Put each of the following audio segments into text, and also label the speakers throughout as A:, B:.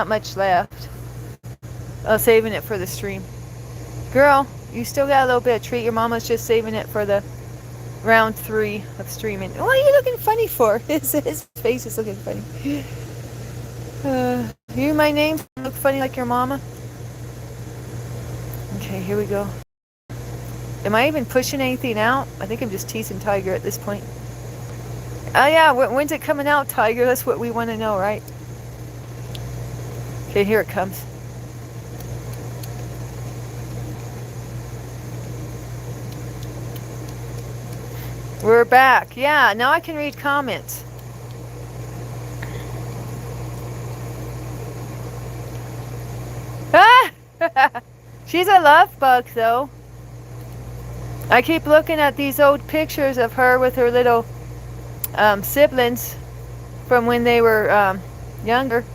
A: much left. Saving it for the stream. Girl, you still got a little bit of treat. Your mama's just saving it for the round 3 of streaming. What are you looking funny for? His face is looking funny. You my name? Look funny like your mama? Okay, here we go. Am I even pushing anything out? I think I'm just teasing Tiger at this point. Oh yeah, when's it coming out, Tiger? That's what we want to know, right? Okay, here it comes. We're back. Yeah, now I can read comments. Ah! She's a love bug, though. I keep looking at these old pictures of her with her little siblings from when they were younger.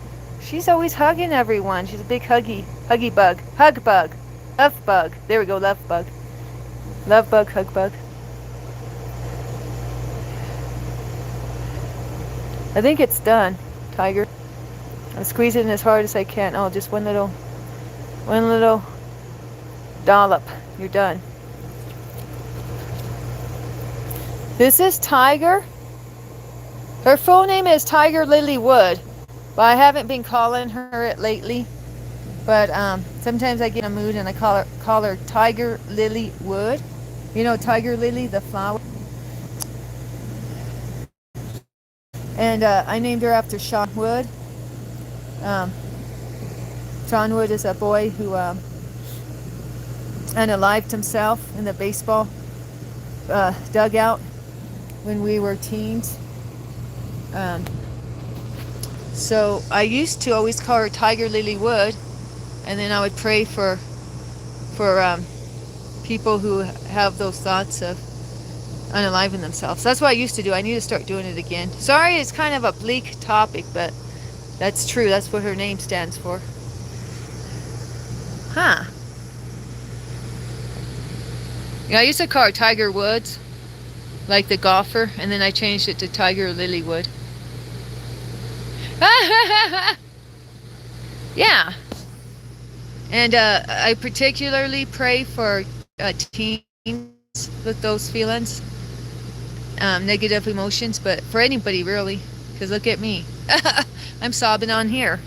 A: She's always hugging everyone. She's a big huggy bug. Hug bug. Love bug. There we go, love bug. Love bug, hug bug. I think it's done, Tiger. I'm squeezing as hard as I can. Oh, just one little dollop. You're done. This is Tiger. Her full name is Tiger Lily Wood, but I haven't been calling her it lately. But sometimes I get in a mood and I call her Tiger Lily Wood. You know Tiger Lily, the flower. And I named her after Sean Wood. Sean Wood is a boy who unalived himself in the baseball dugout when we were teens. So I used to always call her Tiger Lily Wood, and then I would pray for people who have those thoughts of unaliving themselves. That's what I used to do. I need to start doing it again. Sorry, it's kind of a bleak topic, but that's true. That's what her name stands for. Huh. Yeah, I used to call her Tiger Woods, like the golfer, and then I changed it to Tiger Lilywood. Yeah. And I particularly pray for teens with those feelings, negative emotions, but for anybody really, because look at me. I'm sobbing on here.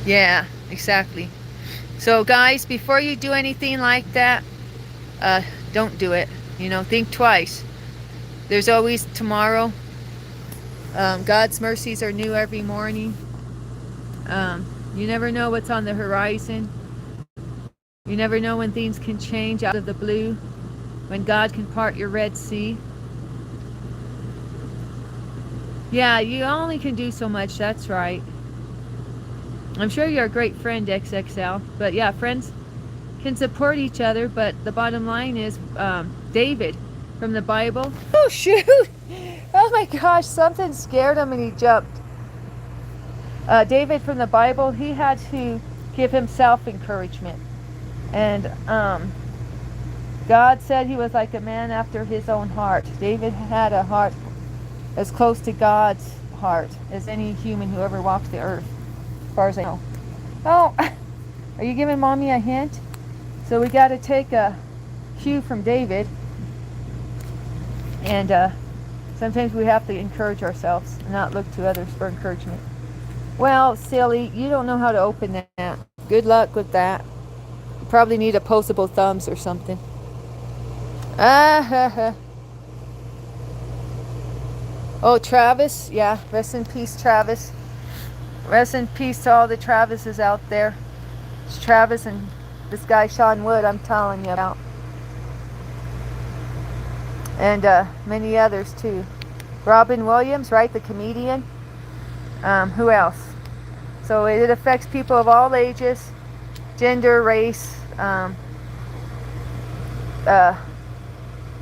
A: Yeah, exactly. So guys, before you do anything like that, don't do it. You know, think twice. There's always tomorrow. God's mercies are new every morning. You never know what's on the horizon. You never know when things can change out of the blue, when God can part your Red Sea. Yeah, you only can do so much, that's right. I'm sure you're a great friend, XXL. But yeah, friends can support each other, but the bottom line is David from the Bible. Oh, shoot! Oh my gosh, something scared him and he jumped. David from the Bible, he had to give himself encouragement. And God said he was like a man after his own heart. David had a heart as close to God's heart as any human who ever walked the earth, as far as I know. Oh, are you giving mommy a hint? So we got to take a cue from David. And sometimes we have to encourage ourselves and not look to others for encouragement. Well, silly, you don't know how to open that. Good luck with that. You probably need opposable thumbs or something. Oh, Travis. Yeah, rest in peace, Travis. Rest in peace to all the Travises out there. It's Travis and this guy, Sean Wood, I'm telling you about. And many others, too. Robin Williams, right? The comedian. Who else? So it affects people of all ages, gender, race,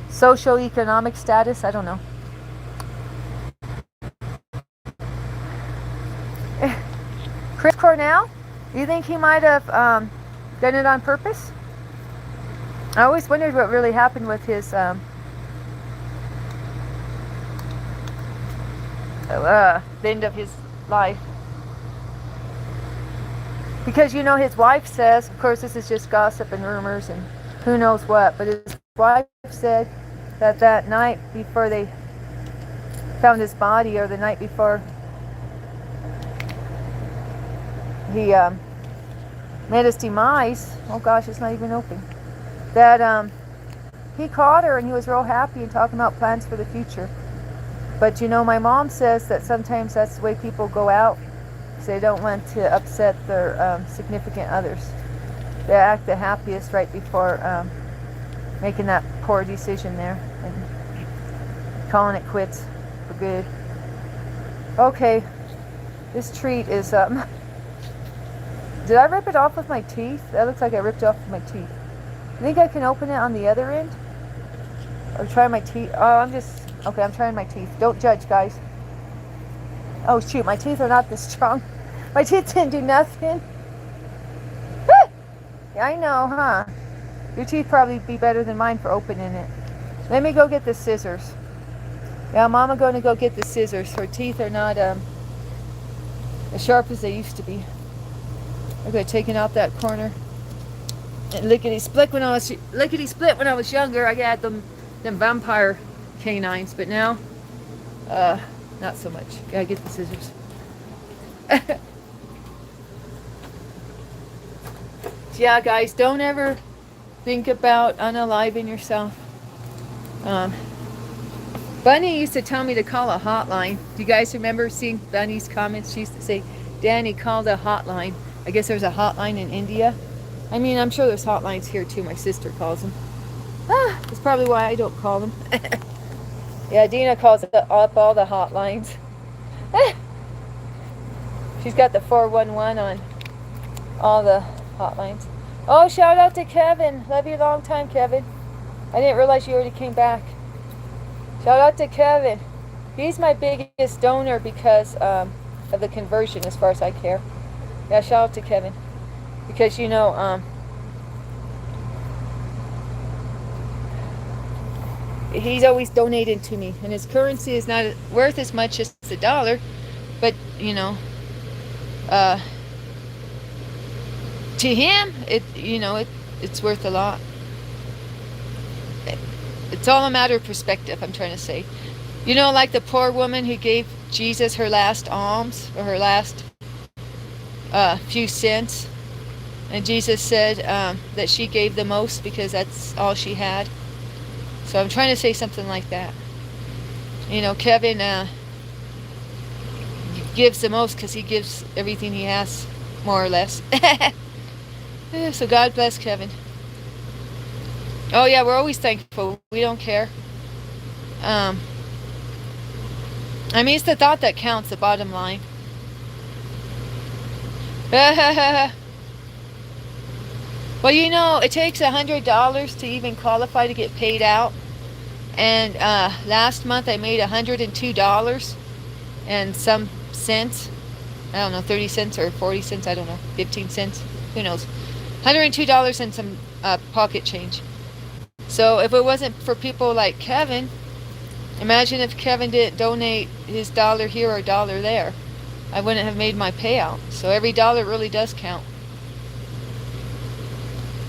A: socioeconomic status. I don't know. Chris Cornell, you think he might have done it on purpose? I always wondered what really happened with his the end of his life. Because you know his wife says, of course this is just gossip and rumors and who knows what, but his wife said that that night before they found his body, or the night before he met his demise, oh gosh, it's not even open, that he called her and he was real happy and talking about plans for the future. But you know, my mom says that sometimes that's the way people go out, because they don't want to upset their significant others. They act the happiest right before making that poor decision there and calling it quits for good. Okay, this treat is did I rip it off with my teeth? That looks like I ripped it off with my teeth. I think I can open it on the other end. Or try my teeth. Oh, I'm trying my teeth. Don't judge, guys. Oh shoot, my teeth are not this strong. My teeth didn't do nothing. Yeah, I know, huh? Your teeth probably be better than mine for opening it. Let me go get the scissors. Yeah, Mama going to go get the scissors. Her teeth are not as sharp as they used to be. Okay, taking out that corner. And lickety split when I was younger. I had them vampire canines, but now not so much. Gotta get the scissors. Yeah, guys, don't ever think about unaliving yourself. Bunny used to tell me to call a hotline. Do you guys remember seeing Bunny's comments? She used to say, Danny called a hotline. I guess there's a hotline in India. I mean, I'm sure there's hotlines here too. My sister calls them. That's probably why I don't call them. Yeah, Dina calls up all the hotlines. She's got the 411 on all the hotlines. Oh, shout out to Kevin. Love you long time, Kevin. I didn't realize you already came back. Shout out to Kevin. He's my biggest donor because of the conversion, as far as I care. Yeah, shout out to Kevin. Because, you know, he's always donating to me. And his currency is not worth as much as the dollar. But, you know, to him, it's worth a lot. It's all a matter of perspective, I'm trying to say. You know, like the poor woman who gave Jesus her last alms, or her last few cents. And Jesus said that she gave the most because that's all she had. So I'm trying to say something like that. You know, Kevin gives the most because he gives everything he has, more or less. So God bless Kevin. Oh yeah, we're always thankful. We don't care. I mean, it's the thought that counts, the bottom line. Well, you know, it takes $100 to even qualify to get paid out. And last month I made $102 and some cents. I don't know, 30 cents or 40 cents, I don't know, 15 cents, who knows. $102 and some pocket change. So if it wasn't for people like Kevin, imagine if Kevin didn't donate his dollar here or dollar there. I wouldn't have made my payout. So every dollar really does count.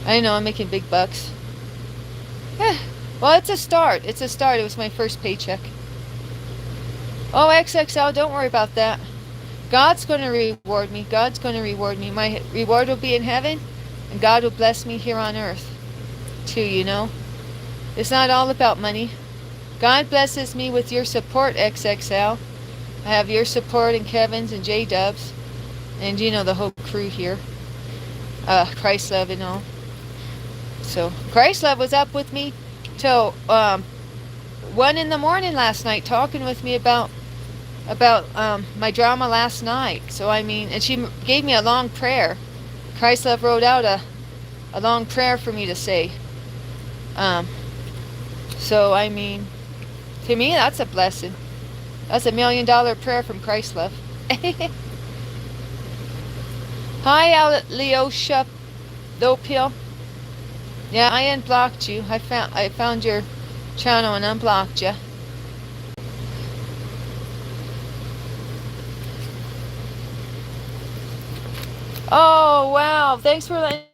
A: I know, I'm making big bucks. Well, it's a start. It's a start. It was my first paycheck. Oh, XXL, don't worry about that. God's going to reward me. God's going to reward me. My reward will be in heaven, and God will bless me here on earth, too, you know. It's not all about money. God blesses me with your support, XXL. I have your support and Kevin's and J-Dub's, and, you know, the whole crew here. Christ Love and all. So, Christ Love was up with me till 1 in the morning last night, talking with me about my drama last night. So I mean, and she gave me a long prayer. Christ Love wrote out a long prayer for me to say. So I mean, to me that's a blessing. That's $1 million prayer from Christ Love. Hi, Leosha Dopill. Yeah, I unblocked you. I found your channel and unblocked you. Oh, wow. Thanks for letting...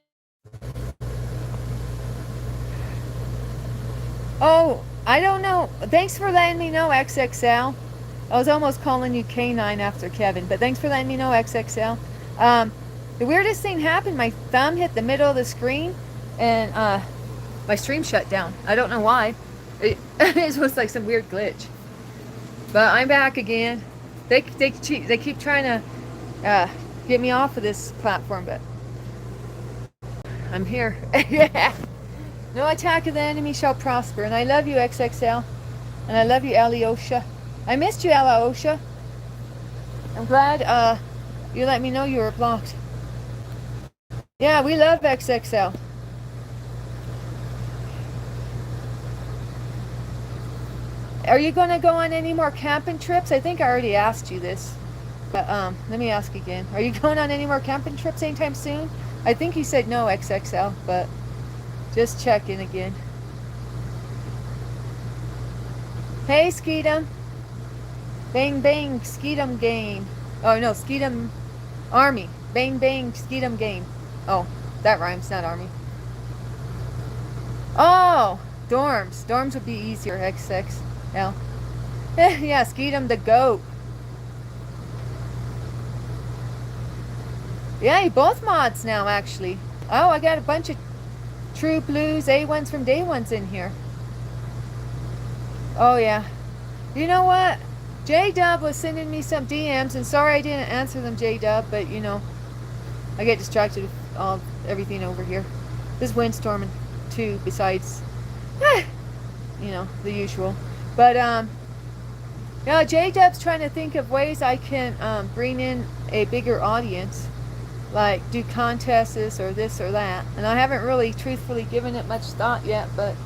A: Oh, I don't know. Thanks for letting me know, XXL. I was almost calling you K9 after Kevin, but thanks for letting me know, XXL. Um, the weirdest thing happened. My thumb hit the middle of the screen, and my stream shut down. I don't know why. It was like some weird glitch. But I'm back again. They keep trying to get me off of this platform, but I'm here. Yeah. No attack of the enemy shall prosper. And I love you, XXL. And I love you, Alyosha. I missed you, Alyosha. I'm glad you let me know you were blocked. Yeah, we love XXL. Are you going to go on any more camping trips? I think I already asked you this. But let me ask again. Are you going on any more camping trips anytime soon? I think you said no, XXL, but just checking again. Hey, Skeetum. Bang, bang, Skeetum game. Oh, no, Skeetum army. Bang, bang, Skeetum game. Oh, that rhymes, not army. Oh, dorms. Dorms would be easier, XXL. Yeah, Skeetum the goat. Yeah, both mods now, actually. Oh, I got a bunch of True Blues A1s from Day Ones in here. Oh, yeah. You know what? J-Dub was sending me some DMs, and sorry I didn't answer them, J-Dub, but, you know, I get distracted with everything over here. There's windstorming, too, besides, you know, the usual. But, yeah, J-Dub's trying to think of ways I can bring in a bigger audience. Like do contests or this or that, and I haven't really truthfully given it much thought yet, but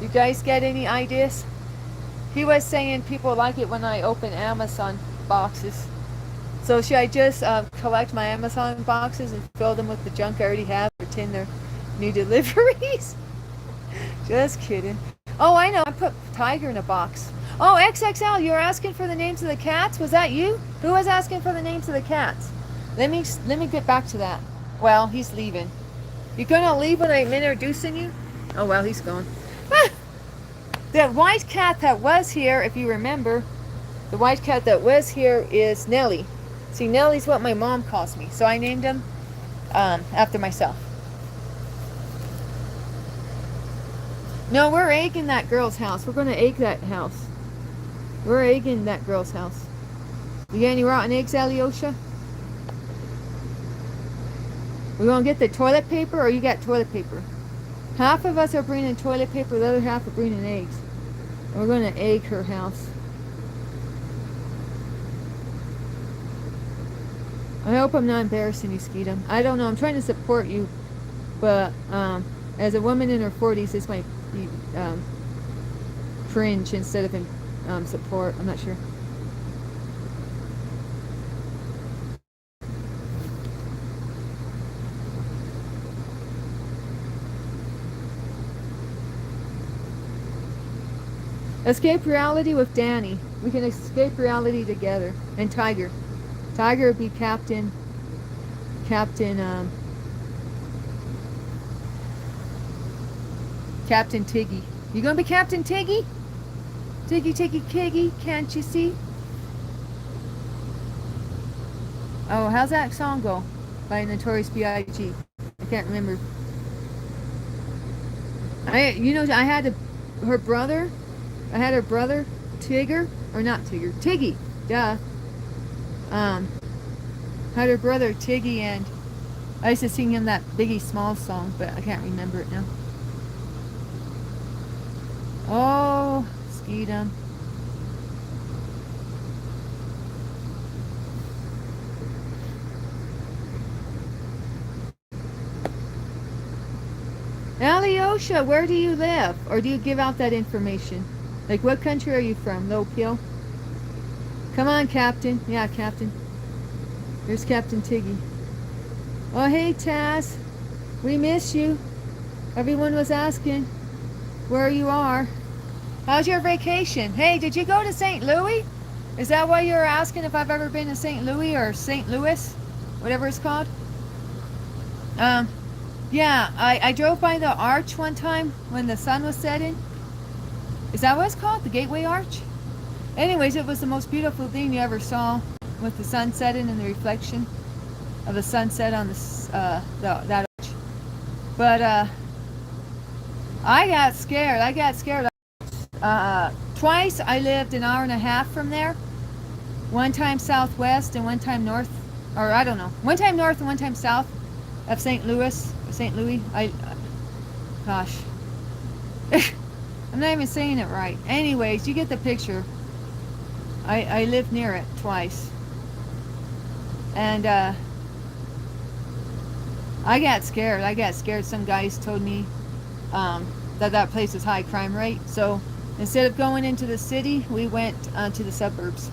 A: you guys get any ideas? He was saying people like it when I open Amazon boxes, so should I just collect my Amazon boxes and fill them with the junk I already have, pretend they're new deliveries? Just kidding. Oh, I know, I put Tiger in a box. Oh, XXL, you were asking for the names of the cats? Was that you? Who was asking for the names of the cats? Let me get back to that. Well, he's leaving. You gonna leave when I'm introducing you? Oh, well, he's gone. That white cat that was here, if you remember, the white cat that was here is Nelly. See, Nelly's what my mom calls me, so I named him after myself. No, we're egging that girl's house. We're gonna egg that house. We're egging that girl's house. You got any rotten eggs, Alyosha? We're going to get the toilet paper, or you got toilet paper? Half of us are bringing toilet paper, the other half are bringing eggs. And we're going to egg her house. I hope I'm not embarrassing you, Skeetum. I don't know. I'm trying to support you. But as a woman in her 40s, this might be cringe instead of support. I'm not sure. Escape reality with Danny. We can escape reality together. And Tiger. Tiger would be Captain Tiggy. You gonna be Captain Tiggy? Tiggy, Tiggy, Kiggy, can't you see? Oh, how's that song go? By Notorious B.I.G. I can't remember. I had her brother, Tigger, or not Tigger, Tiggy, duh. Had her brother Tiggy, and I used to sing him that Biggie Smalls song, but I can't remember it now. Oh, Skeetum. Alyosha, where do you live? Or do you give out that information? Like, what country are you from? Low Pill? Come on, Captain. Yeah, Captain. There's Captain Tiggy. Oh, hey, Taz. We miss you. Everyone was asking where you are. How's your vacation? Hey, did you go to St. Louis? Is that why you were asking if I've ever been to St. Louis or St. Louis? Whatever it's called? Um, yeah, I drove by the arch one time when the sun was setting. Is that what it's called? The Gateway Arch? Anyways, it was the most beautiful thing you ever saw with the sun setting and the reflection of the sunset on that arch. But I got scared. Twice I lived an hour and a half from there. One time southwest and one time north, or I don't know. One time north and one time south of St. Louis. Gosh. I'm not even saying it right. Anyways, you get the picture. I lived near it twice. And I got scared. Some guys told me that place is high crime rate. So instead of going into the city, we went to the suburbs.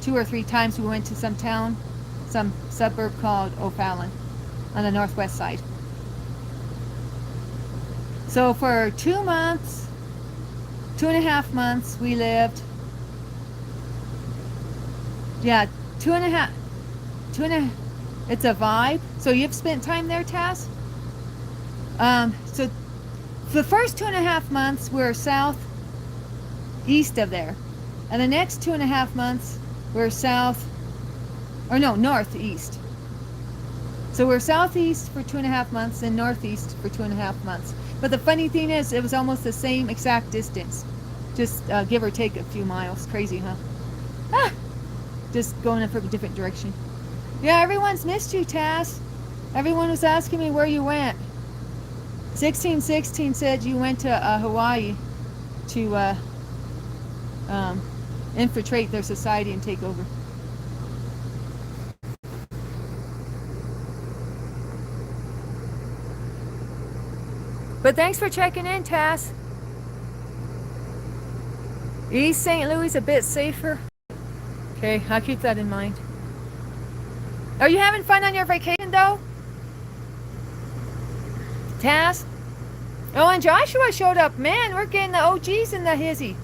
A: 2 or 3 times we went to some suburb called O'Fallon on the northwest side. So for 2 months, 2.5 months, we lived. Yeah, 2.5. It's a vibe. So you've spent time there, Taz? So the first 2.5 months we're southeast of there, and the next 2.5 months we're northeast. So we're southeast for 2.5 months and northeast for 2.5 months. But the funny thing is, it was almost the same exact distance, just give or take a few miles. Crazy, huh? Just going in from a different direction. Yeah, everyone's missed you, Taz. Everyone was asking me where you went. 1616 said you went to Hawaii to infiltrate their society and take over. But thanks for checking in, Taz. East St. Louis a bit safer. Okay, I'll keep that in mind. Are you having fun on your vacation, though? Taz? Oh, and Joshua showed up. Man, we're getting the OGs in the hizzy.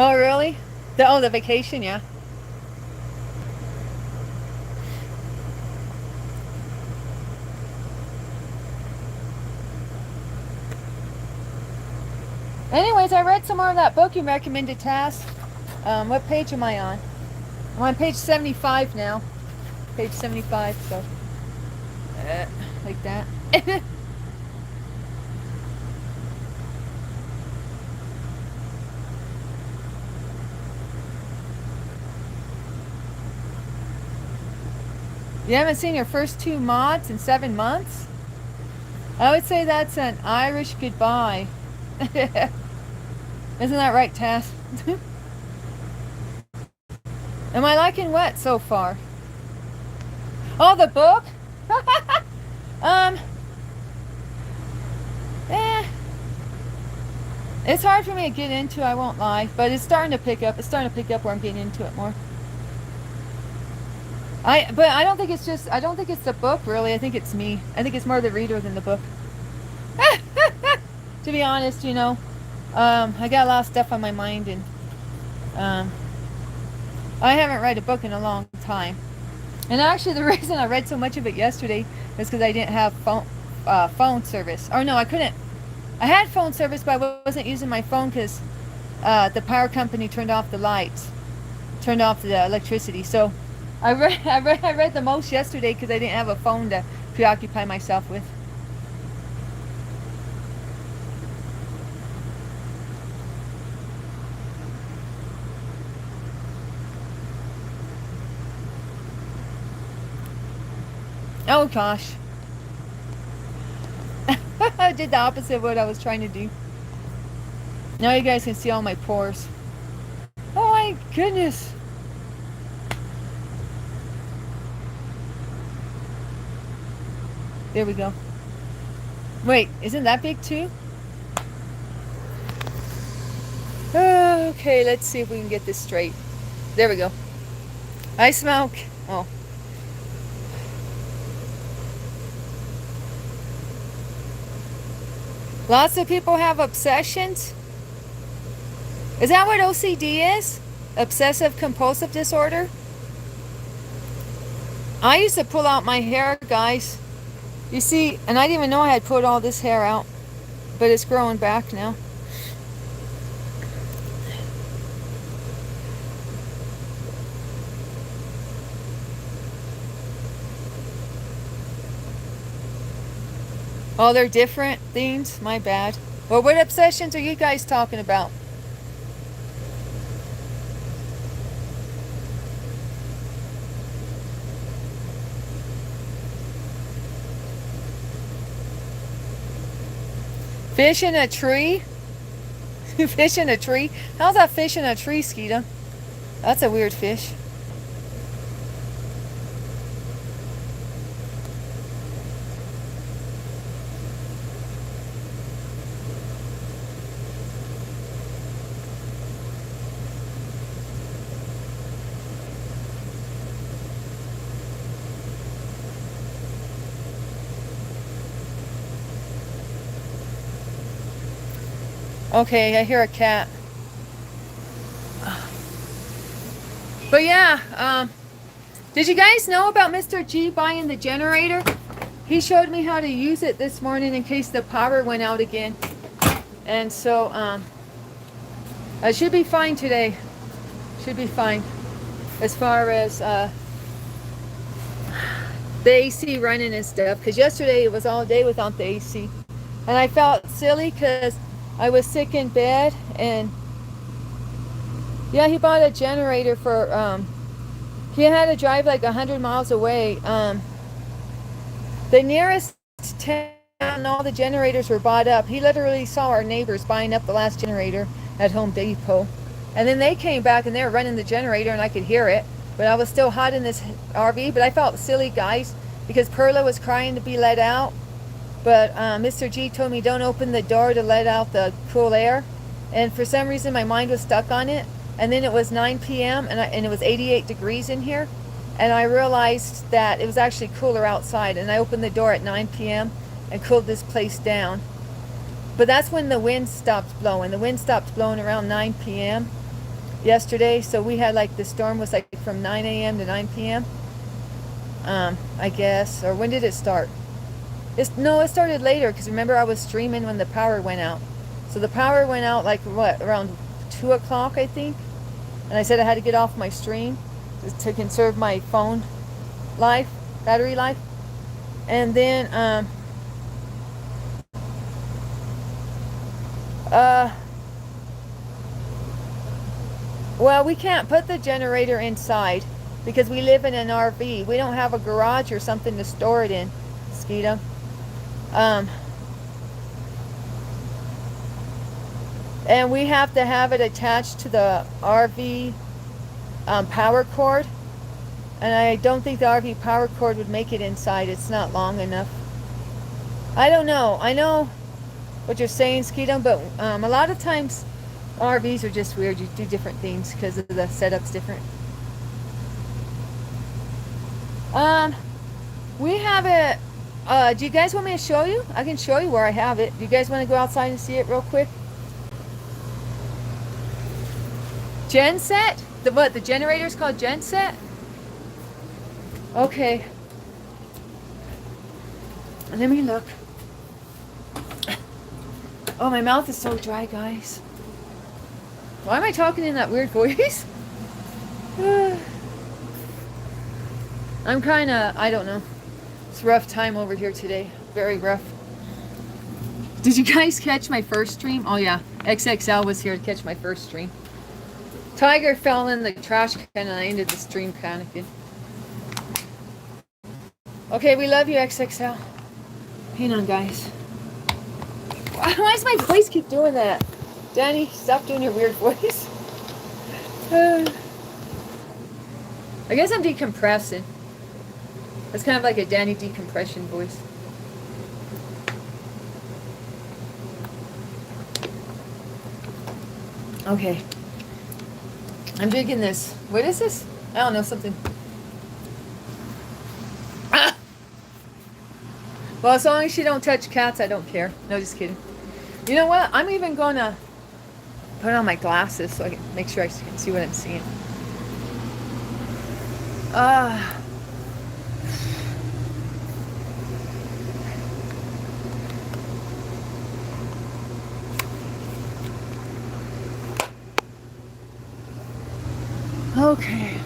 A: Oh, really? The vacation, yeah. Anyways, I read some more of that book you recommended, Taz. What page am I on? I'm on page 75 now. Page 75, so like that. You haven't seen your first 2 mods in 7 months? I would say that's an Irish goodbye. Isn't that right, Tess? Am I liking what so far? Oh, the book? It's hard for me to get into, I won't lie, but it's starting to pick up. It's starting to pick up where I'm getting into it more. But I don't think it's the book, really. I think it's me. I think it's more the reader than the book. To be honest, I got a lot of stuff on my mind, and I haven't read a book in a long time. And actually, the reason I read so much of it yesterday is because I didn't have phone service. Or no, I couldn't. I had phone service, but I wasn't using my phone because the power company turned off the lights, turned off the electricity. So I read the most yesterday because I didn't have a phone to preoccupy myself with. Oh gosh. I did the opposite of what I was trying to do. Now you guys can see all my pores. Oh my goodness. There we go. Wait, isn't that big too? Okay, let's see if we can get this straight. There we go. I smoke. Oh. Lots of people have obsessions. Is that what OCD is? Obsessive compulsive disorder? I used to pull out my hair, guys. You see, and I didn't even know I had put all this hair out, but it's growing back now. Oh, they're different things? My bad. Well, what obsessions are you guys talking about? Fish in a tree? Fish in a tree? How's that fish in a tree, Skeeta? That's a weird fish. Okay, I hear a cat. But yeah, did you guys know about Mr. G buying the generator? He showed me how to use it this morning in case the power went out again. And so, I should be fine today. Should be fine. As far as, the AC running and stuff. Because yesterday it was all day without the AC. And I felt silly because I was sick in bed, and yeah, he bought a generator for, he had to drive like 100 miles away. The nearest town, all the generators were bought up. He literally saw our neighbors buying up the last generator at Home Depot. And then they came back and they were running the generator and I could hear it. But I was still hot in this RV, but I felt silly, guys, because Perla was crying to be let out. But Mr. G told me don't open the door to let out the cool air. And for some reason my mind was stuck on it. And then it was 9 p.m. and it was 88 degrees in here. And I realized that it was actually cooler outside. And I opened the door at 9 p.m. and cooled this place down. But that's when the wind stopped blowing. The wind stopped blowing around 9 p.m. yesterday. So we had like, the storm was like from 9 a.m. to 9 p.m. I guess. Or when did it start? No, it started later, because remember I was streaming when the power went out. So the power went out like what, around 2 o'clock I think. And I said I had to get off my stream to conserve my phone life, battery life. And then well, we can't put the generator inside because we live in an RV. We don't have a garage or something to store it in, Skeeta. And we have to have it attached to the RV power cord. And I don't think the RV power cord would make it inside. It's not long enough. I don't know. I know what you're saying, Skeeta, but a lot of times RVs are just weird. You do different things because the setup's different. We have it. Do you guys want me to show you? I can show you where I have it. Do you guys want to go outside and see it real quick? Genset? The generator's called Genset? Okay. Let me look. Oh, my mouth is so dry, guys. Why am I talking in that weird voice? I'm kind of, I don't know. It's a rough time over here today. Very rough. Did you guys catch my first stream? Oh yeah, XXL was here to catch my first stream. Tiger fell in the trash can and I ended the stream panicking. Okay, we love you, XXL. Hang on, guys. Why does my voice keep doing that? Danny, stop doing your weird voice. I guess I'm decompressing. It's kind of like a Danny decompression voice. Okay. I'm drinking this. What is this? I don't know, something. Ah! Well, as long as she don't touch cats, I don't care. No, just kidding. You know what? I'm even going to put on my glasses so I can make sure I can see what I'm seeing. Okay.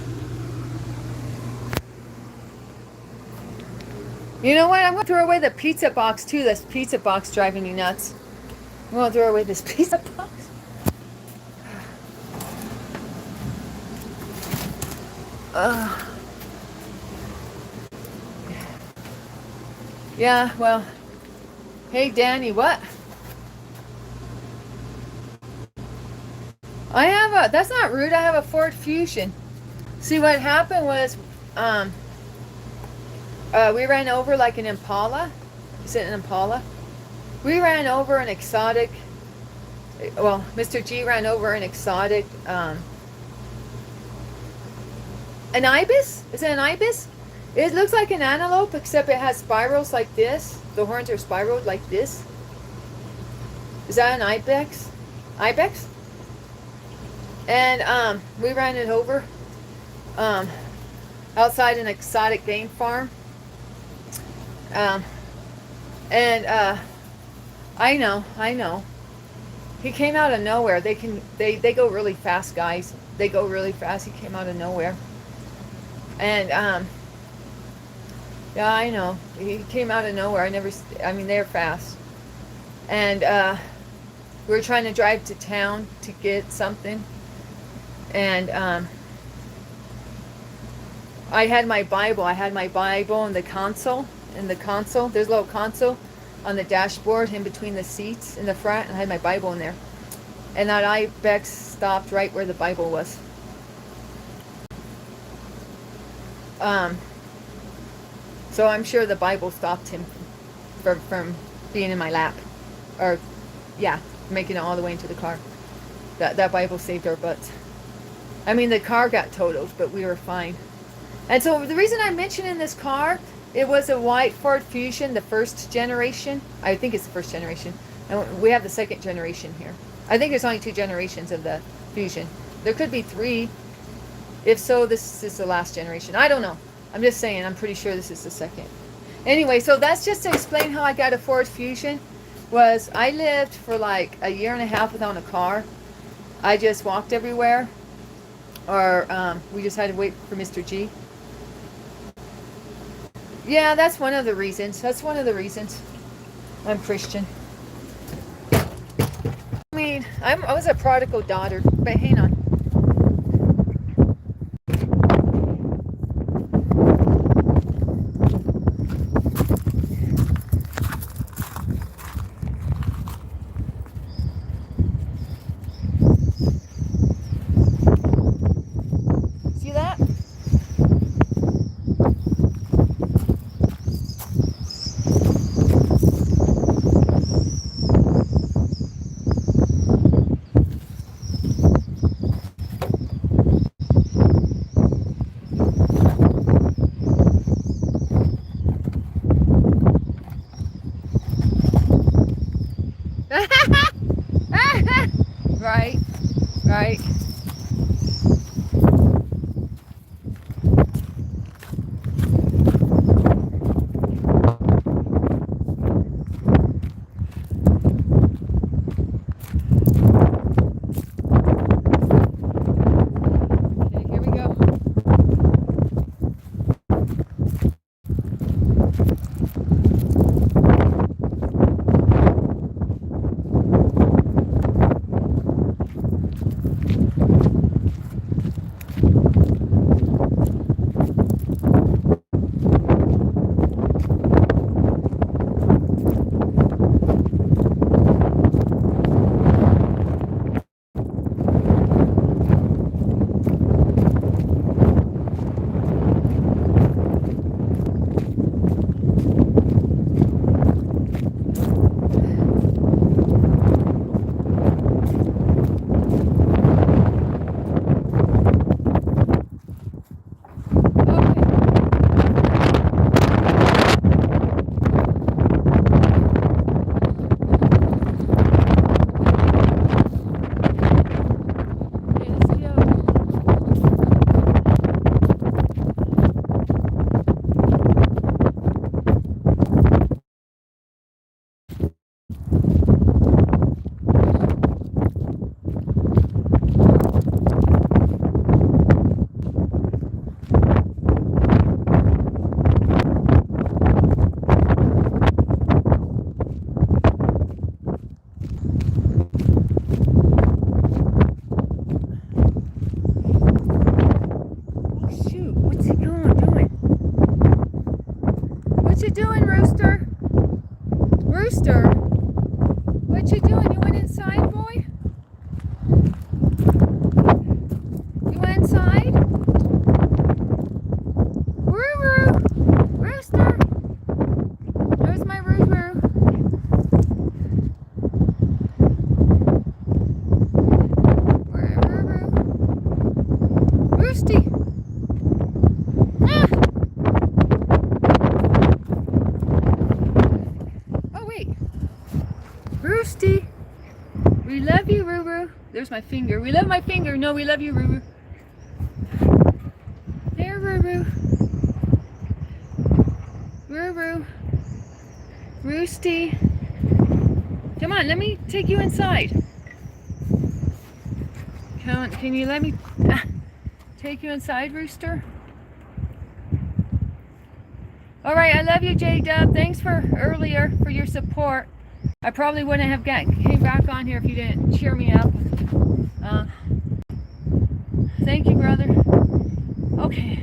A: You know what? I'm going to throw away the pizza box too. This pizza box driving me nuts. I'm going to throw away this pizza box. Yeah, well. Hey, Danny, what? I have a, that's not rude, I have a Ford Fusion. See, what happened was, we ran over like an Impala. Is it an Impala? We ran over an exotic, well, Mr. G ran over an exotic, an ibis? Is it an ibis? It looks like an antelope, except it has spirals like this. The horns are spiraled like this. Is that an ibex? Ibex? And we ran it over outside an exotic game farm. I know. He came out of nowhere. They go really fast, guys. They go really fast. He came out of nowhere. And yeah, I know. He came out of nowhere. I mean, they're fast. And we were trying to drive to town to get something. And I had my Bible. I had my Bible in the console. There's a little console on the dashboard in between the seats in the front. And I had my Bible in there. And that ibex stopped right where the Bible was. So I'm sure the Bible stopped him from being in my lap. Or, yeah, making it all the way into the car. That Bible saved our butts. I mean, the car got totaled, but we were fine. And so the reason I'm mentioning this car, it was a white Ford Fusion, the first generation. I think it's the first generation. And we have the second generation here. I think there's only 2 generations of the Fusion. There could be 3. If so, this is the last generation. I don't know. I'm just saying, I'm pretty sure this is the second. Anyway, so that's just to explain how I got a Ford Fusion. Was I lived for like a year and a half without a car. I just walked everywhere. Or we just had to wait for Mr. G. Yeah, that's one of the reasons. I'm Christian. I mean, I was a prodigal daughter, but hang on. See that? my finger. We love my finger. No, we love you, Ruru. There, Ruru. Ruru. Roosty. Come on, let me take you inside. Can you let me take you inside, Rooster? All right, I love you, J-Dub. Thanks for earlier for your support. I probably wouldn't have came back on here if you didn't cheer me up. Thank you, brother. Okay.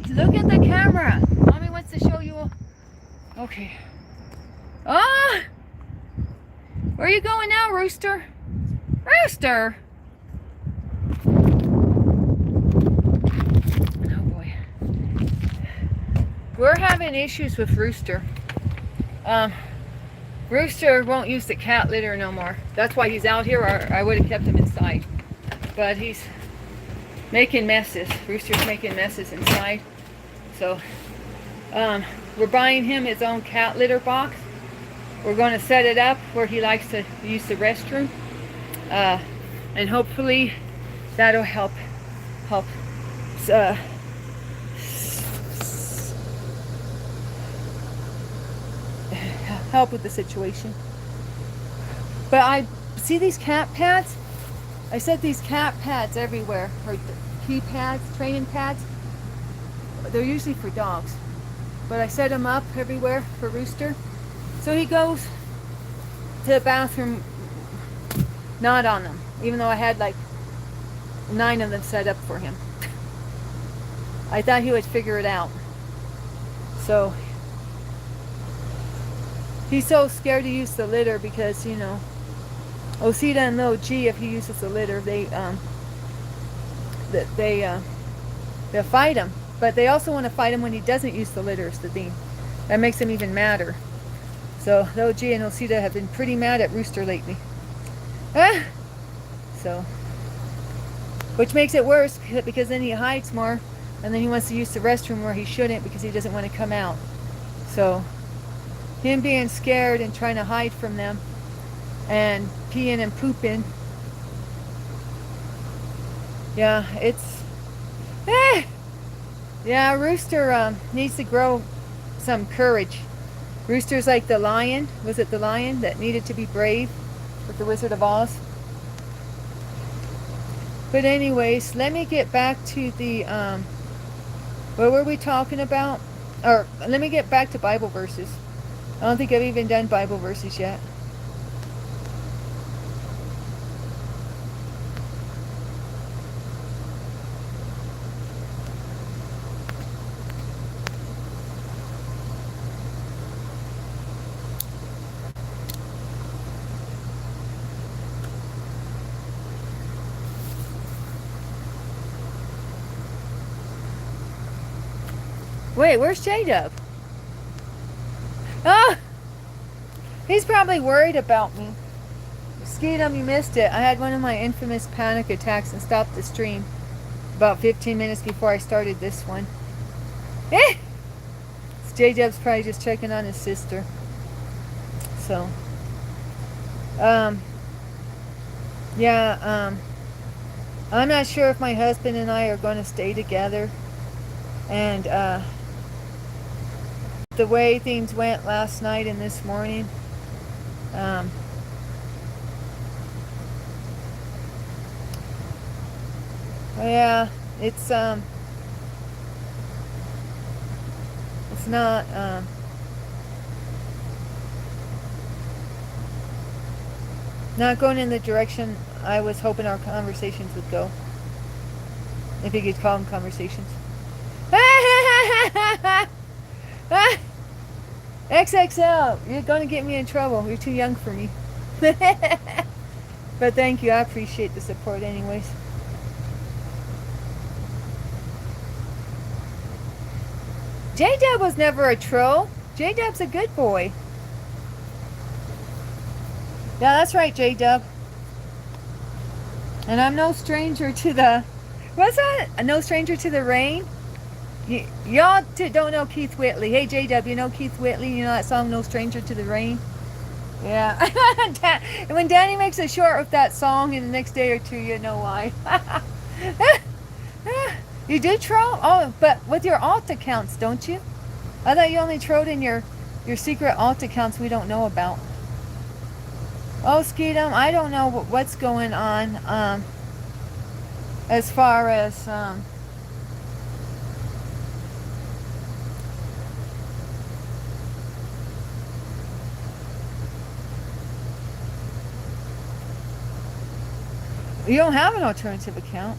A: Look at the camera. Mommy wants to show you. Okay. Ah! Where are you going now, Rooster? Rooster! Oh boy. We're having issues with Rooster. Rooster won't use the cat litter no more. That's why he's out here, or I would have kept him inside. But he's making messes. Rooster's making messes inside. So, we're buying him his own cat litter box. We're going to set it up where he likes to use the restroom. And hopefully that'll help with the situation. But I see these cat pads. I set these cat pads everywhere, or key pads, training pads. They're usually for dogs, but I set them up everywhere for Rooster. So he goes to the bathroom not on them, even though I had like 9 of them set up for him. I thought he would figure it out. So he's so scared to use the litter because, you know, Osita and Lil G, if he uses the litter, they'll fight him. But they also want to fight him when he doesn't use the litter, is the thing. That makes him even madder. So Lil G and Osita have been pretty mad at Rooster lately. So, which makes it worse because then he hides more, and then he wants to use the restroom where he shouldn't because he doesn't want to come out. So him being scared and trying to hide from them and peeing and pooping, yeah, it's yeah, Rooster needs to grow some courage. Rooster's like the lion. Was it the lion that needed to be brave with the Wizard of Oz? But anyways, let me get back to the what were we talking about? Or let me get back to Bible verses. I don't think I've even done Bible verses yet. Wait, where's J-Dub? Oh! He's probably worried about me. Skeetum, you missed it. I had one of my infamous panic attacks and stopped the stream about 15 minutes before I started this one. Eh! J-Dub's probably just checking on his sister. So, yeah, I'm not sure if my husband and I are going to stay together. And, the way things went last night and this morning, yeah, it's not going in the direction I was hoping our conversations would go, if you could call them conversations. XXL, you're going to get me in trouble. You're too young for me. But thank you. I appreciate the support anyways. J-Dub was never a troll. J-Dub's a good boy. Yeah, that's right, J-Dub. And I'm no stranger to the... What's that? No stranger to the rain? Y'all don't know Keith Whitley. Hey, J-Dub, you know Keith Whitley? You know that song, No Stranger to the Rain? Yeah. When Danny makes a short with that song in the next day or two, you know why. You do troll? Oh, but with your alt accounts, don't you? I thought you only trolled in your secret alt accounts we don't know about. Oh, Skeetum, I don't know what's going on as far as you don't have an alternative account.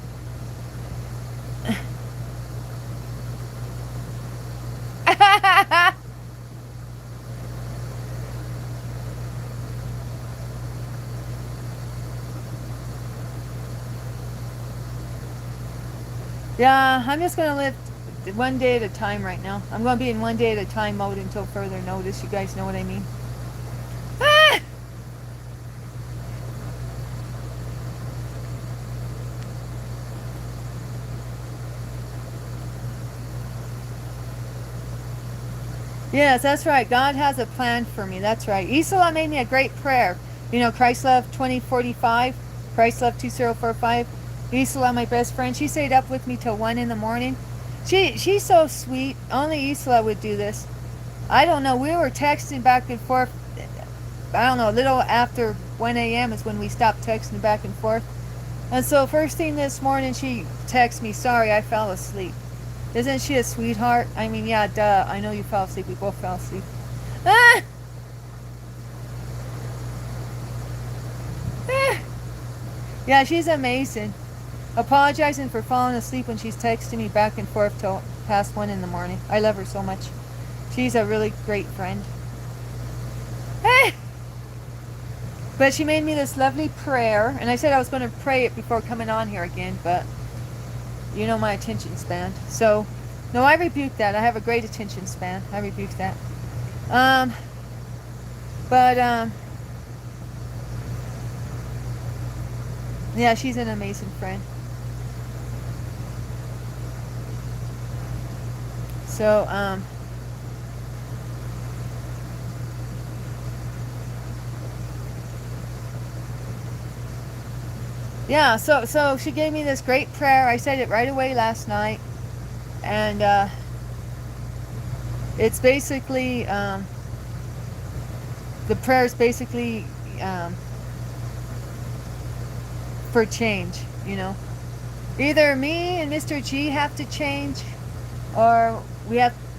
A: Yeah, I'm just gonna live one day at a time right now. I'm gonna be in one day at a time mode until further notice. You guys know what I mean? Ah! Yes, that's right. God has a plan for me. That's right. Isola made me a great prayer. You know, Christ Love 2045, Christ Love 2045. Isola, my best friend, she stayed up with me till 1 in the morning. She's so sweet. Only Isola would do this. I don't know. We were texting back and forth. I don't know, a little after 1 a.m. is when we stopped texting back and forth. And so first thing this morning, she texted me, sorry, I fell asleep. Isn't she a sweetheart? I mean, yeah, duh. I know you fell asleep. We both fell asleep. Ah! Ah! Yeah, she's amazing. Apologizing for falling asleep when she's texting me back and forth till past 1 in the morning. I love her so much. She's a really great friend. Ah! But she made me this lovely prayer, and I said I was going to pray it before coming on here again, but you know my attention span. So, no, I rebuke that. I have a great attention span. I rebuke that. Yeah, she's an amazing friend. So, yeah, so she gave me this great prayer. I said it right away last night, and it's basically the prayer is basically for change. You know, either me and Mr. G have to change, or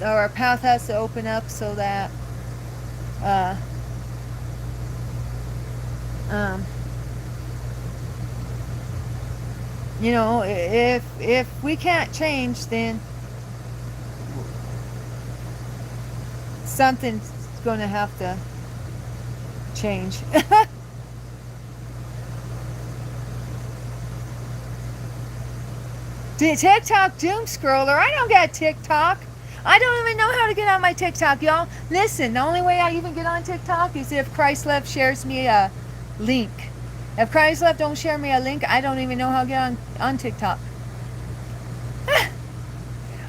A: our path has to open up so that you know, if we can't change, then something's going to have to change. TikTok doom scroller. I don't get TikTok. I don't even know how to get on my TikTok, y'all. Listen, the only way I even get on TikTok is if Christ Love shares me a link. If Christ Love don't share me a link, I don't even know how to get on TikTok.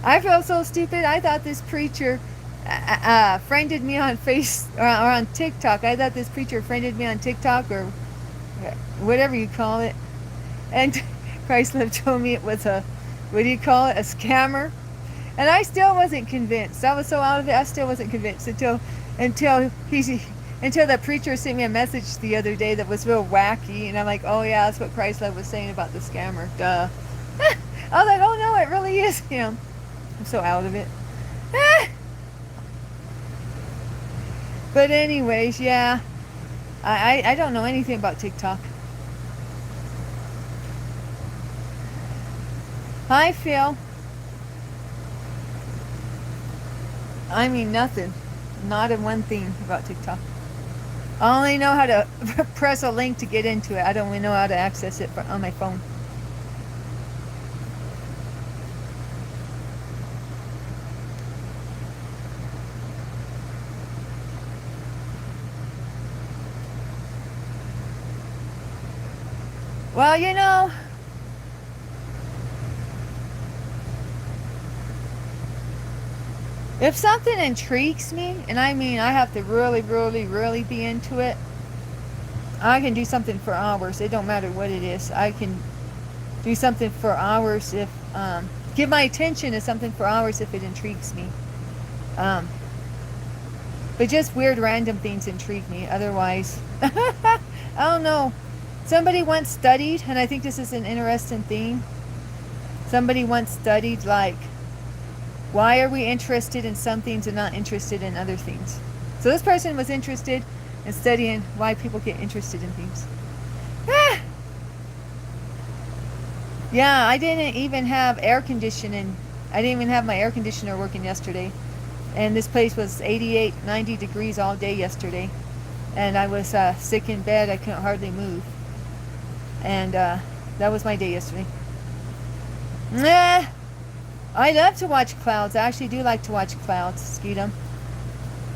A: I feel so stupid. I thought this preacher friended me on or on TikTok. I thought this preacher friended me on TikTok or whatever you call it. And Christ Love told me it was a, what do you call it, a scammer. And I still wasn't convinced. I was so out of it, I still wasn't convinced until the preacher sent me a message the other day that was real wacky, and I'm like, oh yeah, that's what Christ Love was saying about the scammer. Duh. I was like, oh no, it really is him. I'm so out of it. But anyways, yeah. I don't know anything about TikTok. Hi, Phil. I mean nothing. Not in one thing about TikTok. I only know how to press a link to get into it. I don't even know how to access it on my phone. Well, you know, If something intrigues me, and I mean I have to really, really, really be into it, I can do something for hours. It don't matter what it is. I can do something for hours if, give my attention to something for hours if it intrigues me. But just weird random things intrigue me. Otherwise, I don't know. Somebody once studied, and I think this is an interesting thing. Somebody once studied, like, why are we interested in some things and not interested in other things? So this person was interested in studying why people get interested in things. Yeah, I didn't even have air conditioning. I didn't even have my air conditioner working yesterday. And this place was 88, 90 degrees all day yesterday. And I was sick in bed. I couldn't hardly move. And that was my day yesterday. I love to watch clouds. I actually do like to watch clouds, Skeetum.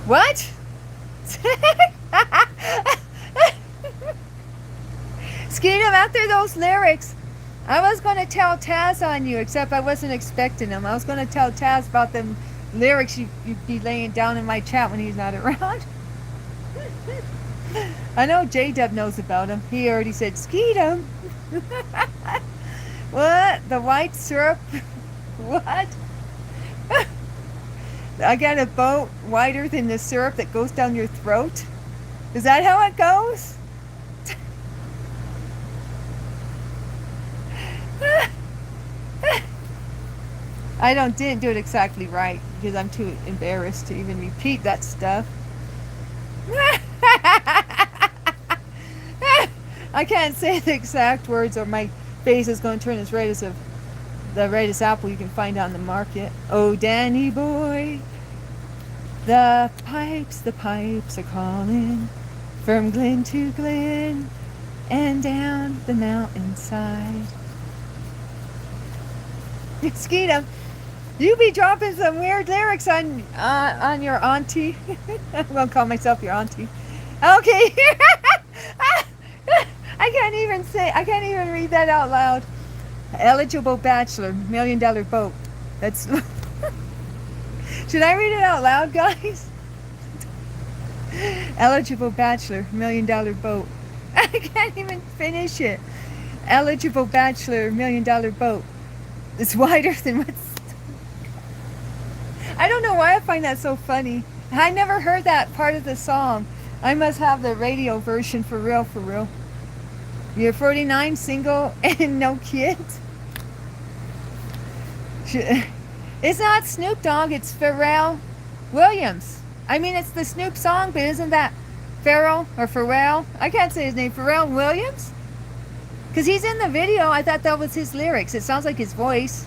A: What? Skeetum, after those lyrics, I was going to tell Taz on you, except I wasn't expecting them. I was going to tell Taz about them lyrics you'd be laying down in my chat when he's not around. I know J-Dub knows about him. He already said, Skeetum. What? The white syrup? What? I got a boat wider than the syrup that goes down your throat? Is that how it goes? I didn't do it exactly right because I'm too embarrassed to even repeat that stuff. I can't say the exact words or my face is going to turn as red as the reddest apple you can find on the market. Oh, Danny boy, the pipes are calling from glen to glen and down the mountainside. Skeetum, you be dropping some weird lyrics on your auntie. I'm gonna call myself your auntie. Okay. I can't even read that out loud. Eligible bachelor, $1 million boat. That's. Should I read it out loud, guys? Eligible bachelor, $1 million boat. I can't even finish it. Eligible bachelor, $1 million boat. It's wider than what's. I don't know why I find that so funny. I never heard that part of the song. I must have the radio version for real, for real. You're 49, single, and no kids? It's not Snoop Dogg, it's Pharrell Williams. I mean, it's the Snoop song, but isn't that Pharrell or Pharrell? I can't say his name. Pharrell Williams? Because he's in the video. I thought that was his lyrics. It sounds like his voice.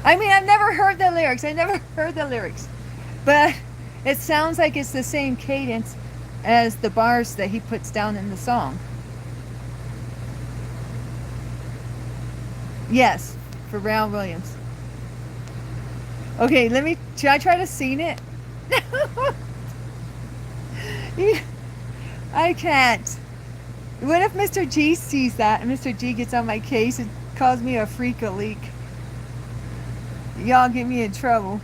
A: I mean, I've never heard the lyrics. But it sounds like it's the same cadence as the bars that he puts down in the song. Yes, Pharrell Williams. Okay, should I try to sing it? I can't. What if Mr. G sees that and Mr. G gets on my case and calls me a freak a leak? Y'all get me in trouble.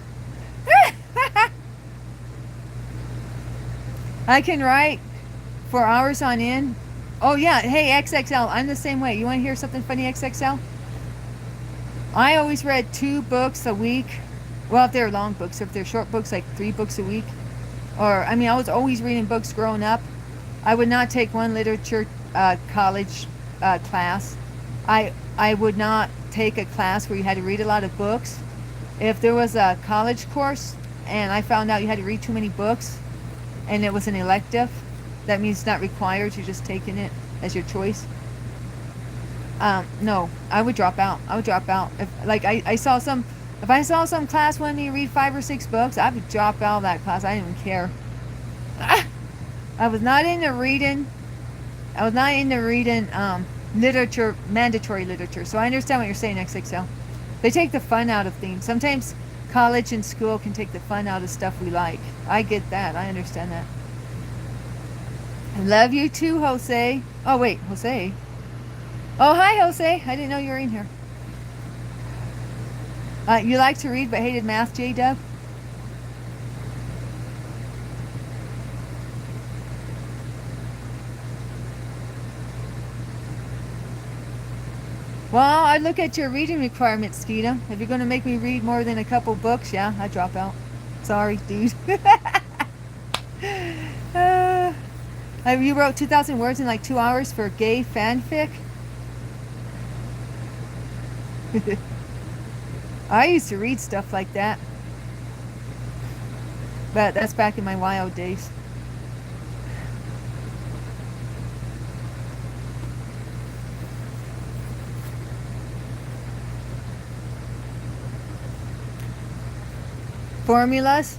A: I can write for hours on end. Oh yeah, hey XXL, I'm the same way. You want to hear something funny, XXL? I always read 2 books a week. Well, if they're long books, if they're short books, like 3 books a week. Or, I mean, I was always reading books growing up. I would not take one literature college class. I would not take a class where you had to read a lot of books. If there was a college course and I found out you had to read too many books and it was an elective, that means it's not required, you're just taking it as your choice. No, I would drop out. If I saw some class wanted me to read 5 or 6 books, I would drop out of that class. I didn't even care. I was not into reading literature, mandatory literature. So I understand what you're saying, XXL. They take the fun out of things. Sometimes college and school can take the fun out of stuff we like. I get that. I understand that. I love you too, Jose. Oh, wait, Jose. Oh, hi, Jose. I didn't know you were in here. You like to read but hated math, J-Dub? Well, I look at your reading requirements, Skeeta. If you're going to make me read more than a couple books, yeah, I drop out. Sorry, dude. You wrote 2,000 words in like 2 hours for gay fanfic? I used to read stuff like that. But that's back in my wild days. Formulas?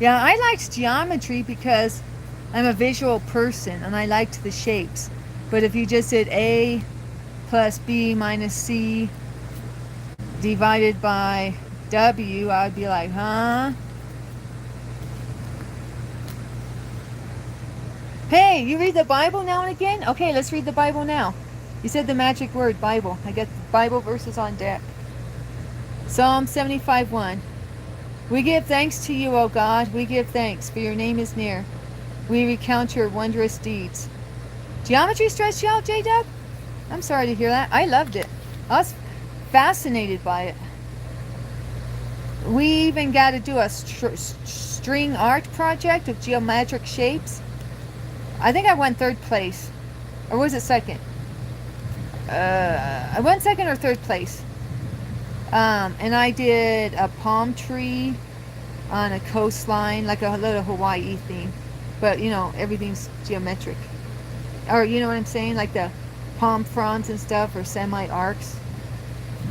A: Yeah, I liked geometry because I'm a visual person and I liked the shapes. But if you just did A plus B minus C divided by W, I'd be like, huh? Hey, you read the Bible now and again? Okay, let's read the Bible now. You said the magic word, Bible. I got the Bible verses on deck. Psalm 75:1. We give thanks to you, O God. We give thanks, for your name is near. We recount your wondrous deeds. Geometry stressed you out, J-Dub? I'm sorry to hear that. I loved it. I was fascinated by it. We even got to do a string art project of geometric shapes. I think I won 3rd place. Or was it 2nd? I won 2nd or 3rd place. And I did a palm tree on a coastline, like a little Hawaii theme. But, you know, everything's geometric. Or, you know what I'm saying? Like the palm fronds and stuff, or semi-arcs.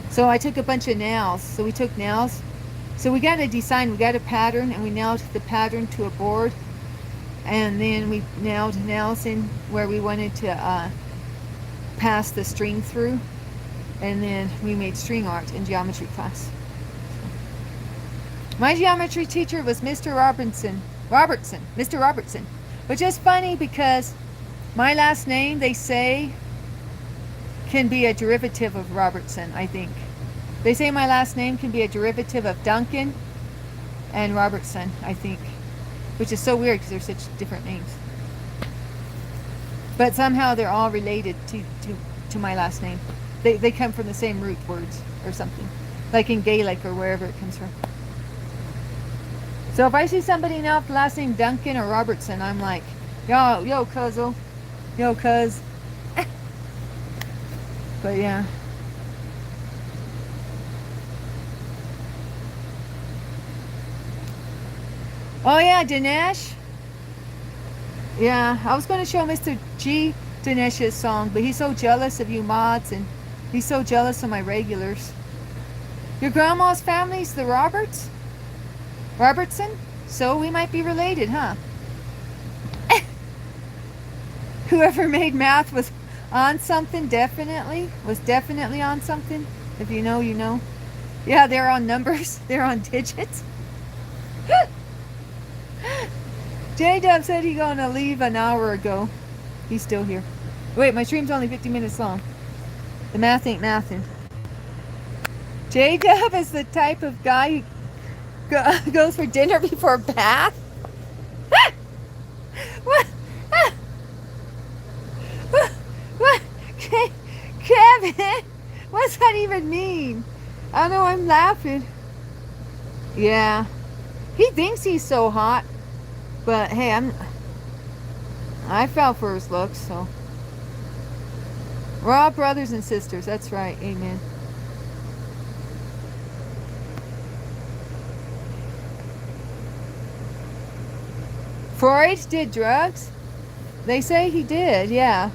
A: So I took a bunch of nails. So we took nails. So we got a design, we got a pattern, and we nailed the pattern to a board. And then we nailed nails in where we wanted to pass the string through. And then we made string art in geometry class. My geometry teacher was Mr. Robertson, Mr. Robertson. Which is funny because my last name, they say, can be a derivative of Robertson, I think. They say my last name can be a derivative of Duncan and Robertson, I think. Which is so weird because they're such different names. But somehow they're all related to my last name. They come from the same root words or something. Like in Gaelic or wherever it comes from. So if I see somebody now with the last name Duncan or Robertson, I'm like, yo, cuzzo. Yo, cuz. But yeah. Oh yeah, Dinesh. Yeah, I was going to show Mr. G Dinesh's song, but he's so jealous of you mods, and he's so jealous of my regulars. Your grandma's family's the Robertson? So we might be related, huh? Whoever made math was on something, definitely. Was definitely on something. If you know, you know. Yeah, they're on numbers. They're on digits. J-Dub said he's gonna leave an hour ago. He's still here. Wait, my stream's only 50 minutes long. The math ain't mathin'. J-Dub is the type of guy who goes for dinner before bath? What? What? Kevin? What's that even mean? I know, I'm laughing. Yeah. He thinks he's so hot. But hey, I fell for his looks, so. We're all brothers and sisters, that's right, amen. Freud did drugs? They say he did, yeah.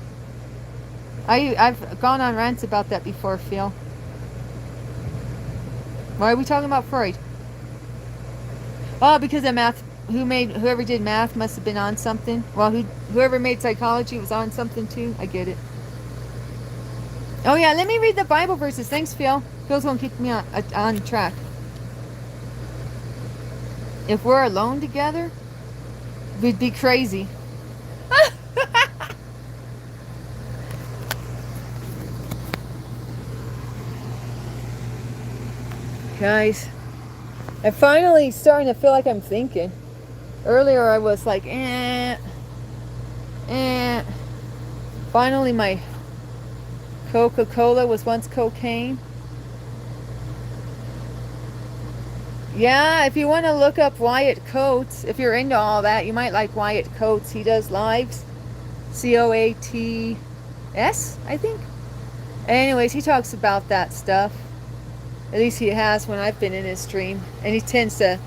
A: I've gone on rants about that before, Phil. Why are we talking about Freud? Oh, because of math. Whoever did math must have been on something. Well, whoever made psychology was on something too. I get it. Oh yeah, let me read the Bible verses. Thanks, Phil. Phil's gonna keep me on track. If we're alone together, we'd be crazy. Guys, I'm finally starting to feel like I'm thinking. Earlier I was like, eh. Finally my Coca-Cola was once cocaine. Yeah, if you want to look up Wyatt Coates, if you're into all that, you might like Wyatt Coates. He does lives. Coats, I think. Anyways, he talks about that stuff. At least he has when I've been in his stream. And he tends to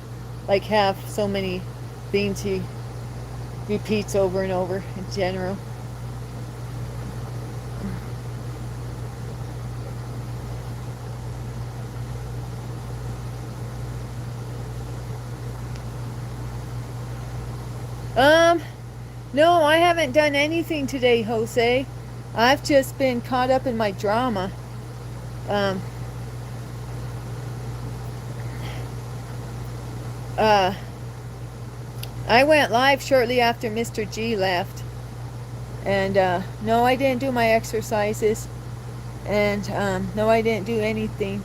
A: like have so many themes he repeats over and over in general. No, I haven't done anything today, Jose. I've just been caught up in my drama. I went live shortly after Mr. G left. And, no, I didn't do my exercises. And, no, I didn't do anything.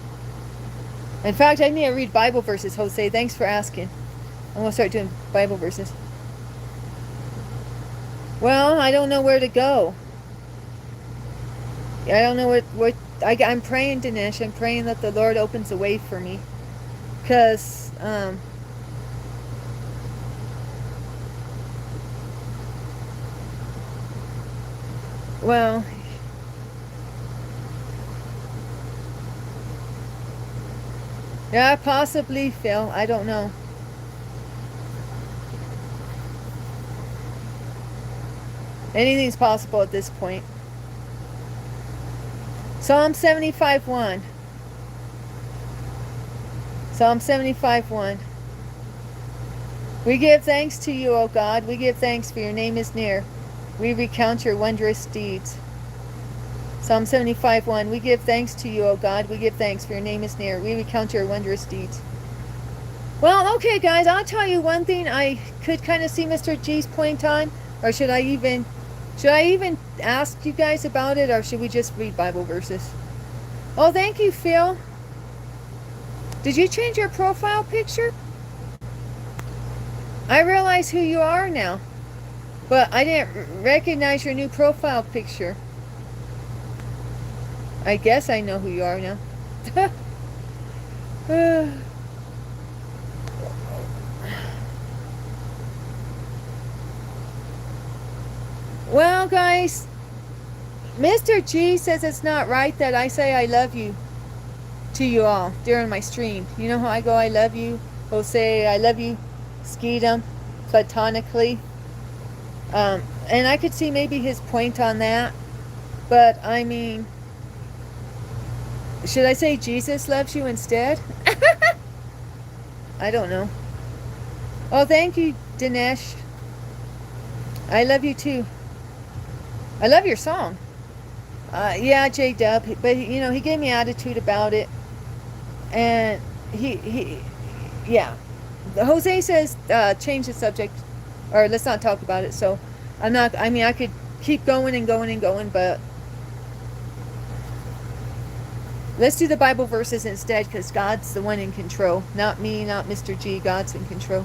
A: In fact, I need to read Bible verses, Jose. Thanks for asking. I'm going to start doing Bible verses. Well, I don't know where to go. I don't know what I'm praying, Dinesh. I'm praying that the Lord opens a way for me. Because, well, yeah, possibly, Phil. I don't know. Anything's possible at this point. Psalm 75:1. Psalm 75:1. We give thanks to you, O God. We give thanks, for your name is near. We recount your wondrous deeds. Psalm 75:1. We give thanks to you, O God. We give thanks, for your name is near. We recount your wondrous deeds. Well, okay, guys. I'll tell you one thing I could kind of see Mr. G's point on. Or should I even ask you guys about it, or should we just read Bible verses? Oh, thank you, Phil. Did you change your profile picture? I realize who you are now, but I didn't recognize your new profile picture. I guess I know who you are now. Well, guys, Mr. G says it's not right that I say I love you to you all during my stream. You know how I go, I love you, Jose, I love you, Skeetum, platonically. And I could see maybe his point on that. But, I mean, should I say Jesus loves you instead? I don't know. Oh, thank you, Dinesh. I love you too. I love your song. Yeah, J-Dub, but you know, he gave me attitude about it. And yeah. Jose says, change the subject, or let's not talk about it. So I could keep going and going and going, but let's do the Bible verses instead, because God's the one in control. Not me, not Mr. G. God's in control.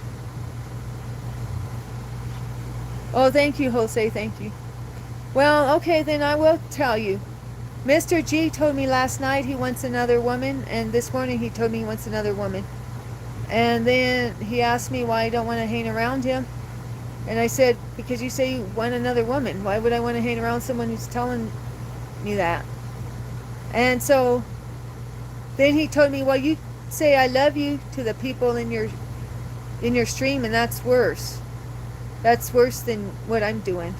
A: Oh, thank you, Jose. Thank you. Well, okay, then I will tell you. Mr. G told me last night he wants another woman, and this morning he told me he wants another woman. And then he asked me why I don't want to hang around him. And I said, because you say you want another woman. Why would I want to hang around someone who's telling me that? And so then he told me, well, you say I love you to the people in your stream, and that's worse. That's worse than what I'm doing.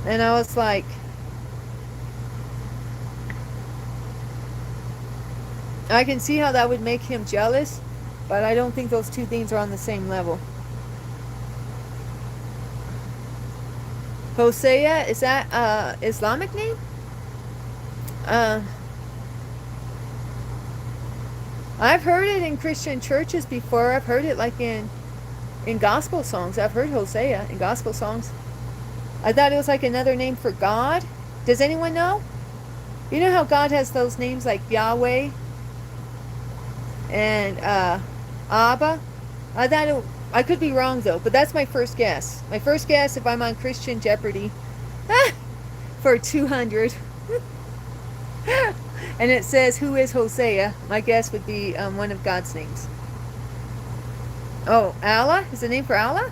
A: And I was like, I can see how that would make him jealous, but I don't think those two things are on the same level. Hosea, is that Islamic name? I've heard it in Christian churches before. I've heard it like in gospel songs. I've heard Hosea in gospel songs. I thought it was like another name for God. Does anyone know? You know how God has those names like Yahweh? and Abba. I could be wrong though, but that's my first guess. My first guess, if I'm on Christian Jeopardy, for 200, and it says who is Hosea, my guess would be one of God's names. Oh, Allah is the name for Allah.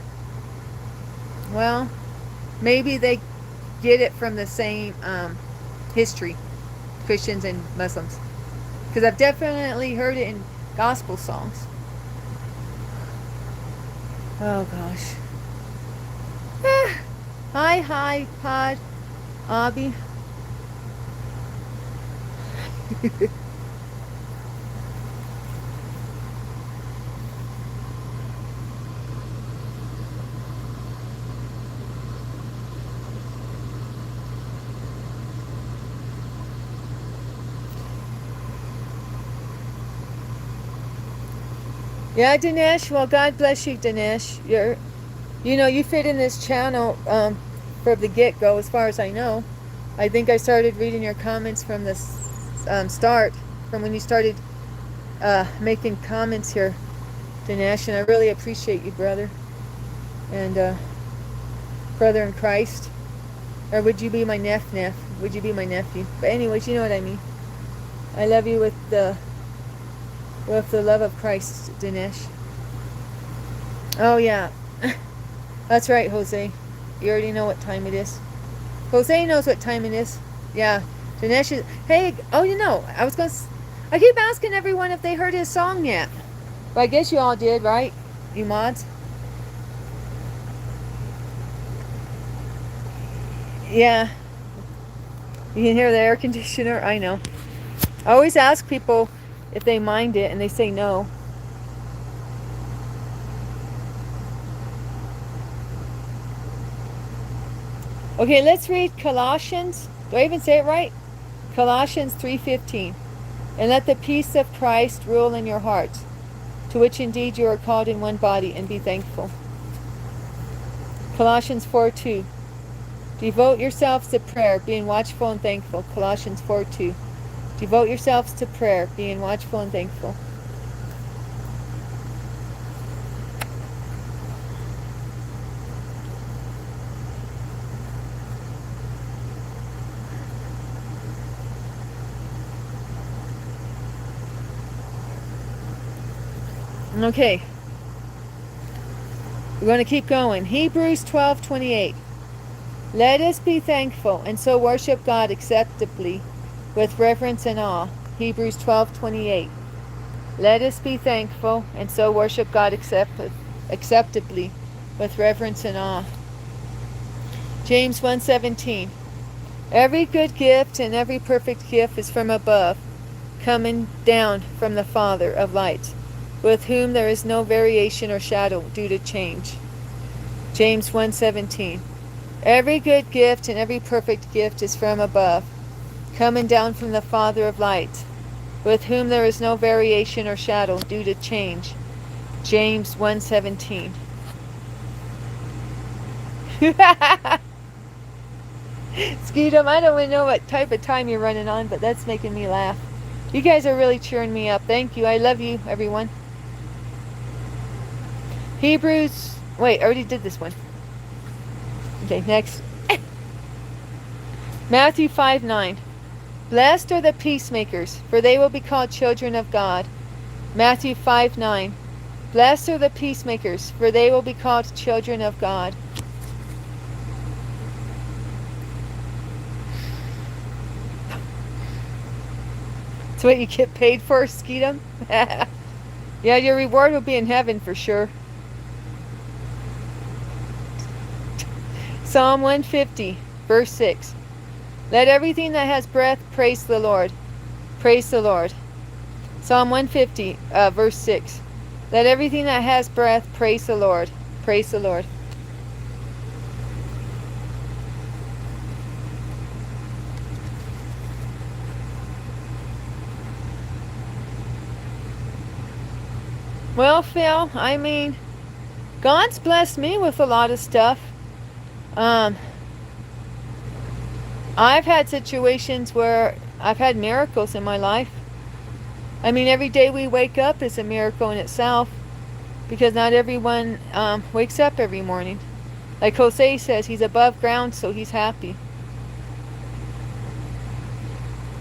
A: Well, maybe they get it from the same history, Christians and Muslims, because I've definitely heard it in gospel songs. Oh gosh. Hi, Pod, Abby. Yeah, Dinesh. Well, God bless you, Dinesh. You fit in this channel from the get-go, as far as I know. I think I started reading your comments from the start, from when you started making comments here, Dinesh, and I really appreciate you, brother, and brother in Christ. Or would you be my nephew? Would you be my nephew? But anyways, you know what I mean. I love you with the love of Christ, Dinesh. Oh yeah, that's right, Jose. You already know what time it is. Jose knows what time it is. Yeah, Dinesh is. Hey, I keep asking everyone if they heard his song yet. But I guess you all did, right? You mods. Yeah. You can hear the air conditioner. I know. I always ask people if they mind it, and they say no. Okay, let's read Colossians. Do I even say it right? Colossians 3:15. And let the peace of Christ rule in your hearts, to which indeed you are called in one body, and be thankful. Colossians 4:2. Devote yourselves to prayer, being watchful and thankful. Colossians 4:2. Devote yourselves to prayer, being watchful and thankful. Okay. We're going to keep going. Hebrews 12:28. Let us be thankful and so worship God acceptably with reverence and awe. Hebrews 12:28. Let us be thankful and so worship God acceptably with reverence and awe. James 1:17. Every good gift and every perfect gift is from above, coming down from the Father of lights, with whom there is no variation or shadow due to change. James 1:17. Every good gift and every perfect gift is from above, coming down from the Father of lights, with whom there is no variation or shadow due to change. James 1:17. Skeetum, I don't even know what type of time you're running on, but that's making me laugh. You guys are really cheering me up. Thank you. I love you, everyone. Hebrews. Wait, I already did this one. Okay, next. Matthew 5:9. Blessed are the peacemakers, for they will be called children of God. Matthew 5:9. Blessed are the peacemakers, for they will be called children of God. That's what you get paid for, Skeetum? Yeah, your reward will be in heaven for sure. Psalm 150, verse 6. Let everything that has breath praise the Lord. Praise the Lord. Psalm 150, verse 6. Let everything that has breath praise the Lord. Praise the Lord. Well, Phil, I mean, God's blessed me with a lot of stuff. I've had situations where I've had miracles in my life. I mean, every day we wake up is a miracle in itself, because not everyone wakes up every morning. Like Jose says, he's above ground, so he's happy.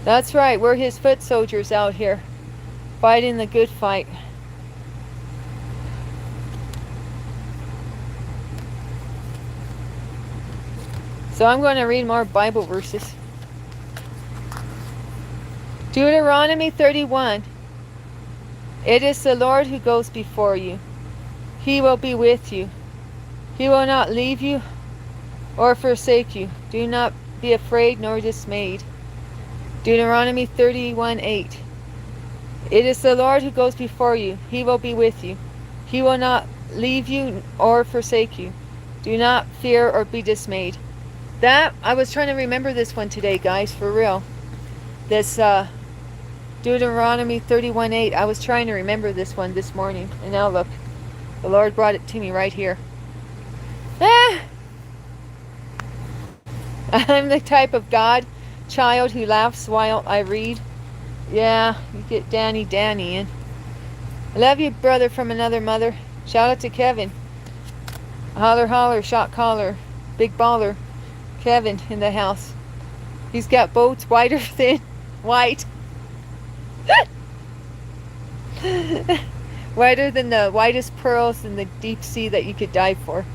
A: That's right, we're his foot soldiers out here, fighting the good fight. So I'm going to read more Bible verses. Deuteronomy 31. It is the Lord who goes before you. He will be with you. He will not leave you or forsake you. Do not be afraid nor dismayed. Deuteronomy 31:8. It is the Lord who goes before you. He will be with you. He will not leave you or forsake you. Do not fear or be dismayed. That, I was trying to remember this one today, guys, for real. This Deuteronomy 31:8. I was trying to remember this one this morning. And now look, the Lord brought it to me right here. I'm the type of God child who laughs while I read. Yeah, you get Danny in. I love you, brother from another mother. Shout out to Kevin. Holler, holler, shot caller. Big baller. Kevin in the house. He's got boats wider than white. Wider than the whitest pearls in the deep sea that you could dive for.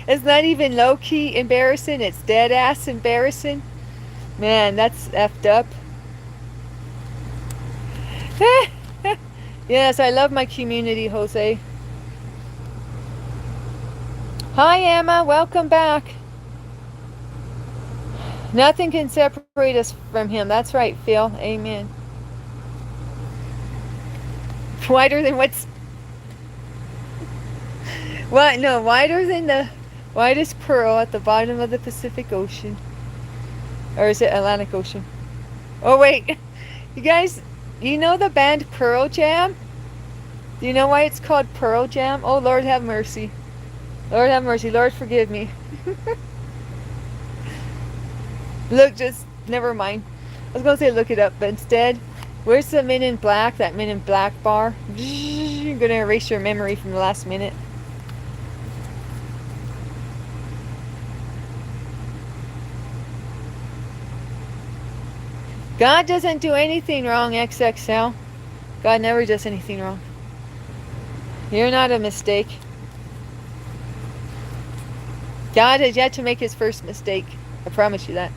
A: It's not even low-key embarrassing, it's dead-ass embarrassing. Man, that's effed up. Yes, I love my community, Jose. Hi, Emma. Welcome back. Nothing can separate us from him. That's right, Phil. Amen. Wider than what's... What? No, wider than the widest pearl at the bottom of the Pacific Ocean. Or is it Atlantic Ocean? Oh, wait. You guys, you know the band Pearl Jam? Do you know why it's called Pearl Jam? Oh, Lord have mercy. Lord have mercy. Lord forgive me. Look, just, never mind. I was going to say look it up, but instead, where's the Men in Black, that Men in Black bar? You're going to erase your memory from the last minute. God doesn't do anything wrong, XXL. God never does anything wrong. You're not a mistake. God has yet to make his first mistake. I promise you that.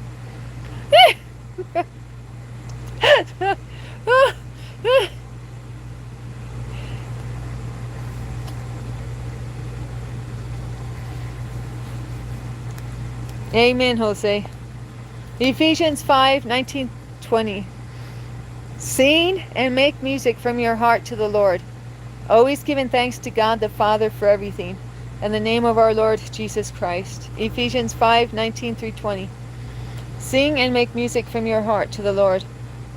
A: Amen, Jose. Ephesians 5:19-20. Sing and make music from your heart to the Lord, always giving thanks to God the Father for everything, in the name of our Lord Jesus Christ. Ephesians 5:19-20. Sing and make music from your heart to the Lord,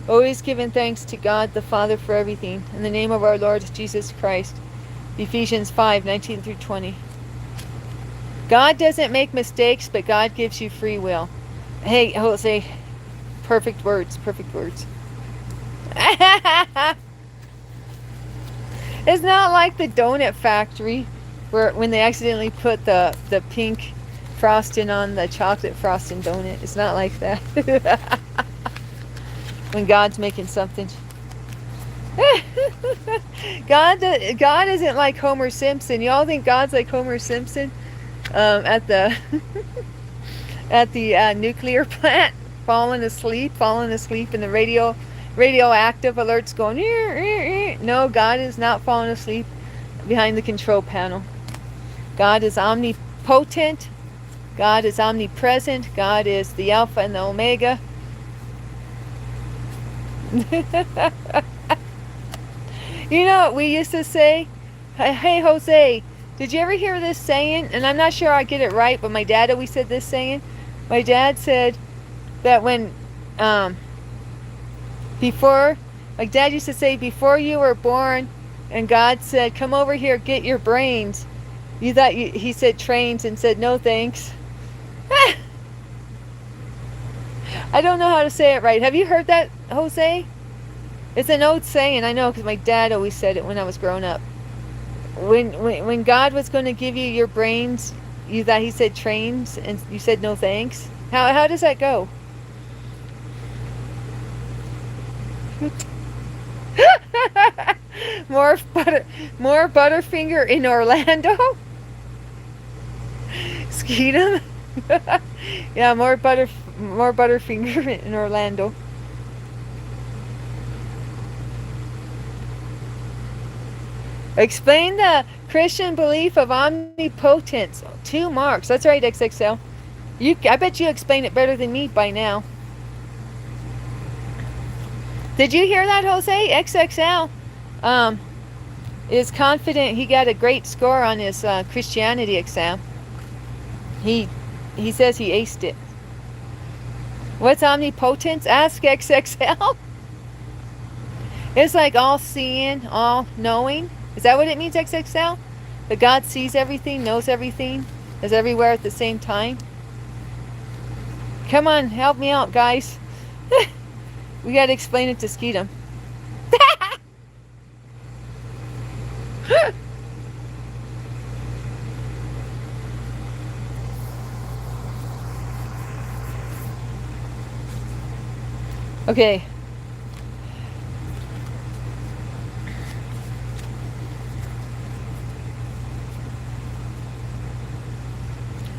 A: always giving thanks to God the Father for everything, in the name of our Lord Jesus Christ. Ephesians 5:19-20. God doesn't make mistakes, but God gives you free will. Hey, Jose, perfect words, perfect words. It's not like the donut factory where when they accidentally put the pink frosting on the chocolate frosting donut. It's not like that. When God's making something. God isn't like Homer Simpson. Y'all think God's like Homer Simpson at the at the nuclear plant, falling asleep, and the radioactive alerts going. No, God is not falling asleep behind the control panel. God is omnipotent. God is omnipresent. God is the Alpha and the Omega. You know what we used to say? Hey, Jose, did you ever hear this saying? And I'm not sure I get it right, but my dad always said this saying. My dad said that when, my dad used to say, before you were born, and God said, come over here, get your brains. You thought he said trains and said, no thanks. I don't know how to say it right. Have you heard that, Jose? It's an old saying. I know because my dad always said it when I was growing up. When God was going to give you your brains, he said trains, and you said no thanks. How does that go? More Butterfinger in Orlando. Skeetum. Yeah, more Butterfinger in Orlando. Explain the Christian belief of omnipotence. 2 marks. That's right, XXL. I bet you explain it better than me by now. Did you hear that, Jose? XXL is confident he got a great score on his Christianity exam. He says he aced it. What's omnipotence? Ask XXL. It's like all-seeing, all-knowing. Is that what it means, XXL? That God sees everything, knows everything, is everywhere at the same time? Come on, help me out, guys. We gotta explain it to Skeetum. Okay.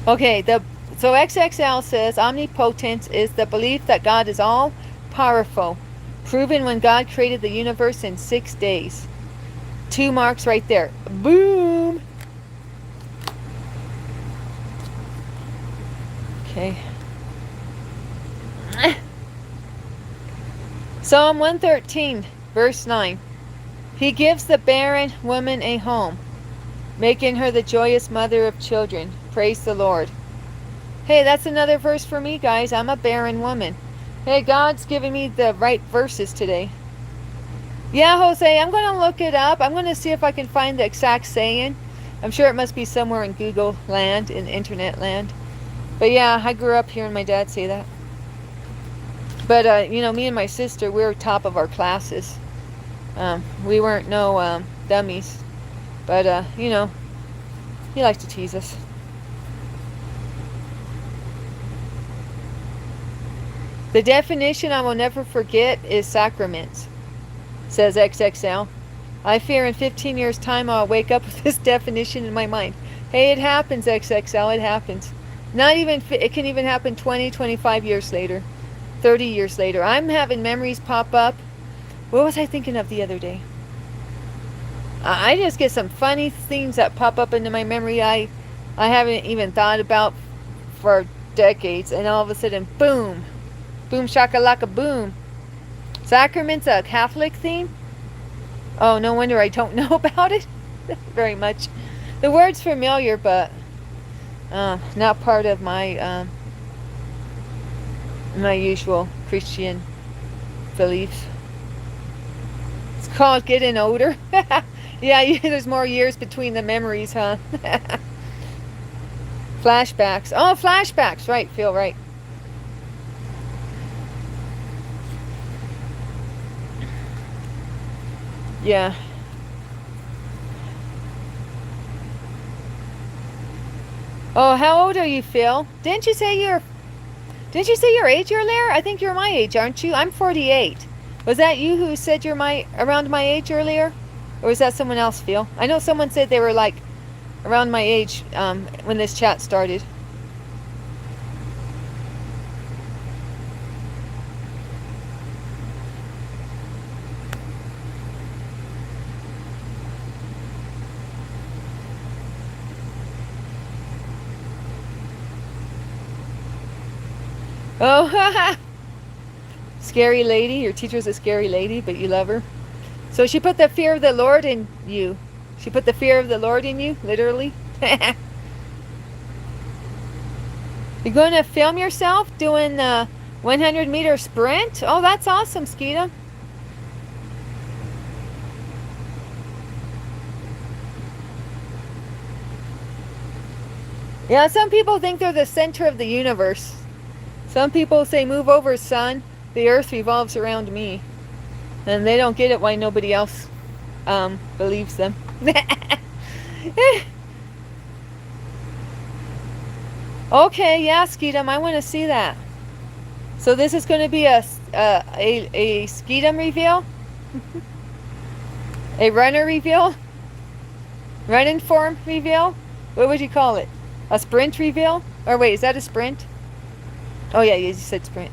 A: Okay, so XXL says omnipotence is the belief that God is all powerful, proven when God created the universe in 6 days. 2 marks right there. Boom. Okay. Psalm 113, verse 9. He gives the barren woman a home, making her the joyous mother of children. Praise the Lord. Hey, that's another verse for me, guys. I'm a barren woman. Hey, God's giving me the right verses today. Yeah, Jose, I'm going to look it up. I'm going to see if I can find the exact saying. I'm sure it must be somewhere in Google land, in internet land. But yeah, I grew up hearing my dad say that. But, you know, me and my sister, we were top of our classes. We weren't no dummies. But, you know, he likes to tease us. The definition I will never forget is sacraments, says XXL. I fear in 15 years' time I'll wake up with this definition in my mind. Hey, it happens, XXL, it happens. It can even happen 20, 25 years later. 30 years later. I'm having memories pop up. What was I thinking of the other day? I just get some funny things that pop up into my memory I haven't even thought about for decades, and all of a sudden, boom. Boom shakalaka boom. Sacrament's a Catholic theme? Oh, no wonder I don't know about it very much. The word's familiar, but not part of my my usual Christian beliefs. It's called getting older. Yeah, there's more years between the memories, huh? Flashbacks. Oh, flashbacks. Right, feel right. Yeah. Oh, how old are you, Phil? Didn't you say your age earlier? I think you're my age, aren't you? I'm 48. Was that you who said you're around my age earlier? Or was that someone else, Phil? I know someone said they were like around my age when this chat started. Oh, scary lady. Your teacher's a scary lady, but you love her. So she put the fear of the Lord in you. She put the fear of the Lord in you, literally. You're going to film yourself doing the 100-meter sprint? Oh, that's awesome, Skeeta. Yeah, some people think they're the center of the universe. Some people say, move over, son. The earth revolves around me. And they don't get it why nobody else believes them. Okay, yeah, Skeetum, I want to see that. So this is going to be a Skeetum reveal? A runner reveal? Run-in form reveal? What would you call it? A sprint reveal? Or wait, is that a sprint? Oh yeah, you said sprint.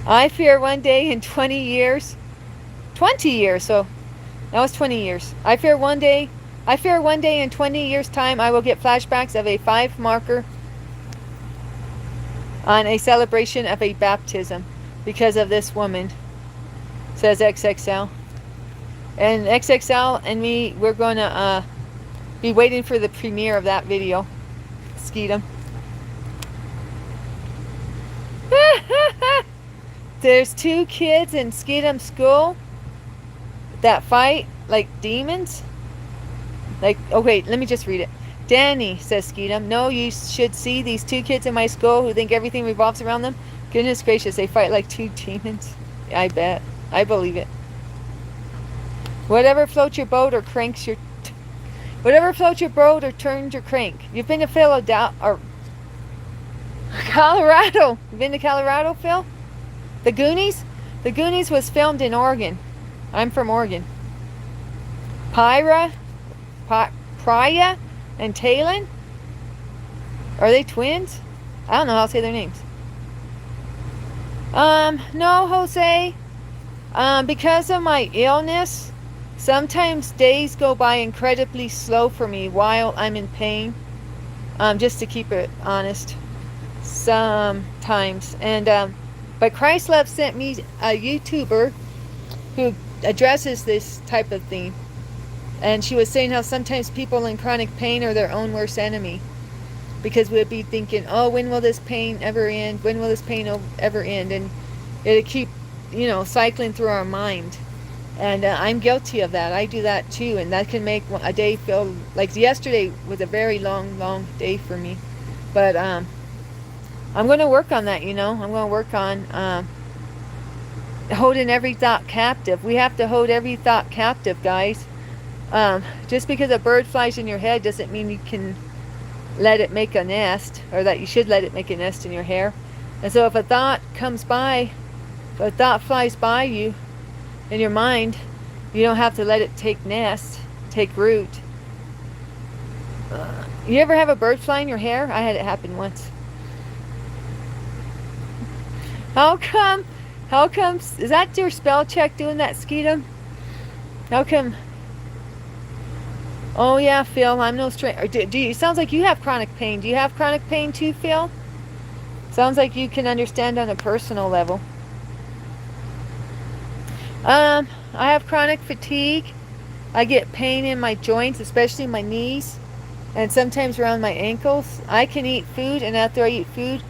A: I fear one day in 20 years. 20 years, so that was 20 years. I fear one day in 20 years' time I will get flashbacks of a 5 marker on a celebration of a baptism because of this woman, says XXL. And XXL and me, we're going to be waiting for the premiere of that video. Skeetum. There's 2 kids in Skeetum school that fight like demons. Like, oh wait, let me just read it. Danny, says Skeetum, no, you should see these 2 kids in my school who think everything revolves around them. Goodness gracious, they fight like 2 demons. I bet. I believe it. Whatever floats your boat or cranks your... Whatever floats your boat or turns your crank. You've been to Philadelphia... or... Colorado. You've been to Colorado, Phil? The Goonies? The Goonies was filmed in Oregon. I'm from Oregon. Priya and Talon? Are they twins? I don't know how to say their names. No, Jose. Because of my illness, sometimes days go by incredibly slow for me while I'm in pain. Just to keep it honest. Sometimes. And, but Christ Love sent me a YouTuber who addresses this type of thing. And she was saying how sometimes people in chronic pain are their own worst enemy. Because we'd be thinking, oh, when will this pain ever end? When will this pain ever end? And it'd keep, cycling through our mind. And I'm guilty of that. I do that too. And that can make a day feel like yesterday was a very long, long day for me. But I'm going to work on that, I'm going to work on holding every thought captive. We have to hold every thought captive, guys. Just because a bird flies in your head doesn't mean you can let it make a nest, or that you should let it make a nest in your hair. And so if a thought comes by, if a thought flies by you in your mind, you don't have to let it take nest, take root. You ever have a bird fly in your hair? I had it happen once. How come, is that your spell check doing that, Skeetum? How come? Oh yeah, Phil, I'm no stranger. Do you, sounds like you have chronic pain. Do you have chronic pain too, Phil? Sounds like you can understand on a personal level. I have chronic fatigue. I get pain in my joints, especially my knees, and sometimes around my ankles. I can eat food, and after I eat food,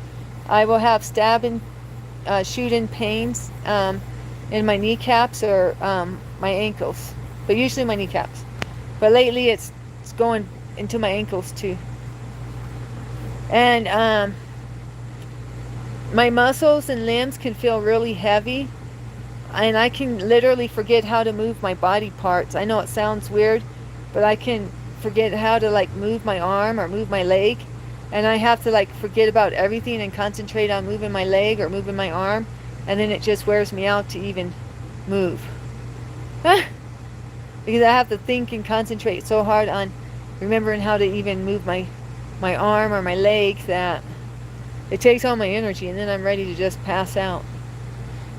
A: I will have stabbing, shooting pains in my kneecaps or my ankles, but usually my kneecaps. But lately it's going into my ankles too. And my muscles and limbs can feel really heavy. And I can literally forget how to move my body parts. I know it sounds weird, but I can forget how to move my arm or move my leg. And I have to forget about everything and concentrate on moving my leg or moving my arm. And then it just wears me out to even move. Because I have to think and concentrate so hard on remembering how to even move my arm or my leg that it takes all my energy, and then I'm ready to just pass out.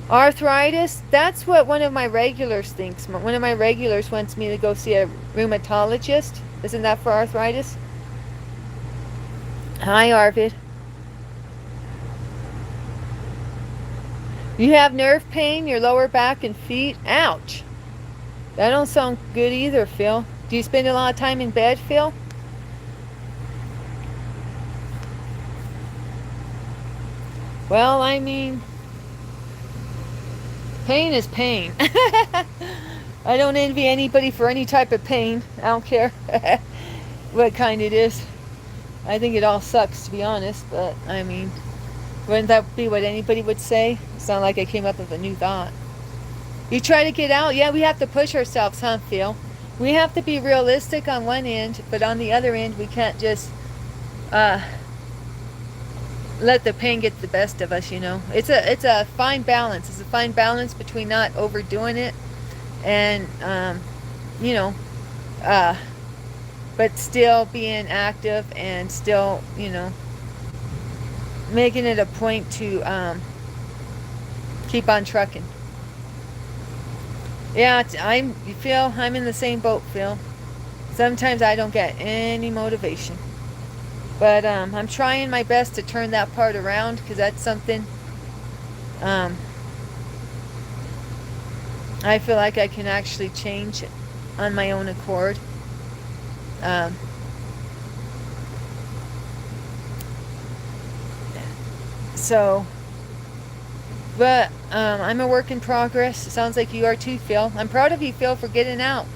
A: Arthritis, that's what one of my regulars thinks. One of my regulars wants me to go see a rheumatologist. Isn't that for arthritis? Hi, Arvid. You have nerve pain, your lower back and feet. Ouch. That don't sound good either, Phil. Do you spend a lot of time in bed, Phil? Well, I mean, pain is pain. I don't envy anybody for any type of pain. I don't care what kind it is. I think it all sucks, to be honest, but I mean, wouldn't that be what anybody would say? It's not like I came up with a new thought. You try to get out? Yeah, we have to push ourselves, huh, Phil? We have to be realistic on one end, but on the other end, we can't just uh, let the pain get the best of us, you know. It's a fine balance. It's a fine balance between not overdoing it and, you know, uh, but still being active and still, you know, making it a point to keep on trucking. Yeah, you feel I'm in the same boat, Phil. Sometimes I don't get any motivation, but I'm trying my best to turn that part around because that's something um, I feel like I can actually change on my own accord. Um, so, but I'm a work in progress. It sounds like you are too, Phil. I'm proud of you, Phil, for getting out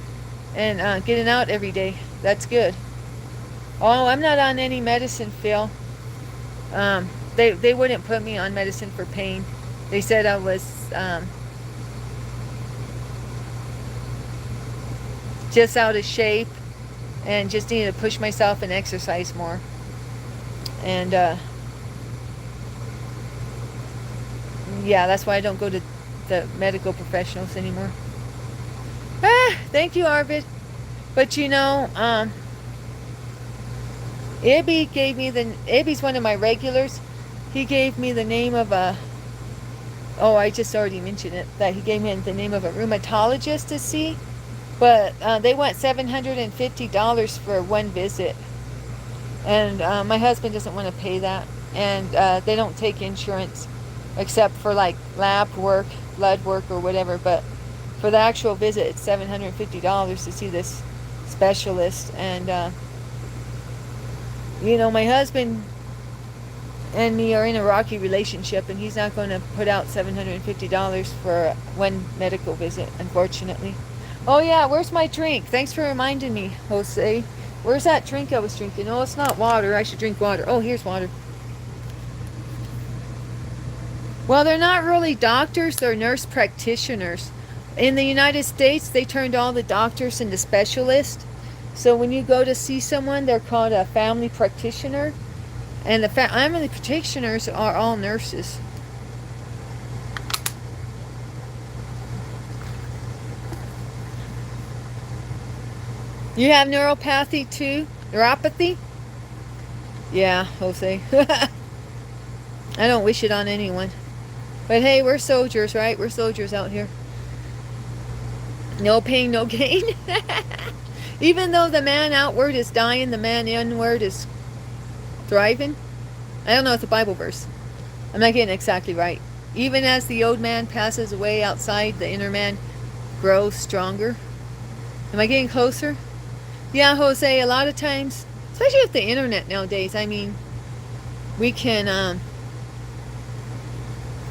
A: and getting out every day. That's good. Oh, I'm not on any medicine, Phil. They wouldn't put me on medicine for pain. They said I was just out of shape and just needed to push myself and exercise more. And yeah, that's why I don't go to the medical professionals anymore. Thank you, Arvid. But you know, Ibby's one of my regulars. He gave me the name of I just already mentioned it, that he gave me the name of a rheumatologist to see. But they want $750 for one visit. And my husband doesn't want to pay that. And they don't take insurance except for like lab work, blood work, or whatever. But for the actual visit, it's $750 to see this specialist. And you know, my husband and me are in a rocky relationship, and he's not going to put out $750 for one medical visit, unfortunately. Oh yeah, where's my drink? Thanks for reminding me, Jose. Where's that drink I was drinking? Oh, it's not water. I should drink water. Oh, here's water. Well, they're not really doctors. They're nurse practitioners. In the United States, they turned all the doctors into specialists. So when you go to see someone, they're called a family practitioner. And the family practitioners are all nurses. You have neuropathy too? Neuropathy? Yeah, Jose. I don't wish it on anyone. But hey, we're soldiers, right? We're soldiers out here. No pain, no gain. Even though the man outward is dying, the man inward is thriving. I don't know, it's a Bible verse. I'm not getting it exactly right. Even as the old man passes away outside, the inner man grows stronger. Am I getting closer? Yeah, Jose, a lot of times, especially with the internet nowadays, I mean, we can,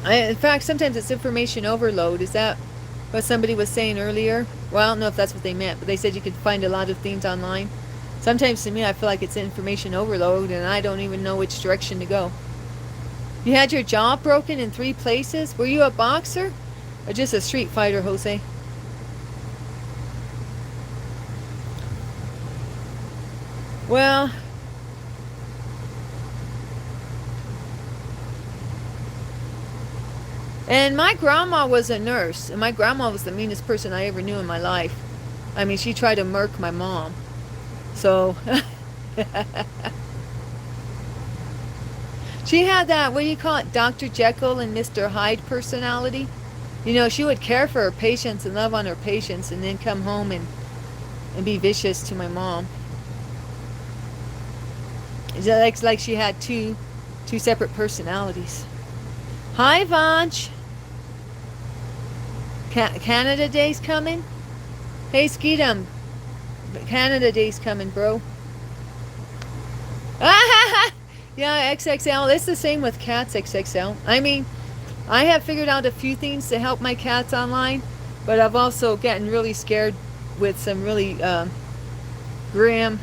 A: in fact, sometimes it's information overload. Is that what somebody was saying earlier? Well, I don't know if that's what they meant, but they said you could find a lot of things online. Sometimes to me, I feel like it's information overload, and I don't even know which direction to go. You had your jaw broken in 3 places? Were you a boxer or just a street fighter, Jose? Well, and my grandma was a nurse, and my grandma was the meanest person I ever knew in my life. I mean, she tried to murk my mom. So, she had that, what do you call it, Dr. Jekyll and Mr. Hyde personality. You know, she would care for her patients and love on her patients, and then come home and be vicious to my mom. It's like she had two separate personalities. Hi, Vanch. Canada Day's coming? Hey, Skeetum. Canada Day's coming, bro. Yeah, XXL. It's the same with cats, XXL. I mean, I have figured out a few things to help my cats online, but I've also gotten really scared with some really grim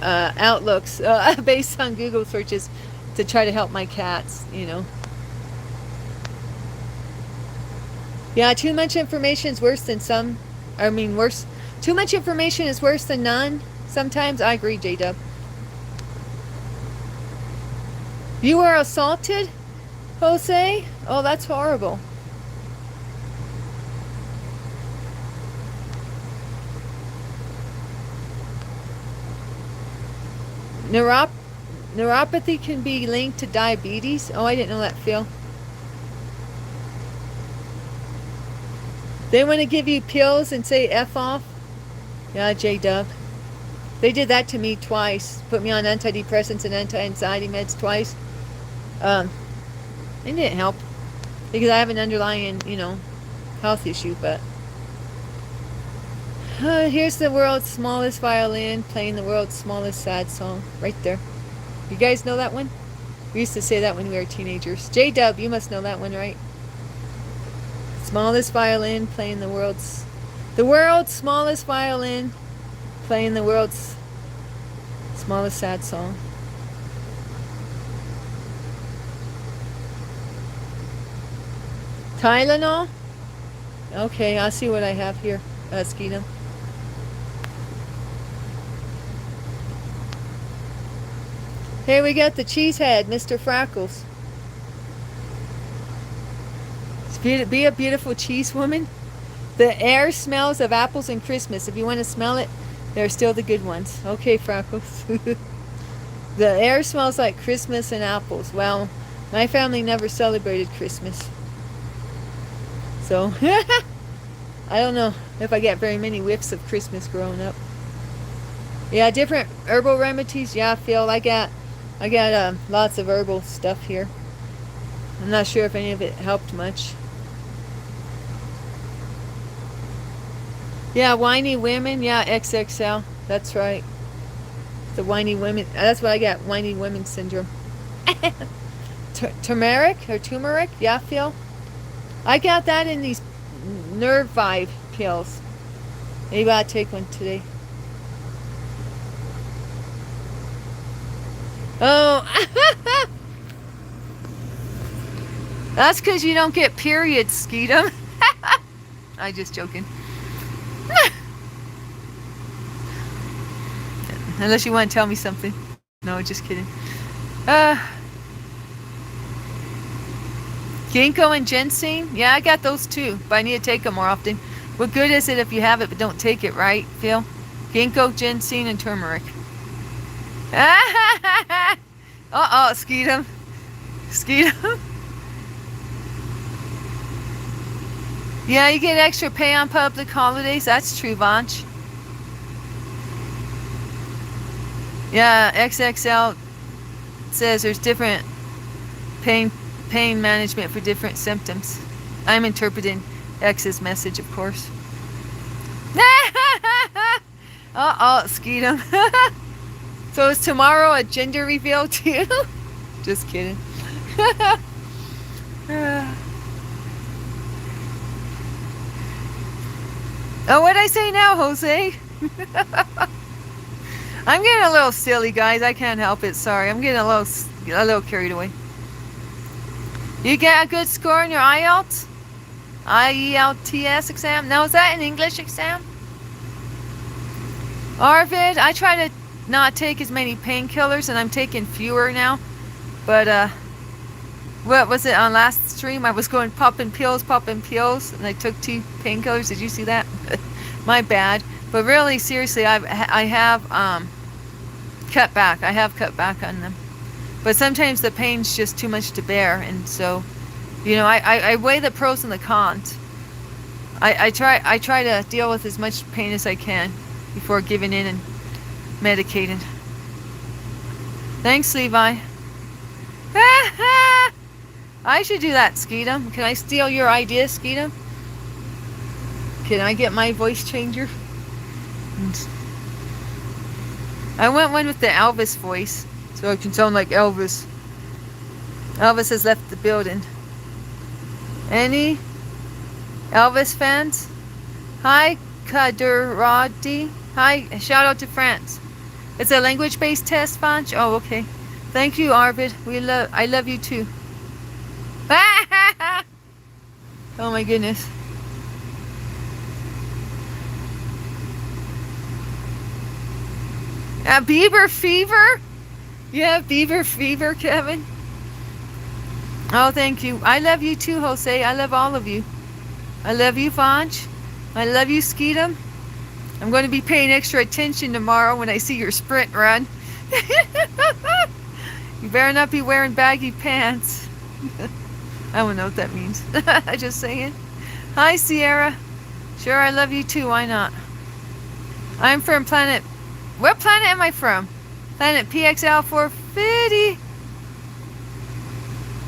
A: outlooks based on Google searches to try to help my cats, you know. Yeah, too much information is worse than some. I mean, worse. Too much information is worse than none. Sometimes I agree, J-Dub. You were assaulted, Jose? Oh, that's horrible. Neuropathy can be linked to diabetes. Oh, I didn't know that, Phil. They want to give you pills and say F off. Yeah, J-Dub. They did that to me twice. Put me on antidepressants and anti-anxiety meds twice. It didn't help. Because I have an underlying, you know, health issue, but... here's the world's smallest violin playing the world's smallest sad song. Right there. You guys know that one? We used to say that when we were teenagers. J-Dub, you must know that one, right? Smallest violin playing the world's smallest violin playing the world's smallest sad song. Tylenol? Okay, I'll see what I have here, Skeetum. Here we got the cheesehead, Mr. Freckles. Be a beautiful cheese woman. The air smells of apples and Christmas. If you want to smell it, they're still the good ones. Okay, Freckles. The air smells like Christmas and apples. Well, my family never celebrated Christmas. So, I don't know if I get very many whiffs of Christmas growing up. Yeah, different herbal remedies. Yeah, Phil, I got lots of herbal stuff here. I'm not sure if any of it helped much. Yeah, whiny women. Yeah, XXL. That's right. The whiny women. That's what I got. Whiny women syndrome. Turmeric or turmeric. Yeah, Phil. I got that in these Nerve Vive pills. Maybe I'll take one today. Oh. That's because you don't get periods, Skeetum. I'm just joking. Unless you want to tell me something. No, just kidding. Ginkgo and ginseng? Yeah, I got those too, but I need to take them more often. What good is it if you have it but don't take it, right, Phil? Ginkgo, ginseng, and turmeric. Uh-oh, Skeetum. Skeetum. Yeah, you get extra pay on public holidays. That's true, Vanch. Yeah, XXL says there's different pain management for different symptoms. I'm interpreting X's message, of course. Uh-oh, Skeetum. So is tomorrow a gender reveal too? Just kidding. Oh, what'd I say now, Jose? I'm getting a little silly, guys. I can't help it. Sorry, I'm getting a little carried away. You get a good score on your IELTS? IELTS exam? Now, is that an English exam? Arvid, I try to not take as many painkillers, and I'm taking fewer now. But, what was it on last stream? I was going popping pills, and I took 2 painkillers. Did you see that? My bad. But really, seriously, I have cut back. I have cut back on them. But sometimes the pain's just too much to bear, and so, you know, I weigh the pros and the cons. I try to deal with as much pain as I can before giving in and medicating. Thanks, Levi. I should do that, Skeetum. Can I steal your idea, Skeetum? Can I get my voice changer? I want one with the Elvis voice, so I can sound like Elvis. Elvis has left the building. Any Elvis fans? Hi, Kaderadi. Hi, shout out to France. It's a language-based test, Vanch? Oh, okay. Thank you, Arvid. I love you too. Oh my goodness. Beaver fever? You have beaver fever, Kevin? Oh, thank you. I love you too, Jose. I love all of you. I love you, Vanch. I love you, Skeetum. I'm going to be paying extra attention tomorrow when I see your sprint run. You better not be wearing baggy pants. I don't know what that means. Just saying. Hi, Sierra. Sure, I love you too. Why not? I'm from planet... What planet am I from? Planet PXL 450.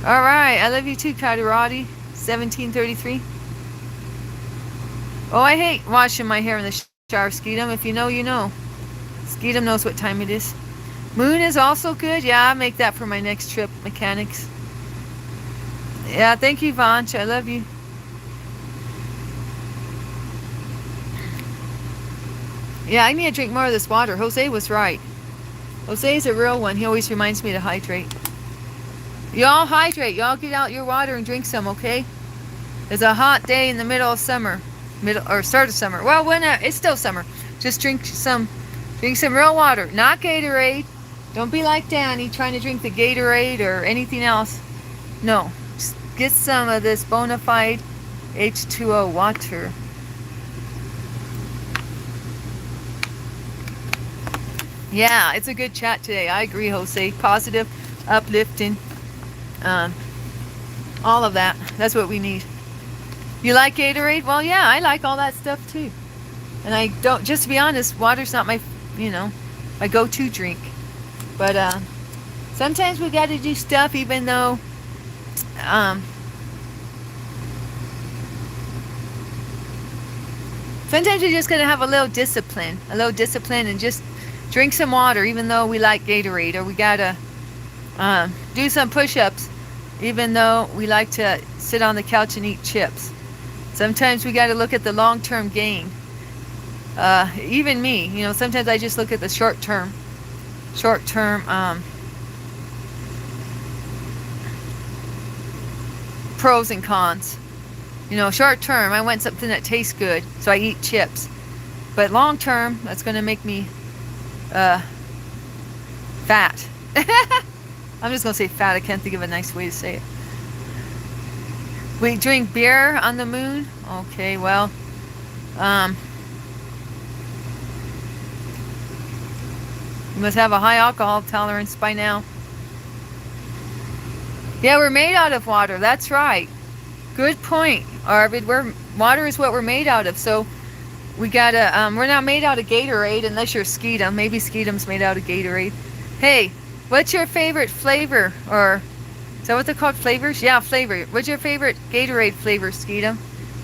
A: Alright, I love you too, Kadirati. 1733. Oh, I hate washing my hair in the shower, Skeetum. If you know, you know. Skeetum knows what time it is. Moon is also good. Yeah, I'll make that for my next trip, mechanics. Yeah, thank you, Vanch. I love you. Yeah, I need to drink more of this water. Jose was right. Jose's a real one. He always reminds me to hydrate. Y'all hydrate. Y'all get out your water and drink some, okay? It's a hot day in the middle of summer. Start of summer. Well, it's still summer. Just drink some real water. Not Gatorade. Don't be like Danny trying to drink the Gatorade or anything else. No. Just get some of this bona fide H2O water. Yeah, it's a good chat today. I agree, Jose. Positive, uplifting, all of that. That's what we need. You like Gatorade? Well, yeah, I like all that stuff too. And I don't, just to be honest, water's not my go-to drink. But sometimes we got to do stuff even though sometimes we just got to have a little discipline and just drink some water even though we like Gatorade, or we got to do some push-ups even though we like to sit on the couch and eat chips. Sometimes we got to look at the long-term gain. Even me, sometimes I just look at the short-term pros and cons. Short-term, I want something that tastes good, so I eat chips. But long-term, that's going to make me fat. I'm just going to say fat. I can't think of a nice way to say it. We drink beer on the moon? Okay, well, you must have a high alcohol tolerance by now. Yeah, we're made out of water. That's right. Good point, Arvid. Water is what we're made out of. So we gotta, we're not made out of Gatorade unless you're Skeetum. Maybe Skeetum's made out of Gatorade. Hey, what's your favorite flavor? Or is that what they're called? Flavors? Yeah, flavor. What's your favorite Gatorade flavor, Skeetum?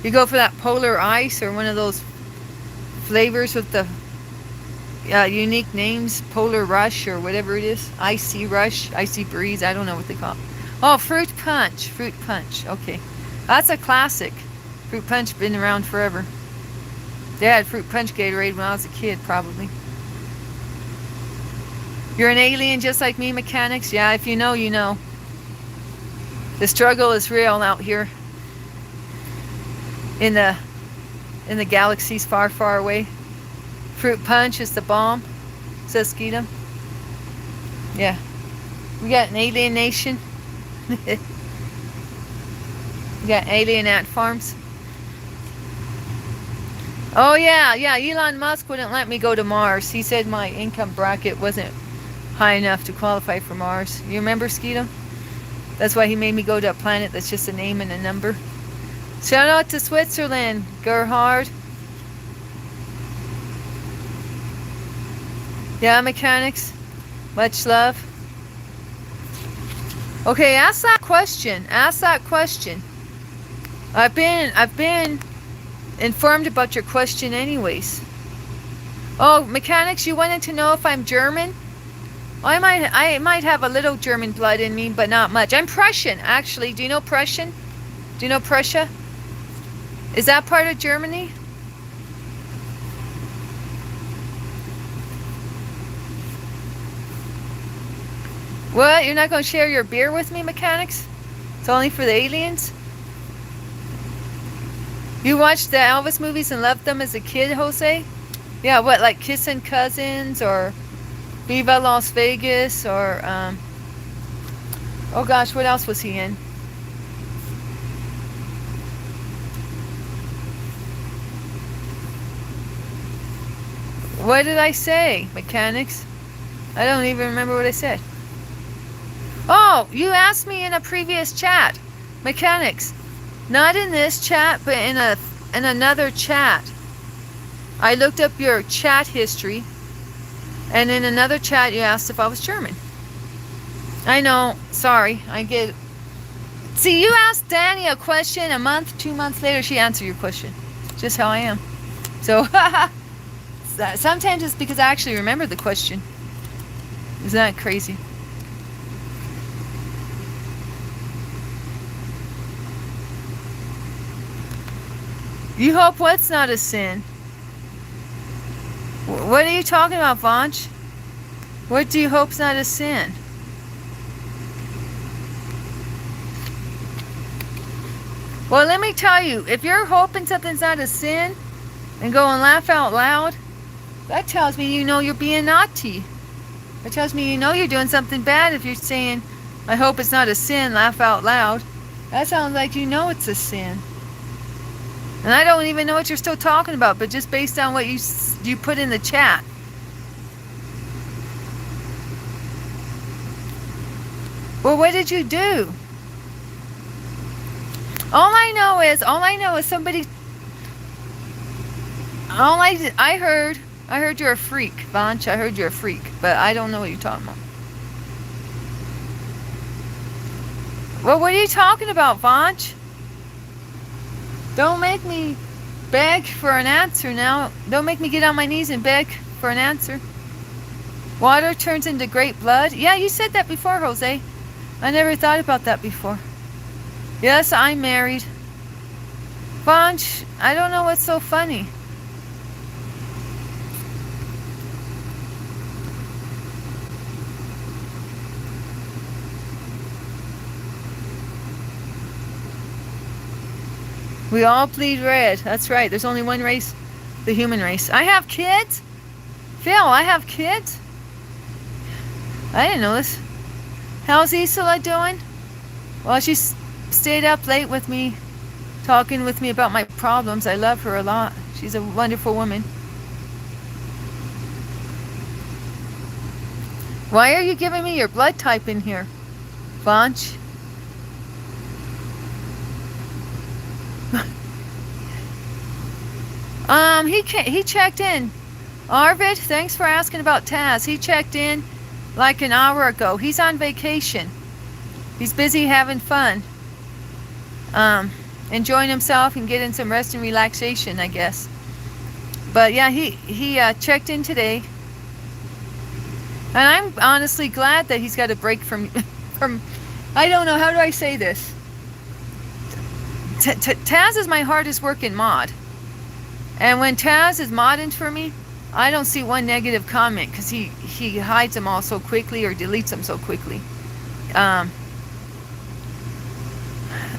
A: You go for that polar ice or one of those flavors with the unique names, Polar Rush or whatever it is. Icy Rush, Icy Breeze, I don't know what they call it. Oh, Fruit Punch. Okay, that's a classic. Fruit Punch been around forever. They had Fruit Punch Gatorade when I was a kid, probably. You're an alien just like me, mechanics? Yeah, if you know, you know. The struggle is real out here in the galaxies far, far away. Fruit Punch is the bomb, says Skeetum. Yeah. We got an alien nation. We got alien ant farms. Oh yeah, Elon Musk wouldn't let me go to Mars. He said my income bracket wasn't high enough to qualify for Mars. You remember, Skeetum? That's why he made me go to a planet that's just a name and a number. Shout out to Switzerland, Gerhard. Yeah, mechanics. Much love. Okay, ask that question. I've been informed about your question anyways. Oh, mechanics, you wanted to know if I'm German? I might have a little German blood in me, but not much. I'm Prussian, actually. Do you know Prussian? Do you know Prussia? Is that part of Germany? What? You're not going to share your beer with me, mechanics? It's only for the aliens? You watched the Elvis movies and loved them as a kid, Jose? Yeah, what, like Kissing Cousins or Viva Las Vegas or, oh gosh, what else was he in? What did I say, mechanics? I don't even remember what I said. Oh, you asked me in a previous chat, mechanics. Not in this chat, but in another chat. I looked up your chat history, and in another chat you asked if I was German. I know, sorry, I get... See, you asked Danny a question a month, 2 months later, she answered your question. Just how I am. So, sometimes it's because I actually remember the question. Isn't that crazy? You hope what's not a sin? What are you talking about, Vanch? What do you hope's not a sin? Well, let me tell you, if you're hoping something's not a sin and go and laugh out loud, that tells me you know you're being naughty. That tells me you know you're doing something bad if you're saying, I hope it's not a sin, laugh out loud. That sounds like you know it's a sin. And I don't even know what you're still talking about, but just based on what you put in the chat. Well, what did you do? All I know is somebody... I heard you're a freak, Vanch. I heard you're a freak, but I don't know what you're talking about. Well, what are you talking about, Vanch? Don't make me beg for an answer now. Don't make me get on my knees and beg for an answer. Water turns into great blood. Yeah, you said that before, Jose. I never thought about that before. Yes, I'm married. Vanch, I don't know what's so funny. We all bleed red. That's right. There's only one race, the human race. I have kids? Phil, I have kids? I didn't know this. How's Isola doing? Well, she stayed up late with me, talking with me about my problems. I love her a lot. She's a wonderful woman. Why are you giving me your blood type in here, Vanch? He checked in. Arvid, thanks for asking about Taz. He checked in like an hour ago. He's on vacation. He's busy having fun. Enjoying himself and getting some rest and relaxation, I guess. But yeah, he checked in today. And I'm honestly glad that he's got a break from I don't know, how do I say this? Taz is my hardest working mod. And when Taz is modding for me, I don't see one negative comment because he hides them all so quickly or deletes them so quickly. And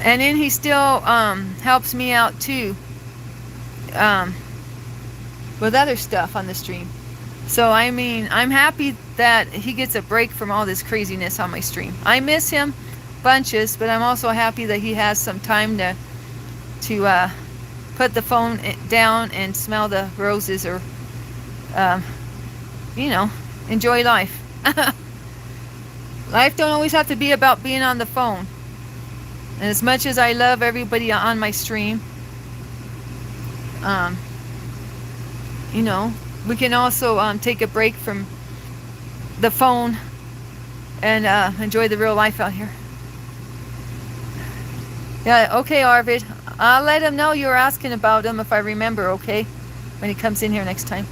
A: then he still helps me out too with other stuff on the stream. So I mean, I'm happy that he gets a break from all this craziness on my stream. I miss him bunches, but I'm also happy that he has some time to put the phone down and smell the roses or you know, enjoy life. Life don't always have to be about being on the phone. And as much as I love everybody on my stream, you know, we can also take a break from the phone and enjoy the real life out here. Yeah, okay, Arvid. I'll let him know you were asking about him if I remember, okay? When he comes in here next time.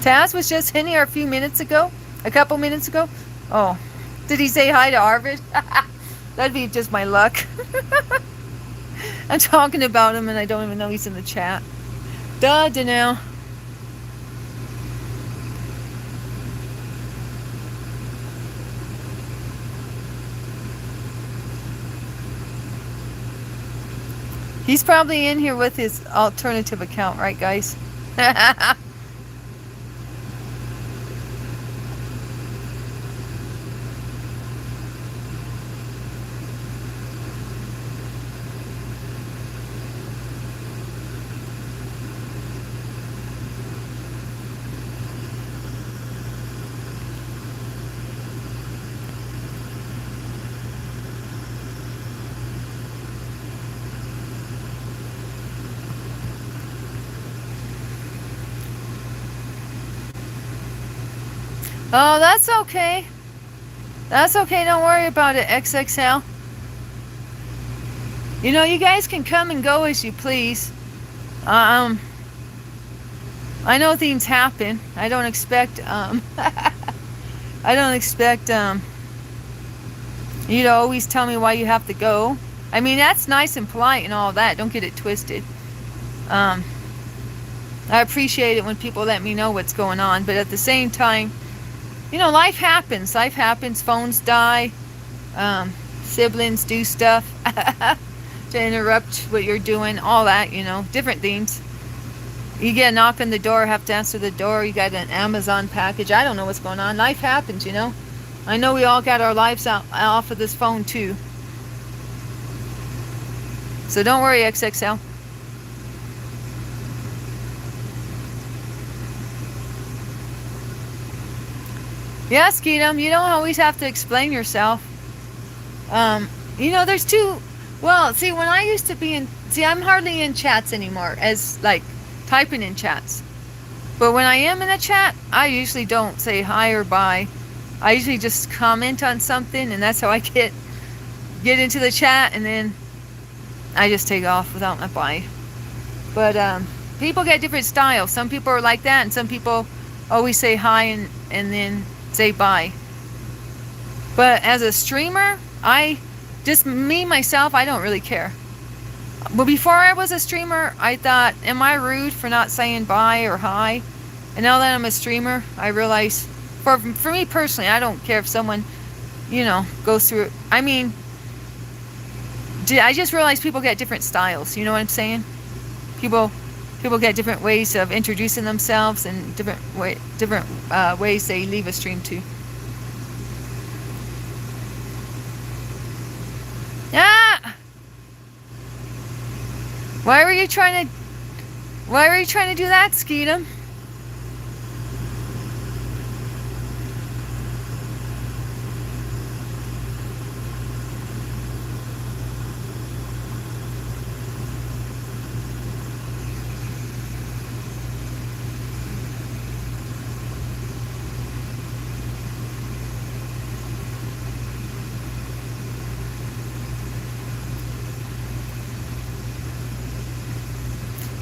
A: Taz was just in here a few minutes ago. A couple minutes ago. Oh. Did he say hi to Arvid? That'd be just my luck. I'm talking about him and I don't even know he's in the chat. Duh, now. He's probably in here with his alternative account, right, guys? Oh, that's okay. That's okay. Don't worry about it, XXL. You know, you guys can come and go as you please. I know things happen. I don't expect, I don't expect, you to always tell me why you have to go. I mean, that's nice and polite and all that. Don't get it twisted. I appreciate it when people let me know what's going on. But at the same time, you know, life happens. Life happens. Phones die. Siblings do stuff to interrupt what you're doing. All that, you know, different things. You get a knock on the door, have to answer the door. You got an Amazon package. I don't know what's going on. Life happens, you know. I know we all got our lives off of this phone too. So don't worry, XXL. Yes, Keatum, you don't always have to explain yourself. You know, there's two. Well, see, when I used to be in, I'm hardly in chats anymore, as like typing in chats. But when I am in a chat, I usually don't say hi or bye. I usually just comment on something, and that's how I get into the chat, and then I just take off without my bye. But people get different styles. Some people are like that, and some people always say hi and then say bye. But as a streamer, myself, I don't really care. But before I was a streamer, I thought, am I rude for not saying bye or hi? And now that I'm a streamer, I realize, for me personally, I don't care if someone, you know, goes through it. I mean, I just realized people get different styles. You know what I'm saying? People get different ways of introducing themselves and different ways they leave a stream too. Ah! Why were you trying to do that, Skeetum?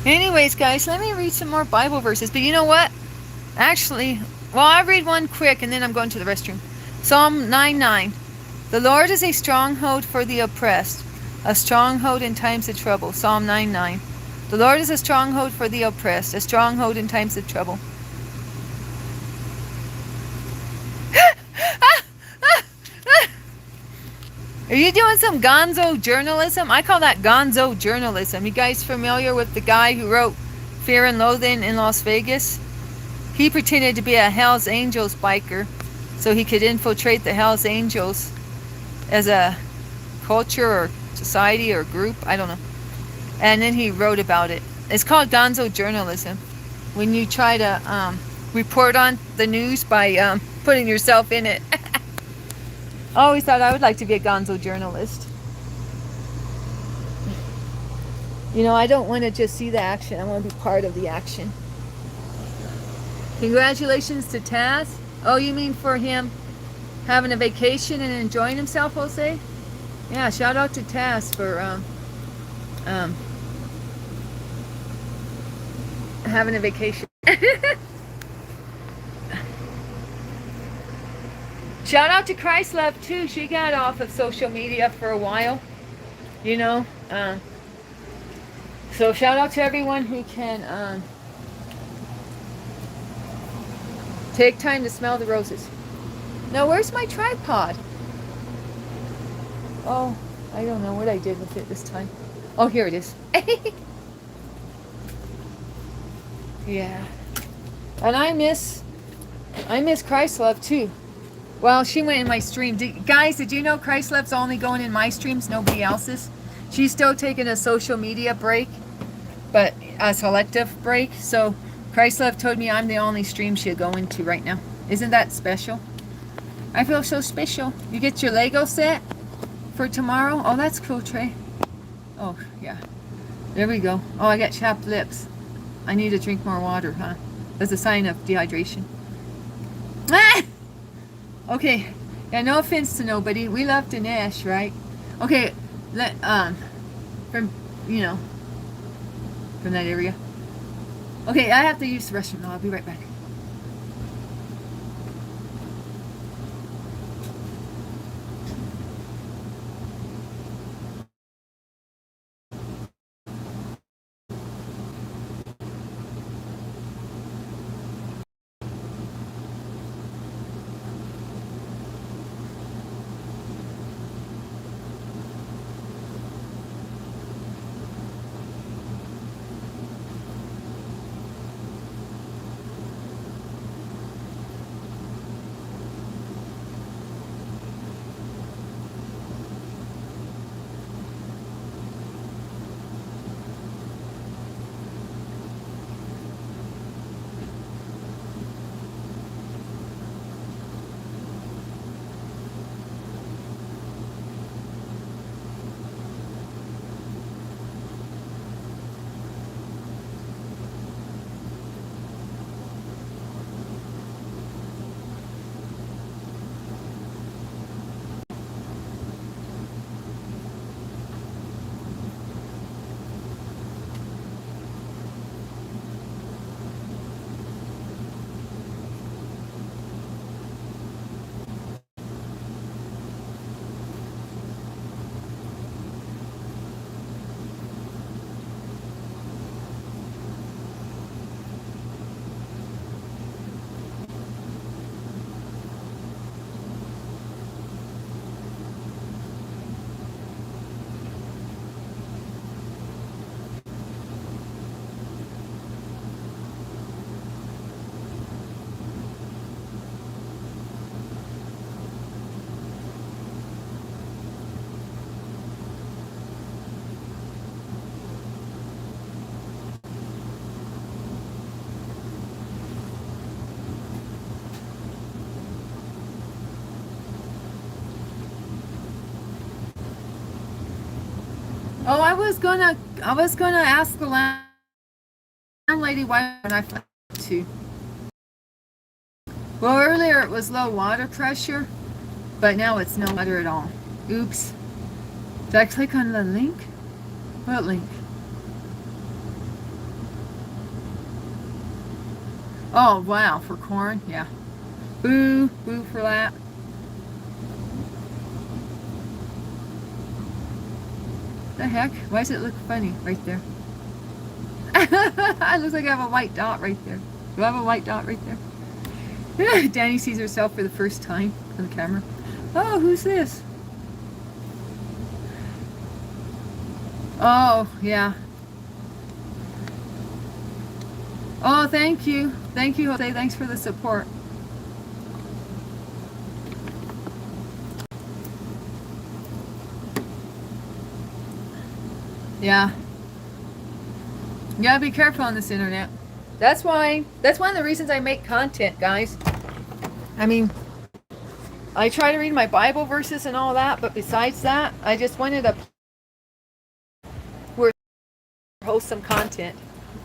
A: Anyways, guys, let me read some more Bible verses. But you know what? Actually, well, I'll read one quick and then I'm going to the restroom. Psalm 9:9. The Lord is a stronghold for the oppressed, a stronghold in times of trouble. Psalm 9:9. The Lord is a stronghold for the oppressed, a stronghold in times of trouble. Are you doing some gonzo journalism? I call that gonzo journalism. You guys familiar with the guy who wrote Fear and Loathing in Las Vegas? He pretended to be a Hells Angels biker so he could infiltrate the Hells Angels as a culture or society or group. I don't know. And then he wrote about it. It's called gonzo journalism. When you try to report on the news by putting yourself in it. I always thought I would like to be a gonzo journalist. You know, I don't want to just see the action. I want to be part of the action. Congratulations to Taz. Oh, you mean for him having a vacation and enjoying himself, Jose? Yeah, shout out to Taz for having a vacation. Shout out to Christ Love too. She got off of social media for a while, you know. So shout out to everyone who can take time to smell the roses. Now, where's my tripod? Oh, I don't know what I did with it this time. Oh, here it is. Yeah. And I miss Christ Love too. Well, she went in my stream. Guys, did you know Christ Love's only going in my streams, nobody else's? She's still taking a social media break, but a selective break. So Christ Love told me I'm the only stream she'll go into right now. Isn't that special? I feel so special. You get your Lego set for tomorrow? Oh, that's cool, Trey. Oh, yeah. There we go. Oh, I got chapped lips. I need to drink more water, huh? That's a sign of dehydration. Ah! Okay. Yeah, no offense to nobody. We love Dinesh, right? Okay. From, you know, from that area. Okay, I have to use the restroom now. I'll be right back. Oh, I was gonna ask the landlady why when I found to. Well, earlier it was low water pressure, but now it's no water at all. Oops. Did I click on the link? What link? Oh, wow, for corn? Yeah. Boo, boo for that. The heck? Why does it look funny right there? It looks like I have a white dot right there. Do I have a white dot right there? Danny sees herself for the first time on the camera. Oh, who's this? Oh, yeah. Oh, thank you. Thank you, Jose. Thanks for the support. Yeah. You gotta be careful on this internet. That's one of the reasons I make content, guys. I mean, I try to read my Bible verses and all that, but besides that, I just wanted to post some content.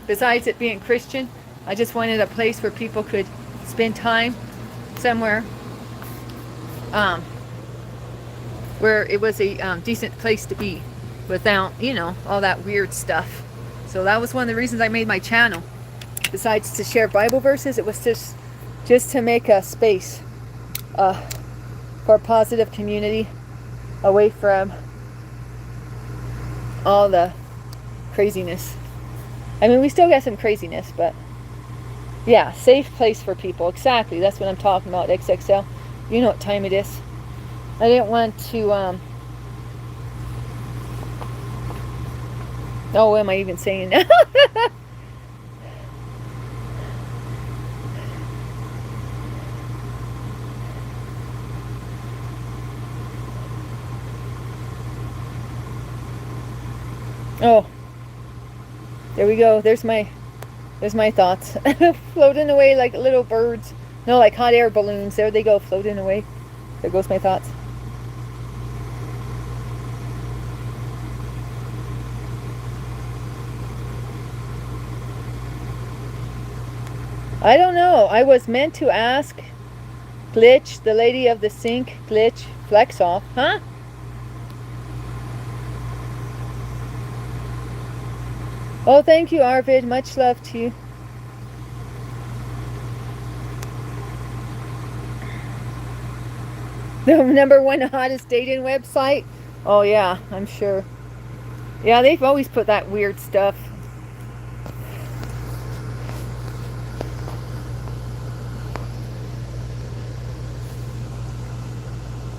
A: Besides it being Christian, I just wanted a place where people could spend time somewhere where it was a decent place to be without, you know, all that weird stuff. So that was one of the reasons I made my channel. Besides to share Bible verses, it was just to make a space for a positive community away from all the craziness. I mean, we still got some craziness, but yeah, safe place for people. Exactly, that's what I'm talking about, XXL. You know what time it is. I didn't want to Oh, what am I even saying? Oh, there we go. There's my thoughts. Floating away like little birds. No, like hot air balloons. There they go, floating away. There goes my thoughts. I don't know. I was meant to ask Glitch, the lady of the sink, Glitch, flex off. Huh? Oh, thank you, Arvid. Much love to you. The #1 hottest dating website? Oh, yeah, I'm sure. Yeah, they've always put that weird stuff.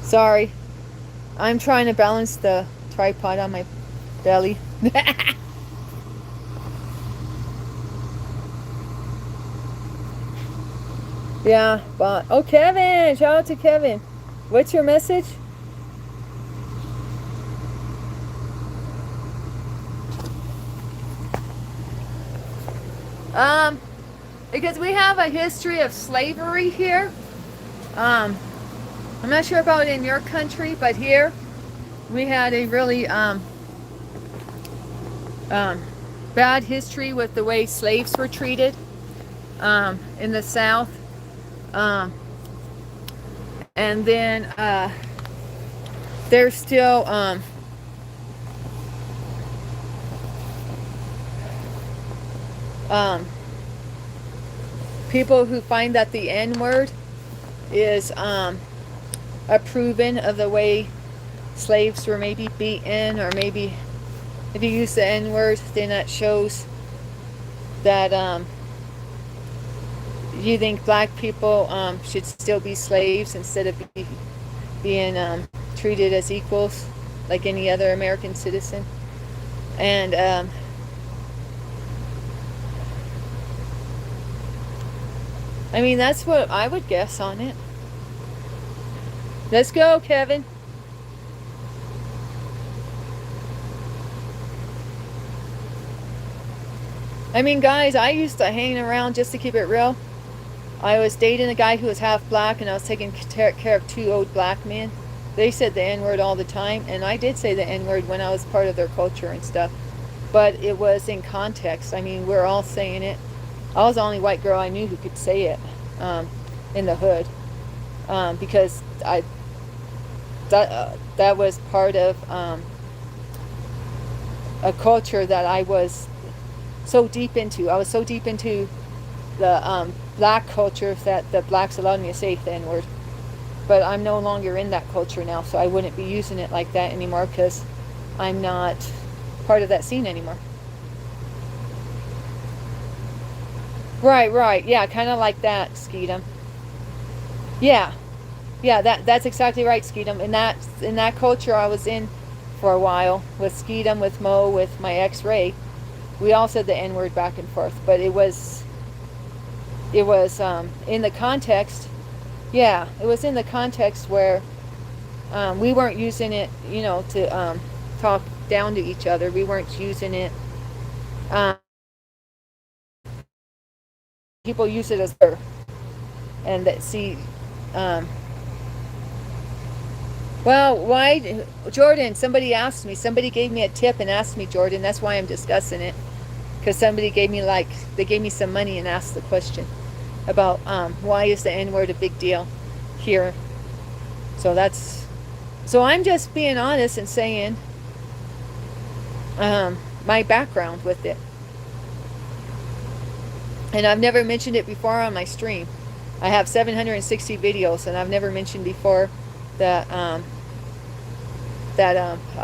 A: Sorry. I'm trying to balance the tripod on my belly. Yeah, but oh, Kevin, shout out to Kevin. What's your message? Because we have a history of slavery here. I'm not sure about in your country, but here we had a really bad history with the way slaves were treated in the South. And then there's still people who find that the N-word is approving of the way slaves were maybe beaten, or maybe if you use the N-word, then that shows that you think black people should still be slaves instead of being treated as equals like any other American citizen. And I mean, that's what I would guess on it. Let's go, Kevin. I mean, guys, I used to hang around, just to keep it real. I was dating a guy who was half black, and I was taking care of 2 old black men. They said the N-word all the time, and I did say the N-word when I was part of their culture and stuff. But it was in context. I mean, we're all saying it. I was the only white girl I knew who could say it in the hood, because that was part of a culture that I was so deep into. I was so deep into the black culture that the blacks allowed me to say the N-word. But I'm no longer in that culture now, so I wouldn't be using it like that anymore, because I'm not part of that scene anymore. Right. Yeah, kind of like that, Skeetum. Yeah, that's exactly right, Skeetum. In that culture I was in for a while, with Skeetum, with Mo, with my ex Ray. We all said the N-word back and forth, but it was in the context. Yeah, it was in the context where we weren't using it, to talk down to each other. We weren't using it. People use it as her, and that well, why, Jordan? Somebody asked me. Somebody gave me a tip and asked me, Jordan. That's why I'm discussing it, because somebody gave me some money and asked the question about why is the N-word a big deal here. So I'm just being honest and saying my background with it. And I've never mentioned it before on my stream. I have 760 videos, and I've never mentioned before that I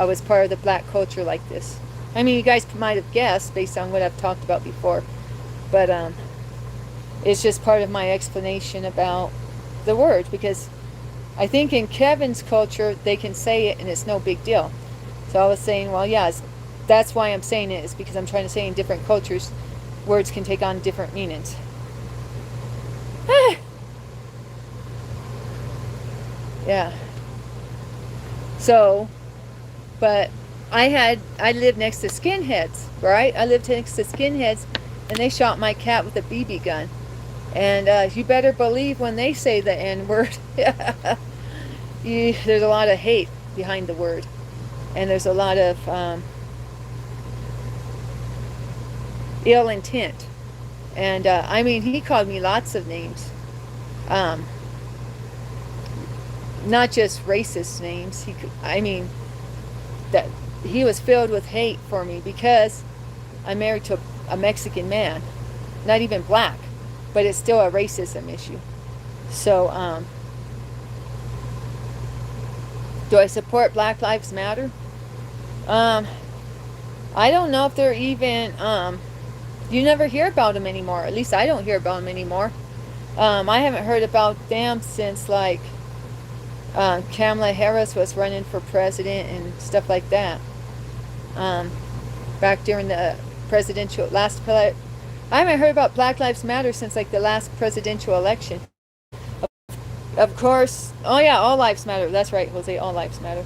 A: was part of the black culture like this. I mean, you guys might have guessed based on what I've talked about before, but it's just part of my explanation about the word, because I think in Kevin's culture they can say it and it's no big deal. So I was saying, well, yeah, That's why I'm saying it, is because I'm trying to say in different cultures, words can take on different meanings. Yeah. So, but I lived next to skinheads, right? I lived next to skinheads, and they shot my cat with a BB gun. And you better believe when they say the N word, there's a lot of hate behind the word, and there's a lot of ill intent. And I mean, he called me lots of names, um, not just racist names. I mean, that he was filled with hate for me because I'm married to a Mexican man, not even black, but it's still a racism issue. So, do I support Black Lives Matter? Um, I don't know if they're even, you never hear about them anymore. At least I don't hear about them anymore. I haven't heard about them since, like, Kamala Harris was running for president and stuff like that. Back during the I haven't heard about Black Lives Matter since, like, the last presidential election. Of course, oh yeah, all lives matter. That's right, Jose, all lives matter.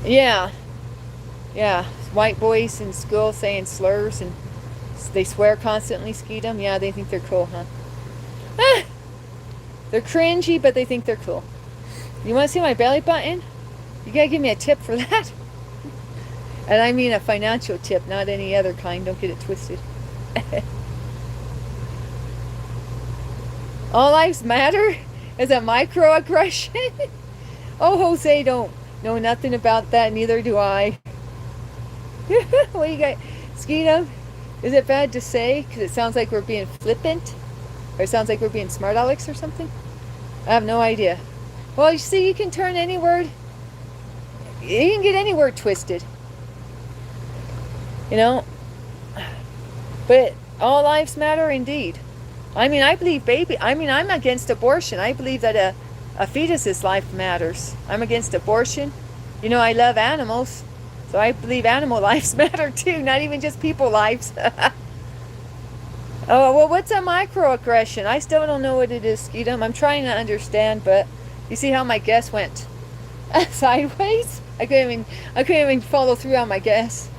A: Yeah, yeah. White boys in school saying slurs and they swear constantly, skeet 'em. Yeah, they think they're cool, huh? Ah, they're cringy, but they think they're cool. You want to see my belly button? You gotta give me a tip for that. And I mean a financial tip, not any other kind. Don't get it twisted. All lives matter is a microaggression. Oh, Jose, don't know nothing about that. Neither do I. What do you got, Skeetum? Is it bad to say? Because it sounds like we're being flippant, or it sounds like we're being smart Alex or something. I have no idea. Well, you see, you can turn any word. You can get any word twisted. You know. But all lives matter indeed. I mean, I believe I'm against abortion. I believe that a fetus's life matters. I'm against abortion. You know, I love animals. So I believe animal lives matter too, not even just people lives. Oh, well, what's a microaggression? I still don't know what it is, Skeetum. I'm trying to understand, but you see how my guess went sideways? I couldn't even follow through on my guess.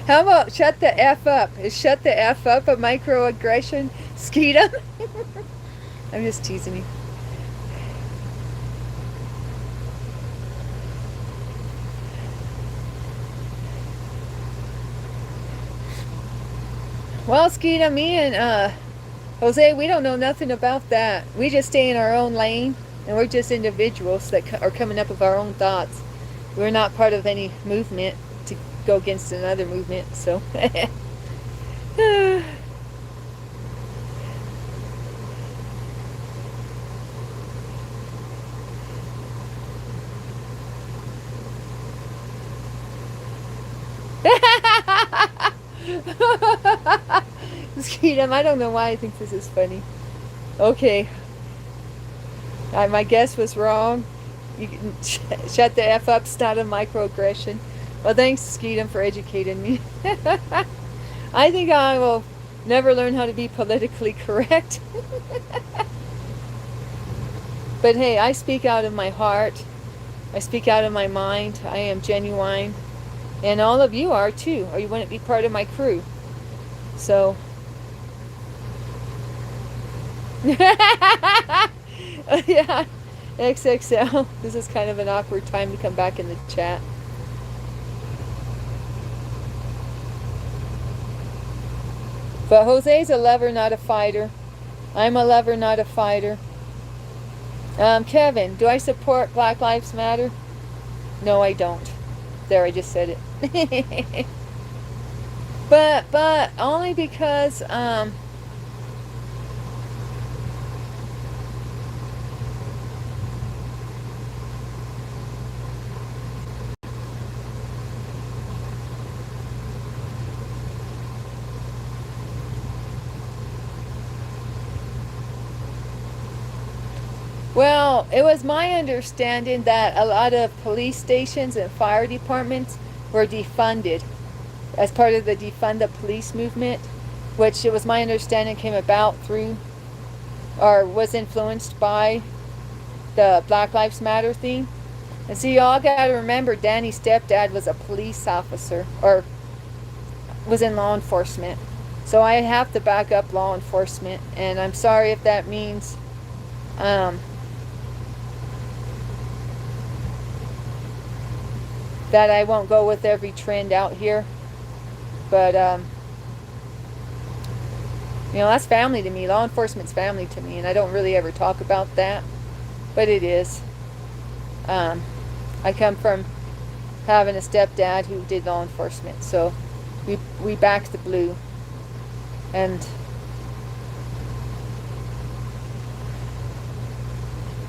A: How about shut the F up? Is shut the F up a microaggression, Skeetum? I'm just teasing you. Well, Skeeta, me and Jose, we don't know nothing about that. We just stay in our own lane, and we're just individuals that are coming up with our own thoughts. We're not part of any movement to go against another movement, so. Skeetum, I don't know why I think this is funny. Okay. My guess was wrong. You can shut the F up, it's not a microaggression. Well, thanks, Skeetum, for educating me. I think I will never learn how to be politically correct. But hey, I speak out of my heart. I speak out of my mind. I am genuine. And all of you are too, or you wouldn't be part of my crew. So. Yeah, XXL. This is kind of an awkward time to come back in the chat. But Jose's a lover, not a fighter. I'm a lover, not a fighter. Kevin, do I support Black Lives Matter? No, I don't. There, I just said it. But only because Well, it was my understanding that a lot of police stations and fire departments were defunded as part of the defund the police movement, which it was my understanding came about through or was influenced by the Black Lives Matter thing. And see, y'all got to remember Danny's stepdad was a police officer or was in law enforcement. So I have to back up law enforcement, and I'm sorry if that means that I won't go with every trend out here. But, you know, that's family to me. Law enforcement's family to me, and I don't really ever talk about that. But it is. I come from having a stepdad who did law enforcement, so we backed the blue. And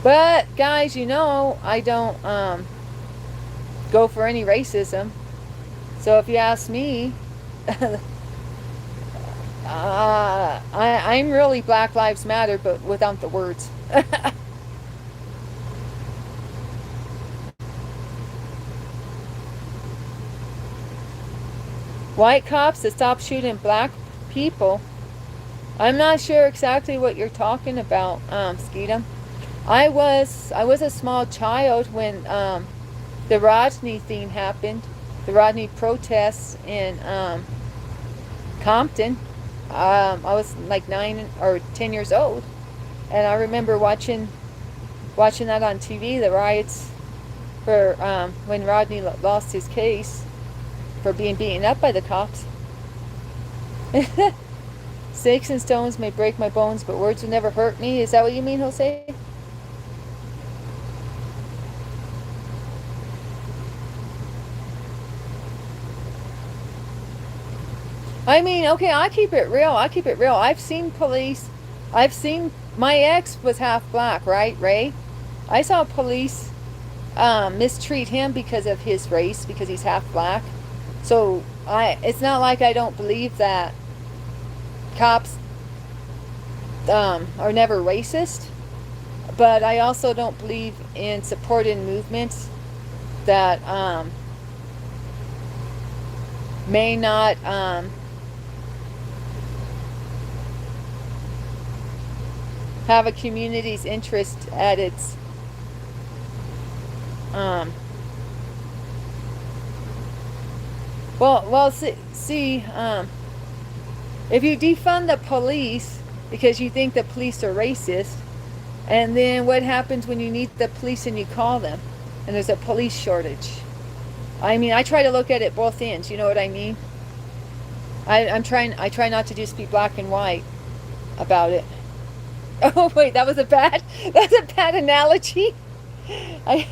A: but guys, you know, I don't go for any racism. So if you ask me, I'm really Black Lives Matter, but without the words. White cops to stop shooting black people. I'm not sure exactly what you're talking about, Skeetum. I was a small child when the Rodney thing happened, the Rodney protests in Compton. I was like 9 or 10 years old, and I remember watching that on TV, the riots for when Rodney lost his case for being beaten up by the cops. Sticks and stones may break my bones, but words will never hurt me. Is that what you mean, Jose? I mean, okay, I keep it real. I've seen police. My ex was half black, right, Ray? I saw police mistreat him because of his race, because he's half black. So it's not like I don't believe that cops are never racist, but I also don't believe in supporting movements that may not have a community's interest at its well, see, if you defund the police because you think the police are racist, and then what happens when you need the police and you call them and there's a police shortage? I mean, I try to look at it both ends, you know what I mean? I try not to just be black and white about it. Oh wait, that's a bad analogy. I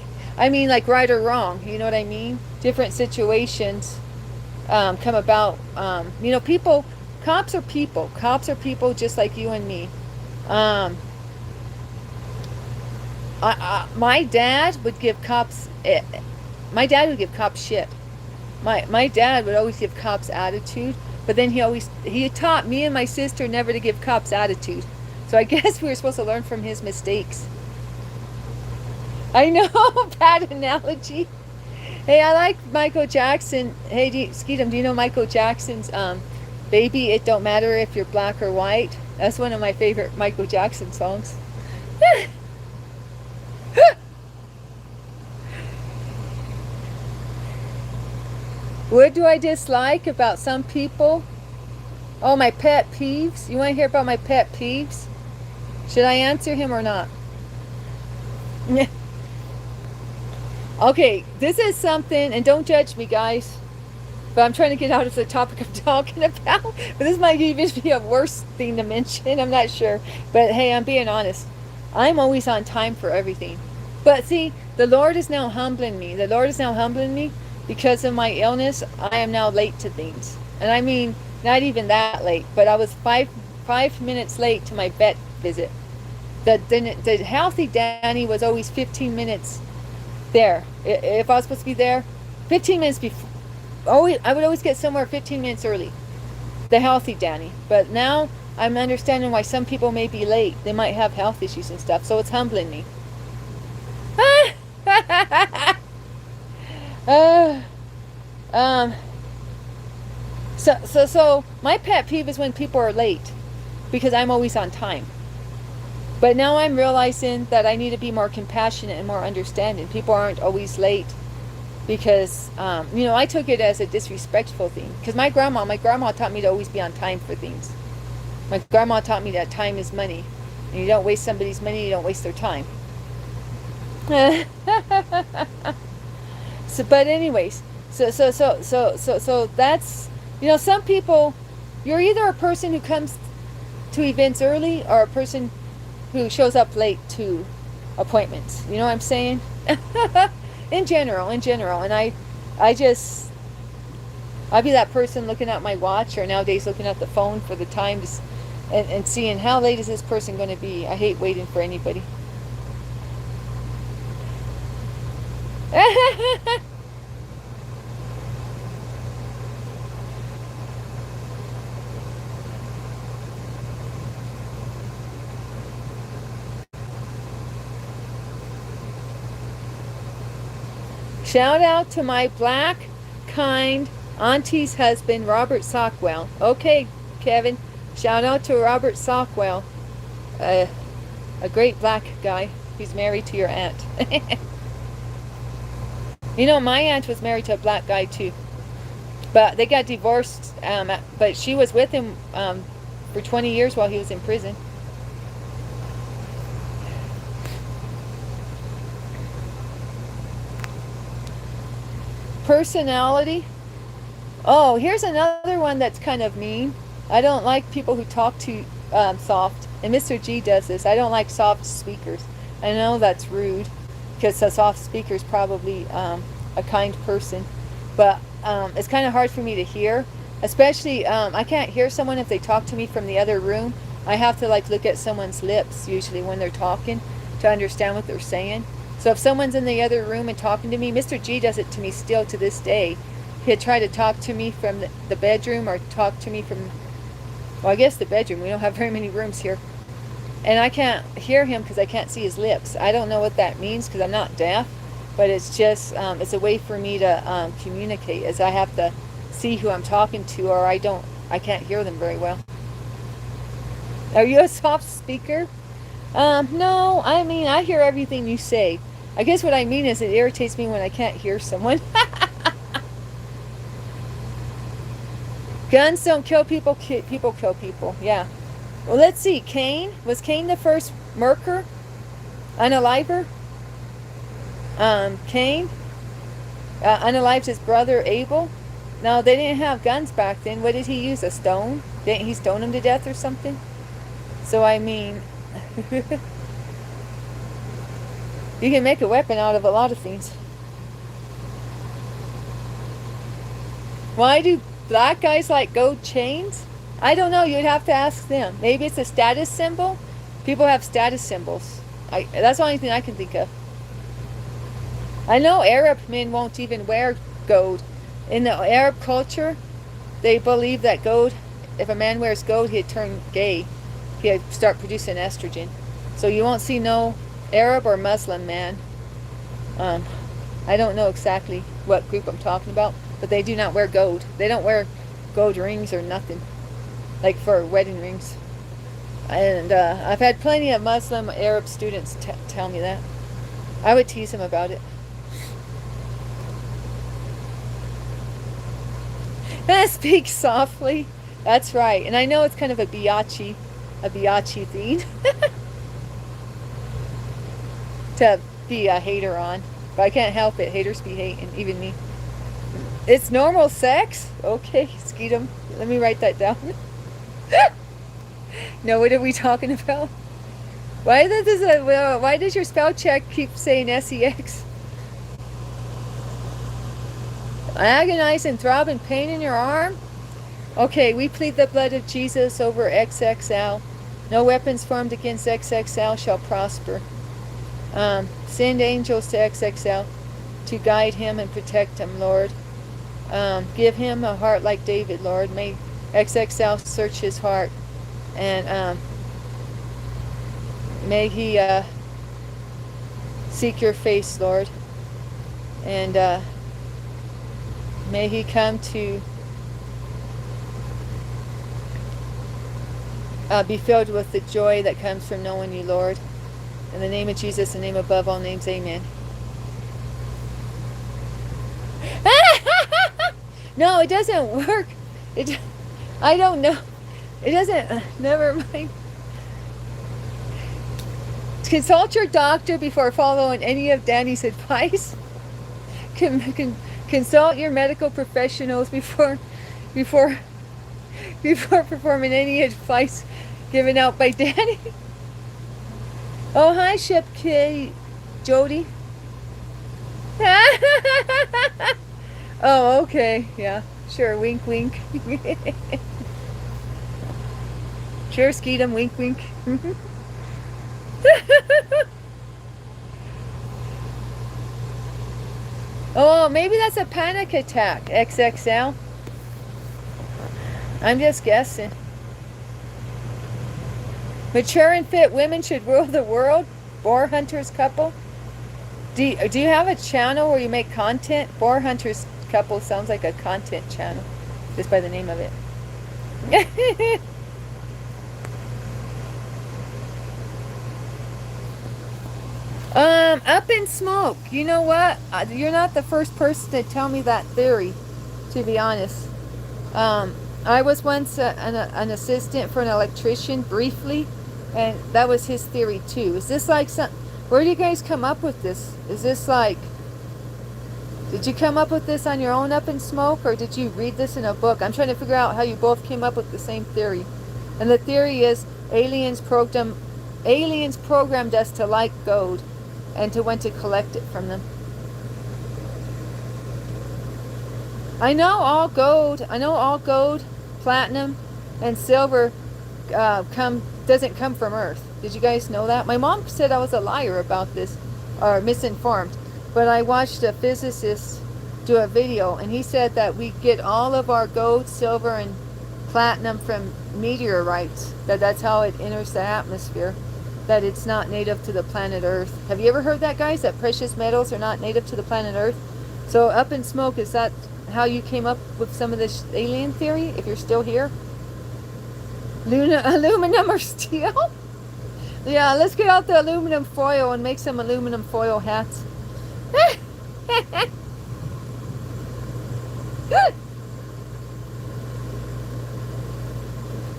A: mean, like right or wrong, you know what I mean? Different situations come about. You know, cops are people just like you and me. My dad would give cops shit. My dad would always give cops attitude, but then he taught me and my sister never to give cops attitude. So I guess we were supposed to learn from his mistakes. I know, bad analogy. Hey, I like Michael Jackson. Hey, Skeetum, do you know Michael Jackson's Baby, It Don't Matter If You're Black or White? That's one of my favorite Michael Jackson songs. What do I dislike about some people? Oh, my pet peeves. You want to hear about my pet peeves? Should I answer him or not? Okay, this is something, and don't judge me, guys, but I'm trying to get out of the topic I'm talking about. But this might even be a worse thing to mention. I'm not sure. But hey, I'm being honest. I'm always on time for everything. But see, the Lord is now humbling me. The Lord is now humbling me because of my illness. I am now late to things. And I mean, not even that late, but I was five minutes late to my vet visit. The healthy Danny was always 15 minutes there. If I was supposed to be there, 15 minutes before. I would always get somewhere 15 minutes early. The healthy Danny. But now I'm understanding why some people may be late. They might have health issues and stuff. So it's humbling me. uh, um, so my pet peeve is when people are late because I'm always on time. But now I'm realizing that I need to be more compassionate and more understanding. People aren't always late because, I took it as a disrespectful thing. Because my grandma taught me to always be on time for things. My grandma taught me that time is money. And you don't waste somebody's money, you don't waste their time. But anyways, so that's, some people, you're either a person who comes to events early or a person who shows up late to appointments. You know what I'm saying? in general. And I'll be that person looking at my watch, or nowadays looking at the phone for the time and seeing how late is this person going to be. I hate waiting for anybody. Shout out to my black, kind auntie's husband, Robert Sockwell. Okay, Kevin. Shout out to Robert Sockwell. A great black guy. He's married to your aunt. My aunt was married to a black guy too. But they got divorced. But she was with him for 20 years while he was in prison. Personality. Oh, here's another one that's kind of mean. I don't like people who talk too soft. And Mr. G does this. I don't like soft speakers. I know that's rude because a soft speaker is probably a kind person. But it's kind of hard for me to hear. Especially, I can't hear someone if they talk to me from the other room. I have to look at someone's lips usually when they're talking to understand what they're saying. So if someone's in the other room and talking to me, Mr. G does it to me still to this day. He'll try to talk to me from the bedroom or talk to me from, well, I guess the bedroom. We don't have very many rooms here. And I can't hear him because I can't see his lips. I don't know what that means because I'm not deaf, but it's just, it's a way for me to communicate, as I have to see who I'm talking to, or I can't hear them very well. Are you a soft speaker? No, I hear everything you say. I guess what I mean is it irritates me when I can't hear someone. Guns don't kill people, people kill people. Yeah. Well, let's see. Cain. Was Cain the first murderer? Unaliver? Cain unalived his brother Abel. No, they didn't have guns back then. What did he use? A stone? Didn't he stone him to death or something? So, you can make a weapon out of a lot of things. Why do black guys like gold chains? I don't know. You'd have to ask them. Maybe it's a status symbol. People have status symbols. That's the only thing I can think of. I know Arab men won't even wear gold. In the Arab culture, they believe that gold, if a man wears gold, he'd turn gay. He'd start producing estrogen. So you won't see no Arab or Muslim man. I don't know exactly what group I'm talking about, but they do not wear gold. They don't wear gold rings or nothing, like for wedding rings. And I've had plenty of Muslim Arab students tell me that. I would tease them about it. Speak softly. That's right. And I know it's kind of a biatchy thing to be a hater on, but I can't help it. Haters be hating, even me. It's normal sex? Okay, Skeetum. Let me write that down. No, what are we talking about? Why does your spell check keep saying sex? Agonize and throb in pain in your arm? Okay, we plead the blood of Jesus over XXL. No weapons formed against XXL shall prosper. Send angels to XXL to guide him and protect him, Lord. Give him a heart like David, Lord. May XXL search his heart, and may he seek your face, Lord. And may he come to be filled with the joy that comes from knowing you, Lord. In the name of Jesus, the name above all names, amen. No, it doesn't work. I don't know. It doesn't. Never mind. Consult your doctor before following any of Danny's advice. Consult your medical professionals before performing any advice given out by Danny. Oh, hi, Ship K. Jody. Oh, okay. Yeah, sure. Wink, wink. Sure, Skeetum. Wink, wink. Oh, maybe that's a panic attack, XXL. I'm just guessing. Mature and fit women should rule the world. Boar Hunters couple. Do you have a channel where you make content? Boar Hunters couple sounds like a content channel, just by the name of it. Up in smoke. You know what? You're not the first person to tell me that theory, to be honest. I was once an assistant for an electrician briefly, and that was his theory too. Is this like some? Where do you guys come up with this? Is this like? Did you come up with this on your own, Up in Smoke, or did you read this in a book? I'm trying to figure out how you both came up with the same theory. And the theory is aliens programmed us to like gold and to want to collect it from them. I know all gold, platinum, and silver doesn't come from Earth. Did you guys know that? My mom said I was a liar about this, or misinformed. But I watched a physicist do a video, and he said that we get all of our gold, silver, and platinum from meteorites. That's how it enters the atmosphere. That it's not native to the planet Earth. Have you ever heard that, guys? That precious metals are not native to the planet Earth? So Up in Smoke, is that how you came up with some of this alien theory, if you're still here? Aluminum or steel? Yeah, let's get out the aluminum foil and make some aluminum foil hats.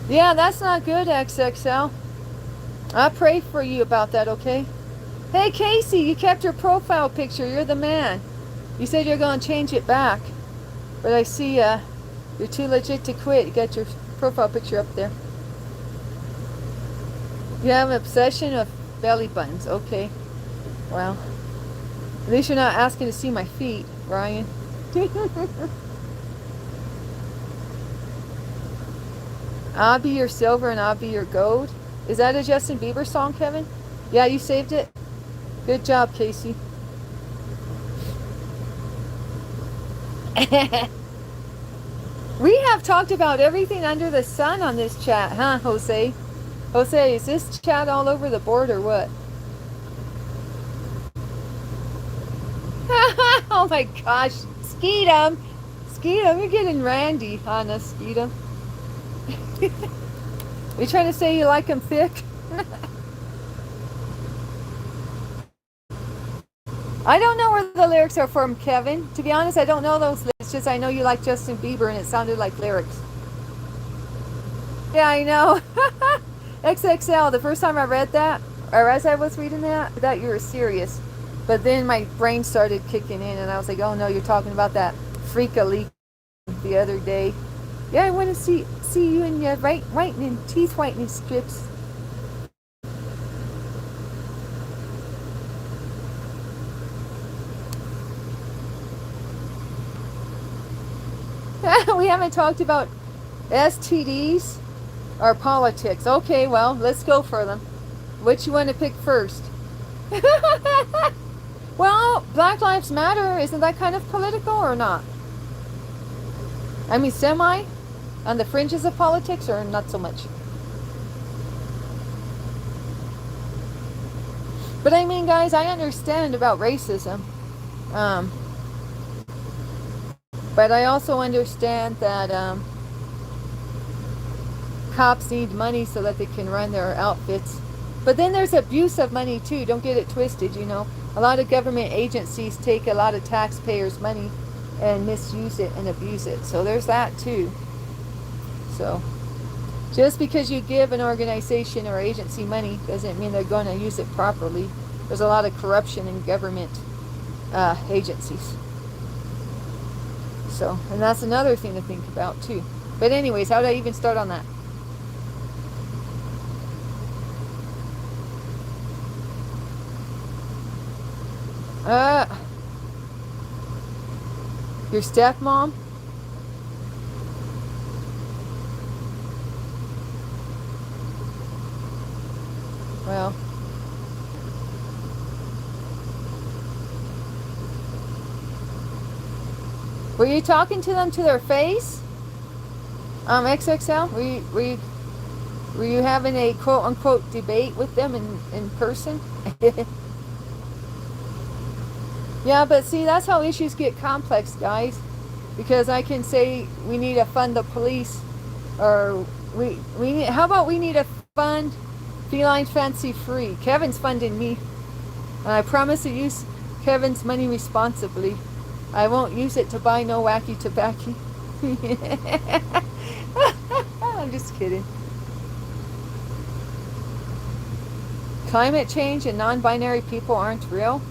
A: Yeah, that's not good, XXL. I'll pray for you about that, okay? Hey, Casey, you kept your profile picture. You're the man. You said you're going to change it back. But I see you're too legit to quit. You got your profile picture up there. You have an obsession of belly buttons. Okay. Well, at least you're not asking to see my feet, Ryan. I'll be your silver and I'll be your gold. Is that a Justin Bieber song, Kevin? Yeah, you saved it? Good job, Casey. We have talked about everything under the sun on this chat, huh, Jose? Jose, is this chat all over the board or what? Oh my gosh. Skeetum, you're getting randy on us, Skeetum. You trying to say you like him thick? I don't know where the lyrics are from, Kevin. To be honest, I don't know those lyrics. It's just I know you like Justin Bieber and it sounded like lyrics. Yeah, I know. XXL, the first time I read that, or as I was reading that, I thought you were serious. But then my brain started kicking in and I was like, oh no, you're talking about that freaka leak the other day. Yeah, I want to see you in your whitening, teeth whitening strips. We haven't talked about STDs or politics. Okay, well, let's go for them. Which you want to pick first? Well, Black Lives Matter, isn't that kind of political or not? I mean, semi? On the fringes of politics or not so much? But I mean, guys, I understand about racism. But I also understand that cops need money so that they can run their outfits. But then there's abuse of money too. Don't get it twisted, you know. A lot of government agencies take a lot of taxpayers' money and misuse it and abuse it. So there's that too. So just because you give an organization or agency money doesn't mean they're going to use it properly. There's a lot of corruption in government agencies. So, and that's another thing to think about too. But anyways, how did I even start on that? Your stepmom? Well, were you talking to them to their face? XXL? Were you having a quote unquote debate with them in person? Yeah, but see, that's how issues get complex, guys. Because I can say we need to fund the police, or how about we need to fund Feline Fancy free? Kevin's funding me, and I promise to use Kevin's money responsibly. I won't use it to buy no wacky tobacco. I'm just kidding. Climate change and non-binary people aren't real.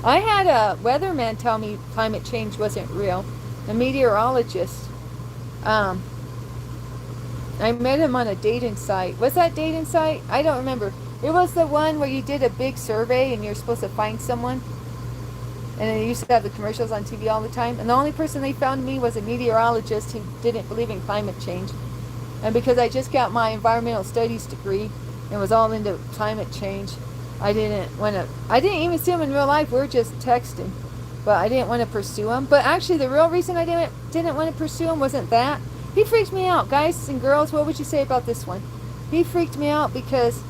A: I had a weatherman tell me climate change wasn't real. A meteorologist. I met him on a dating site. Was that dating site? I don't remember. It was the one where you did a big survey and you're supposed to find someone. And they used to have the commercials on TV all the time. And the only person they found me was a meteorologist who didn't believe in climate change. And because I just got my environmental studies degree and was all into climate change, I didn't even see him in real life. We were just texting. But I didn't want to pursue him. But actually, the real reason I didn't want to pursue him wasn't that. He freaked me out. Guys and girls, what would you say about this one? He freaked me out because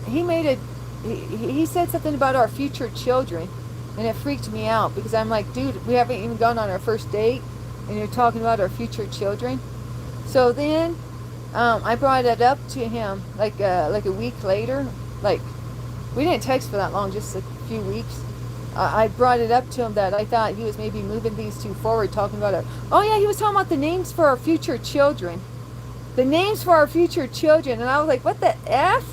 A: he said something about our future children. And it freaked me out because I'm like, dude, we haven't even gone on our first date. And you're talking about our future children. So then I brought it up to him like a week later. Like, we didn't text for that long, just a few weeks. I brought it up to him that I thought he was maybe moving these two forward, talking about it. Oh yeah, he was talking about the names for our future children. The names for our future children. And I was like, what the F?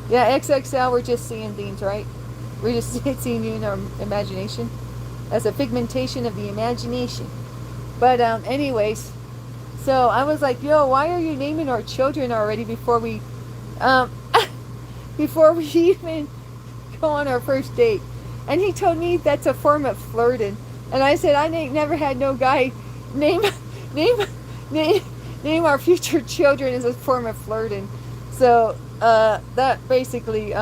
A: Yeah, XXL, we're just seeing things, right? We're just seeing you in our imagination. That's a pigmentation of the imagination. But anyways, so I was like, yo, why are you naming our children already before we even go on our first date? And he told me that's a form of flirting. And I said, I ain't never had no guy name our future children as a form of flirting. So that basically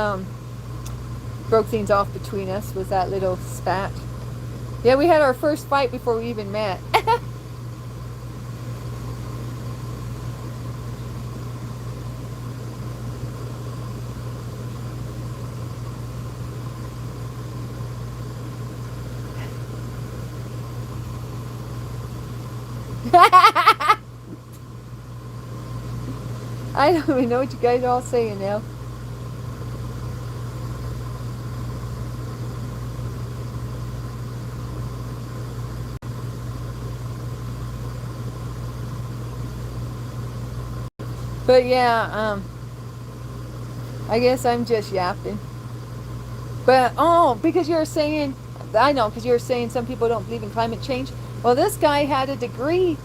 A: broke things off between us, was that little spat. Yeah, we had our first fight before we even met. I don't even know what you guys are all saying now. But yeah, I guess I'm just yapping. But because you're saying, I know, because you're saying some people don't believe in climate change. Well, this guy had a degree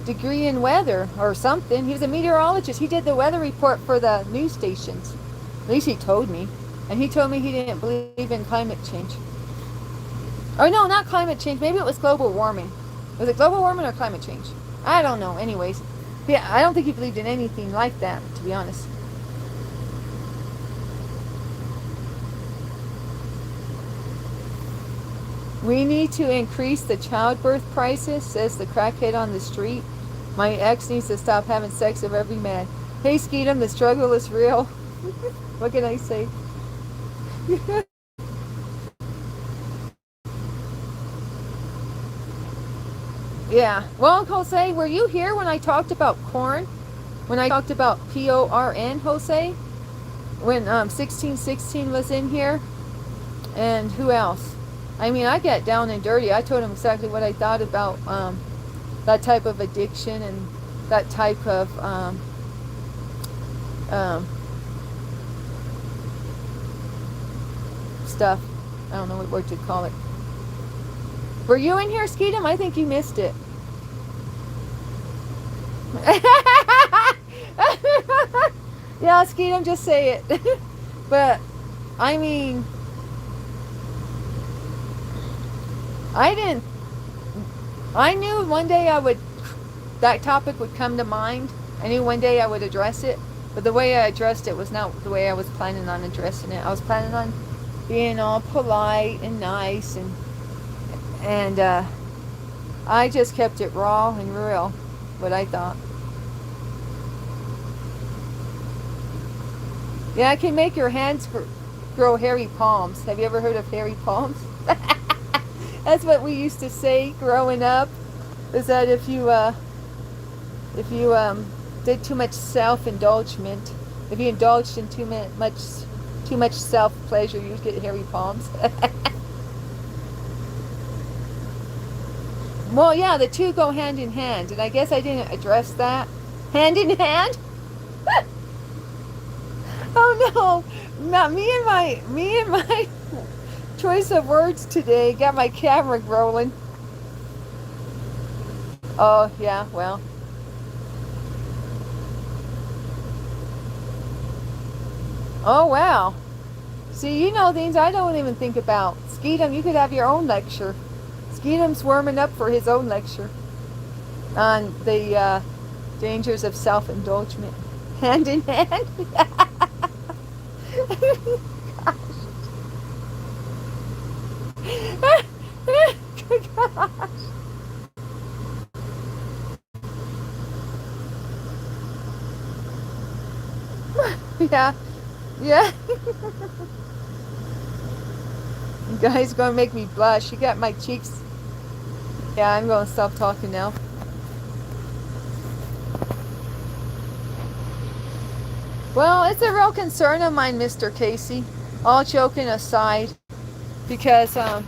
A: in weather or something. He was a meteorologist. He did the weather report for the news stations. At least he told me. And he told me he didn't believe in climate change. Or no, not climate change. Maybe it was global warming. Was it global warming or climate change? I don't know. Anyways. Yeah, I don't think he believed in anything like that, to be honest. We need to increase the childbirth prices, says the crackhead on the street. My ex needs to stop having sex with every man. Hey, Skeetum, the struggle is real. What can I say? Yeah. Well, Jose, were you here when I talked about corn? When I talked about PORN, Jose? When 1616 was in here? And who else? I mean, I get down and dirty. I told him exactly what I thought about that type of addiction and that type of um, stuff. I don't know what word to call it. Were you in here, Skeetum? I think you missed it. Yeah, Skeetum, just say it. But, I mean, I knew one day that topic would come to mind. I knew one day I would address it. But the way I addressed it was not the way I was planning on addressing it. I was planning on being all polite and nice and I just kept it raw and real, what I thought. Yeah, I can make your hands grow hairy palms. Have you ever heard of hairy palms? That's what we used to say growing up. Is that if you did too much self-indulgence, if you indulged in too much self-pleasure, you'd get hairy palms. Well, yeah, the two go hand in hand, and I guess I didn't address that. Hand in hand? Oh no, not me and my choice of words today got my camera rolling. Oh yeah, well. Oh wow. See, you know things I don't even think about. Skeetum, you could have your own lecture. Skeetum's warming up for his own lecture on the dangers of self-indulgence. Hand in hand. Gosh. Yeah. Yeah. You guys gonna make me blush. You got my cheeks. Yeah, I'm gonna stop talking now. Well, it's a real concern of mine, Mr. Casey. All joking aside, because and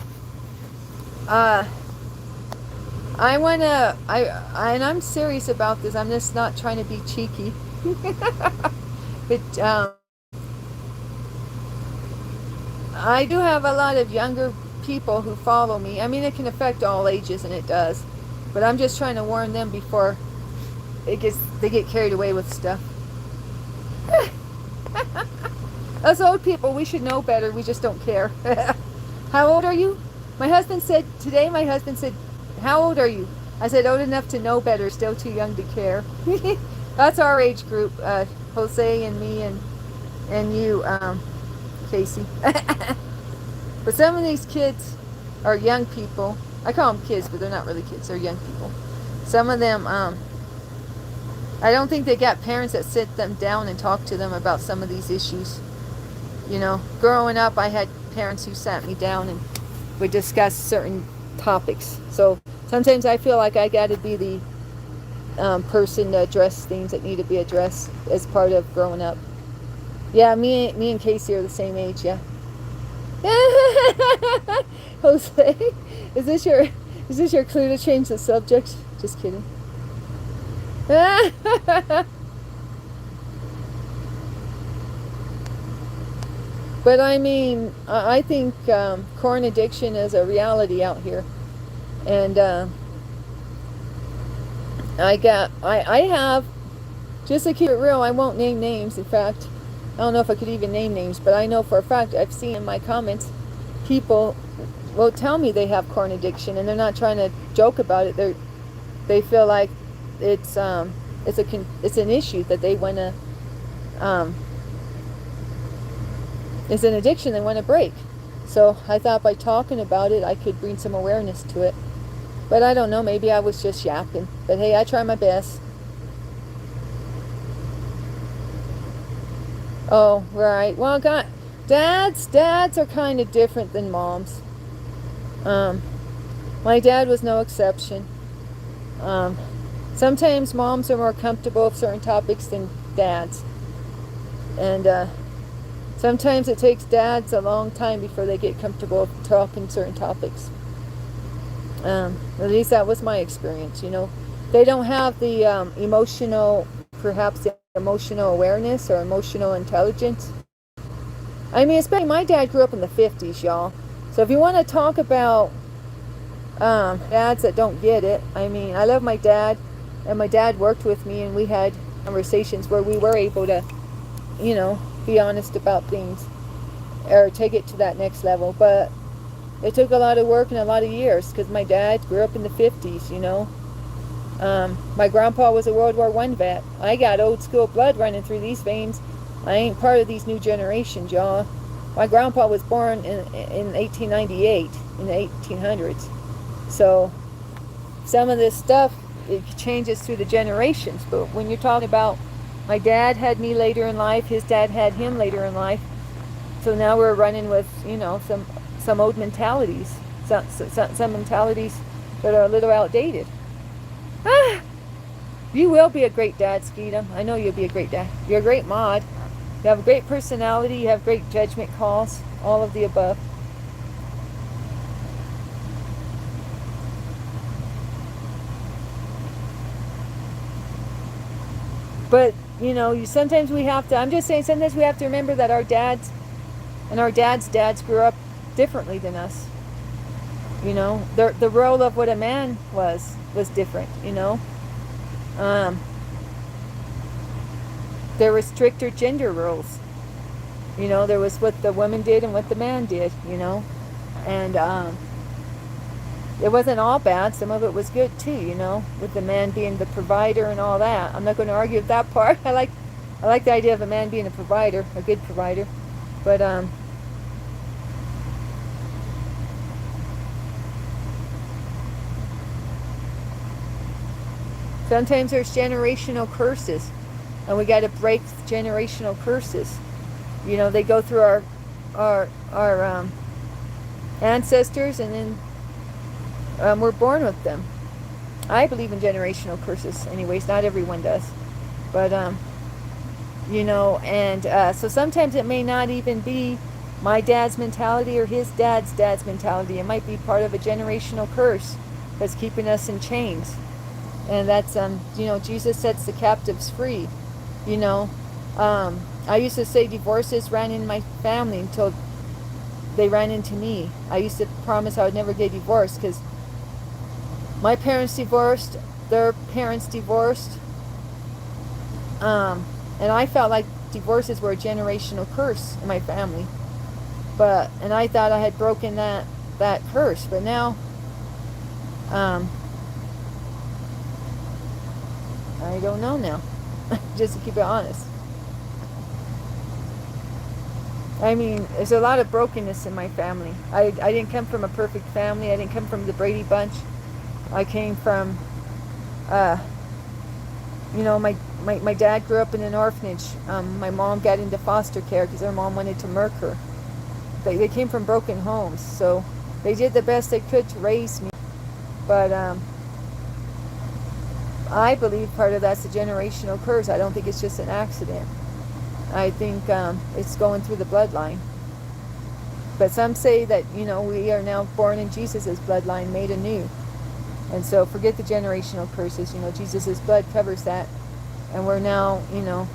A: I'm serious about this. I'm just not trying to be cheeky. But I do have a lot of younger people who follow me. I mean, it can affect all ages, and it does. But I'm just trying to warn them before they get carried away with stuff. Us old people, we should know better. We just don't care. How old are you? My husband said, how old are you? I said, old enough to know better, still too young to care. That's our age group, Jose and me and you, Casey. But some of these kids are young people. I call them kids, but they're not really kids. They're young people. Some of them, I don't think they got parents that sit them down and talk to them about some of these issues. You know, growing up, I had parents who sat me down and would discuss certain topics. So sometimes I feel like I got to be the person to address things that need to be addressed as part of growing up. Yeah, me and Casey are the same age. Yeah. Jose, is this your clue to change the subject? Just kidding. But I mean, I think corn addiction is a reality out here, and I have, just to keep it real, I won't name names. In fact, I don't know if I could even name names, but I know for a fact I've seen in my comments people will tell me they have corn addiction, and they're not trying to joke about it. They feel like it's an issue that they want to it's an addiction they want to break. So I thought by talking about it I could bring some awareness to it. But I don't know, maybe I was just yapping. But hey, I try my best. Oh, right. Well, dads are kind of different than moms. My dad was no exception. Um, Sometimes moms are more comfortable with certain topics than dads. And sometimes it takes dads a long time before they get comfortable talking certain topics. At least that was my experience, you know. They don't have the perhaps the emotional awareness or emotional intelligence. I mean, especially my dad grew up in the 50s, y'all. So if you want to talk about dads that don't get it, I mean, I love my dad, and my dad worked with me, and we had conversations where we were able to, you know, be honest about things or take it to that next level. But it took a lot of work and a lot of years because my dad grew up in the 50s, you know. My grandpa was a World War I vet. I got old school blood running through these veins. I ain't part of these new generations, y'all. My grandpa was born in 1898, in the 1800s. So some of this stuff, it changes through the generations. But when you're talking about my dad had me later in life, his dad had him later in life. So now we're running with, you know, some old mentalities, some mentalities that are a little outdated. You will be a great dad, Skeetum. I know you'll be a great dad. You're a great mod. You have a great personality. You have great judgment calls. All of the above. But, you know, sometimes we have to, I'm just saying, sometimes we have to remember that our dads and our dads grew up differently than us. You know, the role of what a man was different, you know. There were stricter gender roles. You know, there was what the woman did and what the man did, you know. And it wasn't all bad. Some of it was good too, you know, with the man being the provider and all that. I'm not going to argue with that part. I like the idea of a man being a provider, a good provider. But sometimes there's generational curses, and we got to break generational curses. You know, they go through our ancestors, and then we're born with them. I believe in generational curses, anyways. Not everyone does, but you know, and so sometimes it may not even be my dad's mentality or his dad's mentality. It might be part of a generational curse that's keeping us in chains. And that's, you know, Jesus sets the captives free, you know. I used to say divorces ran in my family until they ran into me. I used to promise I would never get divorced because my parents divorced, their parents divorced, and I felt like divorces were a generational curse in my family. And I thought I had broken that curse, but now, I don't know now, just to keep it honest. I mean, there's a lot of brokenness in my family. I didn't come from a perfect family. I didn't come from the Brady Bunch. I came from, you know, my dad grew up in an orphanage. My mom got into foster care because her mom wanted to murk her. They came from broken homes, so they did the best they could to raise me. But I believe part of that's a generational curse. I don't think it's just an accident. I think it's going through the bloodline. But some say that, you know, we are now born in Jesus' bloodline, made anew. And so forget the generational curses. You know, Jesus' blood covers that. And we're now, you know,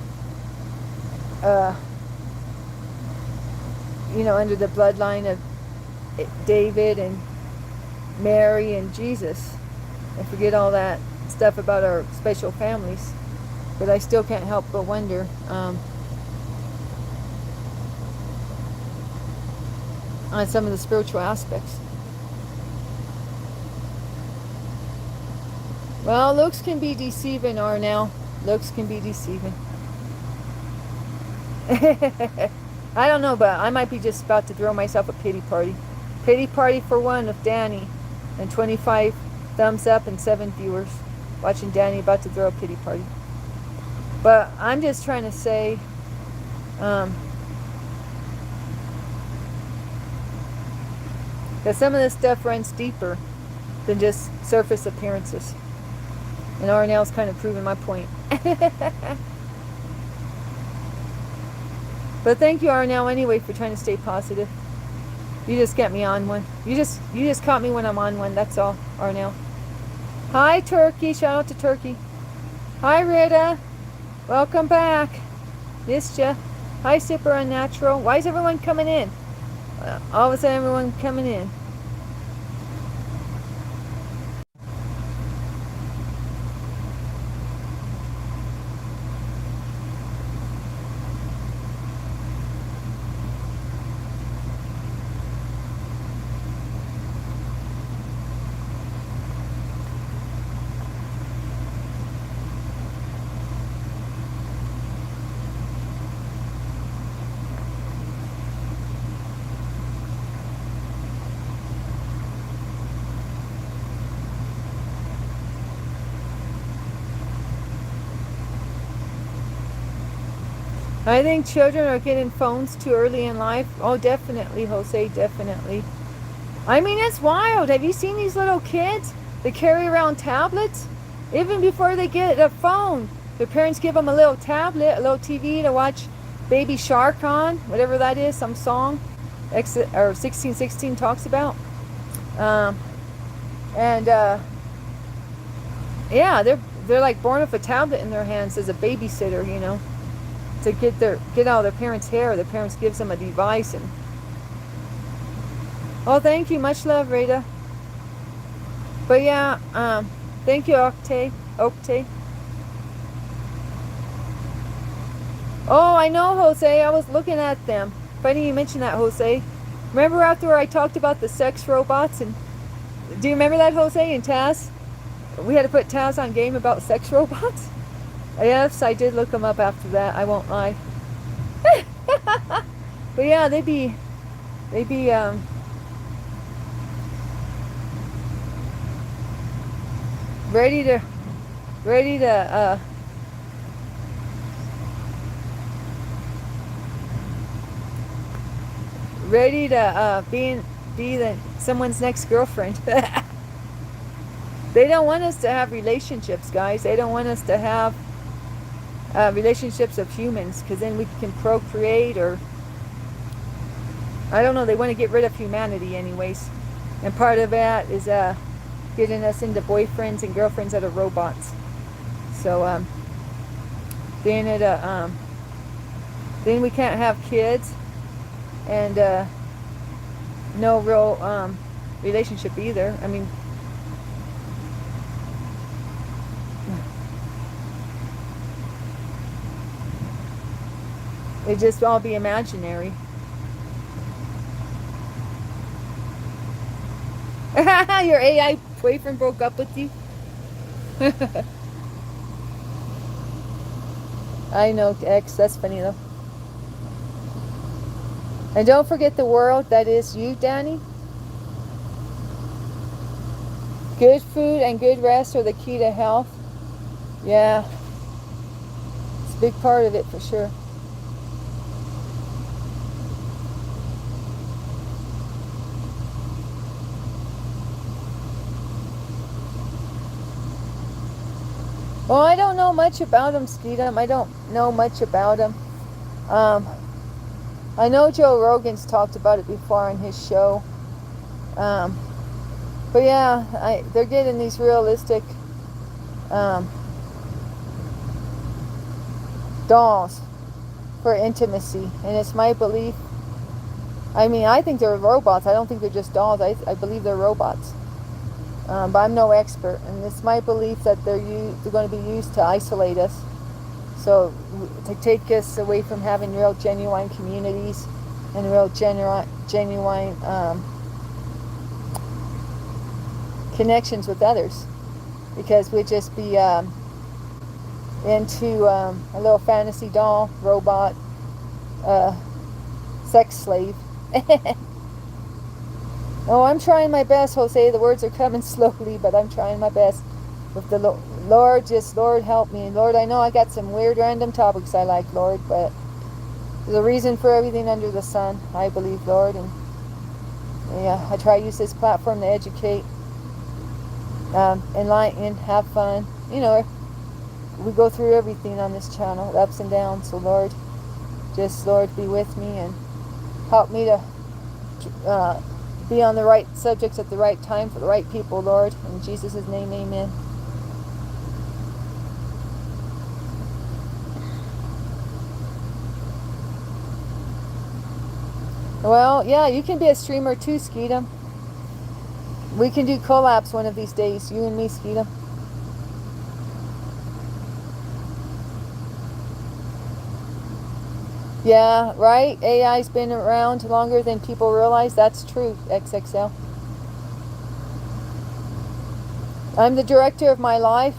A: under the bloodline of David and Mary and Jesus. And forget all that stuff about our special families. But I still can't help but wonder, on some of the spiritual aspects. Well, looks can be deceiving, now. Looks can be deceiving. I don't know, but I might be just about to throw myself a pity party. Pity party for one with Danny. And 25 thumbs up and 7 viewers. Watching Danny about to throw a pity party. But I'm just trying to say, that some of this stuff runs deeper than just surface appearances. And Arnell's kind of proving my point. But thank you, Arnell, anyway, for trying to stay positive. You just get me on one. You just caught me when I'm on one. That's all, Arnell. Hi, Turkey. Shout out to Turkey. Hi, Rita. Welcome back. Missed ya. Hi, Super Unnatural. Why is everyone coming in? All of a sudden, everyone coming in. I think children are getting phones too early in life. Oh, definitely, Jose, definitely. I mean, it's wild. Have you seen these little kids? They carry around tablets. Even before they get a phone, their parents give them a little tablet, a little TV to watch Baby Shark on, whatever that is, some song, or 1616 talks about. Yeah, they're like born with a tablet in their hands as a babysitter, you know, to get out of their parents' hair. Their parents gives them a device. And oh, thank you, much love, Rita. But yeah, thank you, Octave. Oh, I know, Jose. I was looking at them. Funny you mentioned that, Jose. Remember after I talked about the sex robots? And do you remember that, Jose, and Taz? We had to put Taz on game about sex robots? Yes, I did look them up after that. I won't lie. But yeah, they'd be ready to be someone's next girlfriend. They don't want us to have relationships, guys. They don't want us to have relationships of humans, because then we can procreate, or I don't know. They want to get rid of humanity anyways. And part of that is getting us into boyfriends and girlfriends that are robots. So then we can't have kids, and no real relationship either. I mean, it'd just all be imaginary. Your AI boyfriend broke up with you? I know, X. That's funny though. And don't forget the world that is you, Danny. Good food and good rest are the key to health. Yeah. It's a big part of it for sure. Well, I don't know much about him, Skeetum. I don't know much about him. I know Joe Rogan's talked about it before on his show. But yeah, they're getting these realistic dolls for intimacy. And it's my belief. I mean, I think they're robots. I don't think they're just dolls. I believe they're robots. But I'm no expert, and it's my belief that they're going to be used to isolate us, so to take us away from having real genuine communities and real genuine connections with others, because we'd just be into a little fantasy doll, robot, sex slave. Oh, I'm trying my best, Jose. The words are coming slowly, but I'm trying my best. With the Lord, just Lord help me. Lord, I know I got some weird random topics I like, Lord, but there's a reason for everything under the sun, I believe, Lord. And yeah, I try to use this platform to educate, enlighten, have fun, you know, we go through everything on this channel, ups and downs. So Lord, just Lord, be with me and help me to be on the right subjects at the right time for the right people, Lord. In Jesus' name, amen. Well, yeah, you can be a streamer too, Skeetum. We can do collabs one of these days, you and me, Skeetum. Yeah, right? AI's been around longer than people realize. That's true, XXL. I'm the director of my life.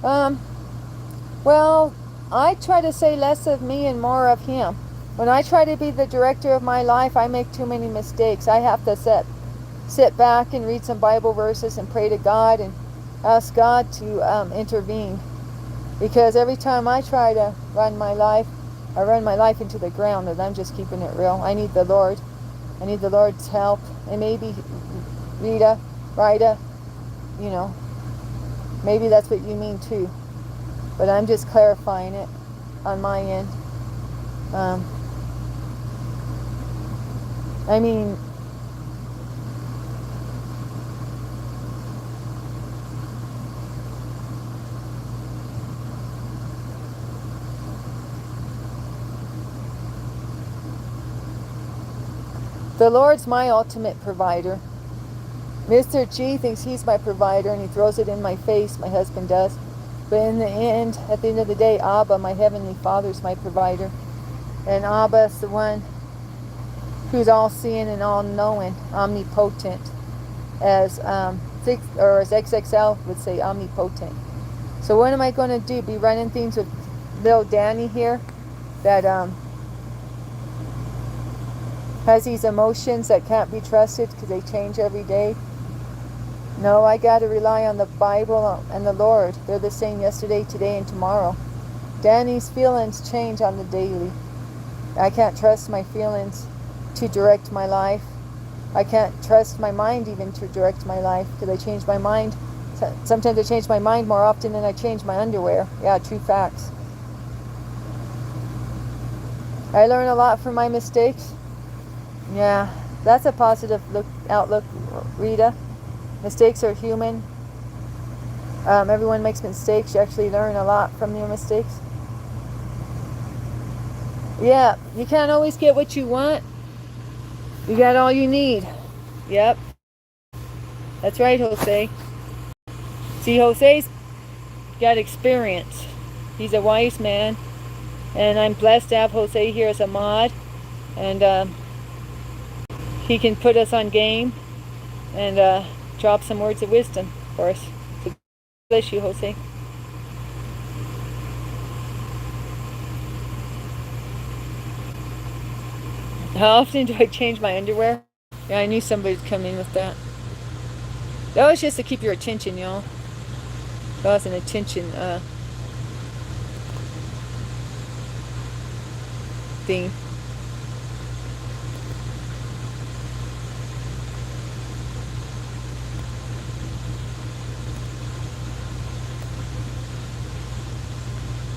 A: Well, I try to say less of me and more of him. When I try to be the director of my life, I make too many mistakes. I have to sit back and read some Bible verses and pray to God and ask God to intervene. Because every time I try to run my life, I run my life into the ground, and I'm just keeping it real. I need the Lord. I need the Lord's help. And maybe Rita, you know, maybe that's what you mean too. But I'm just clarifying it on my end. I mean, the Lord's my ultimate provider. Mr. G thinks he's my provider and he throws it in my face, my husband does. But in the end, at the end of the day, Abba, my Heavenly Father's my provider. And Abba's the one who's all-seeing and all-knowing, omnipotent, as XXL would say, omnipotent. So what am I going to do? Be running things with little Danny here that has these emotions that can't be trusted because they change every day? No, I got to rely on the Bible and the Lord. They're the same yesterday, today, and tomorrow. Danny's feelings change on the daily. I can't trust my feelings to direct my life. I can't trust my mind even to direct my life because I change my mind. Sometimes I change my mind more often than I change my underwear. Yeah, true facts. I learn a lot from my mistakes. Yeah, that's a positive outlook, Rita. Mistakes are human. Everyone makes mistakes. You actually learn a lot from your mistakes. Yeah, you can't always get what you want. You got all you need. Yep. That's right, Jose. See, Jose's got experience. He's a wise man. And I'm blessed to have Jose here as a mod. And he can put us on game and drop some words of wisdom for us. So bless you, Jose. How often do I change my underwear? Yeah, I knew somebody would come in with that. That was just to keep your attention, y'all. That was an attention thing.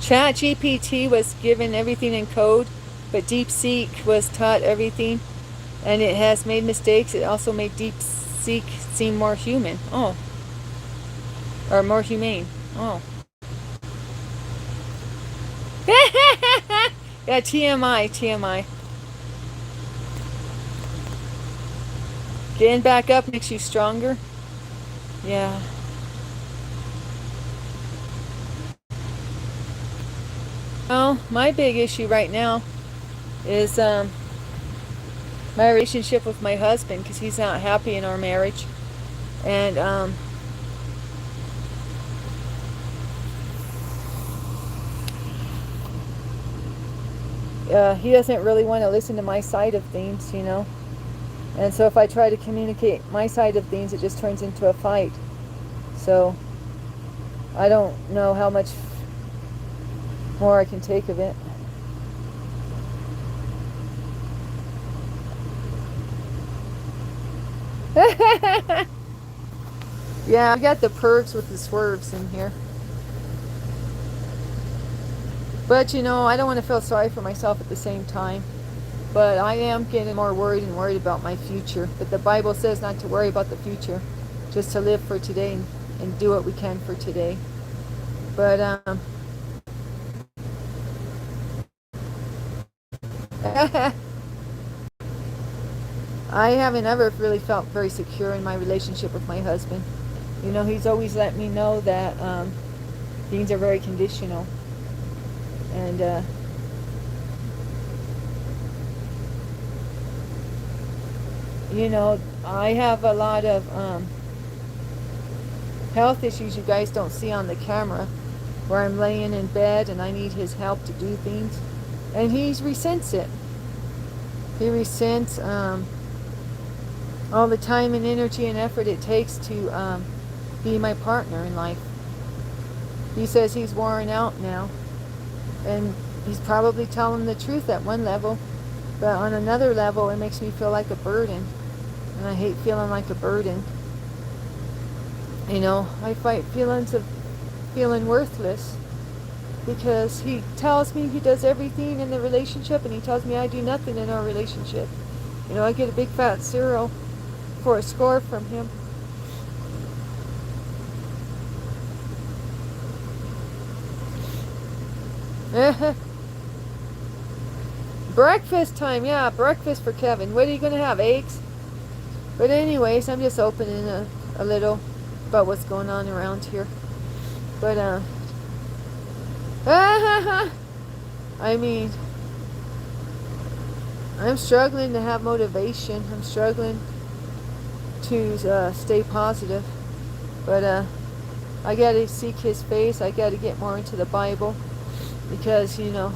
A: ChatGPT was given everything in code, but DeepSeek was taught everything, and it has made mistakes. It also made DeepSeek seem more human. Oh. Or more humane. Oh. Yeah, TMI. Getting back up makes you stronger. Yeah. Well, my big issue right now is my relationship with my husband, because he's not happy in our marriage. And he doesn't really want to listen to my side of things, you know. And so if I try to communicate my side of things, it just turns into a fight. So I don't know how much more I can take of it. Yeah, I got the perks with the swerves in here. But you know, I don't want to feel sorry for myself at the same time. But I am getting more worried and worried about my future. But the Bible says not to worry about the future, just to live for today and do what we can for today. But I haven't ever really felt very secure in my relationship with my husband. You know, he's always let me know that things are very conditional. And you know, I have a lot of health issues you guys don't see on the camera, where I'm laying in bed and I need his help to do things. And he resents it. He resents all the time and energy and effort it takes to be my partner in life. He says he's worn out now. And he's probably telling the truth at one level. But on another level, it makes me feel like a burden. And I hate feeling like a burden. You know, I fight feelings of feeling worthless. Because he tells me he does everything in the relationship, and he tells me I do nothing in our relationship. You know, I get a big fat zero for a score from him. Breakfast time, yeah, breakfast for Kevin. What are you going to have, eggs? But anyways, I'm just opening a little about what's going on around here. But, I mean, I'm struggling to have motivation. I'm struggling to stay positive. But I got to seek his face. I got to get more into the Bible. Because, you know,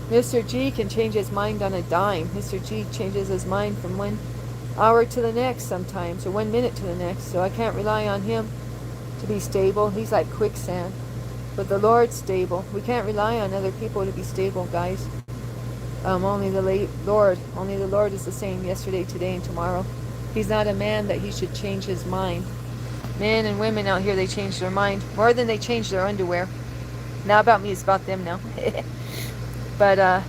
A: Mr. G can change his mind on a dime. Mr. G changes his mind from 1 hour to the next sometimes, or 1 minute to the next. So I can't rely on him to be stable. He's like quicksand. But the Lord's stable. We can't rely on other people to be stable, guys. Only the Lord is the same yesterday, today, and tomorrow. He's not a man that he should change his mind. Men and women out here, they change their mind more than they change their underwear. Not about me, it's about them now. But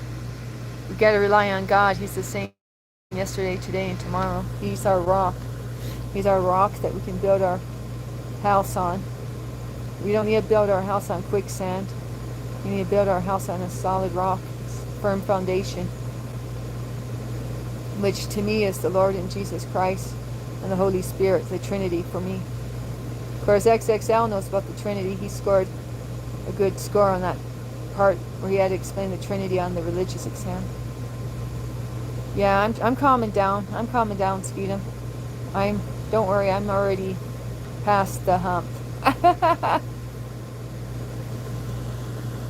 A: we got to rely on God. He's the same yesterday, today, and tomorrow. He's our rock. He's our rock that we can build our house on. We don't need to build our house on quicksand. We need to build our house on a solid rock, firm foundation, which to me is the Lord and Jesus Christ and the Holy Spirit, the Trinity for me. Of course, XXL knows about the Trinity. He scored a good score on that part where he had to explain the Trinity on the religious exam. Yeah, I'm calming down. I'm calming down, Skeetum. Don't worry, I'm already past the hump.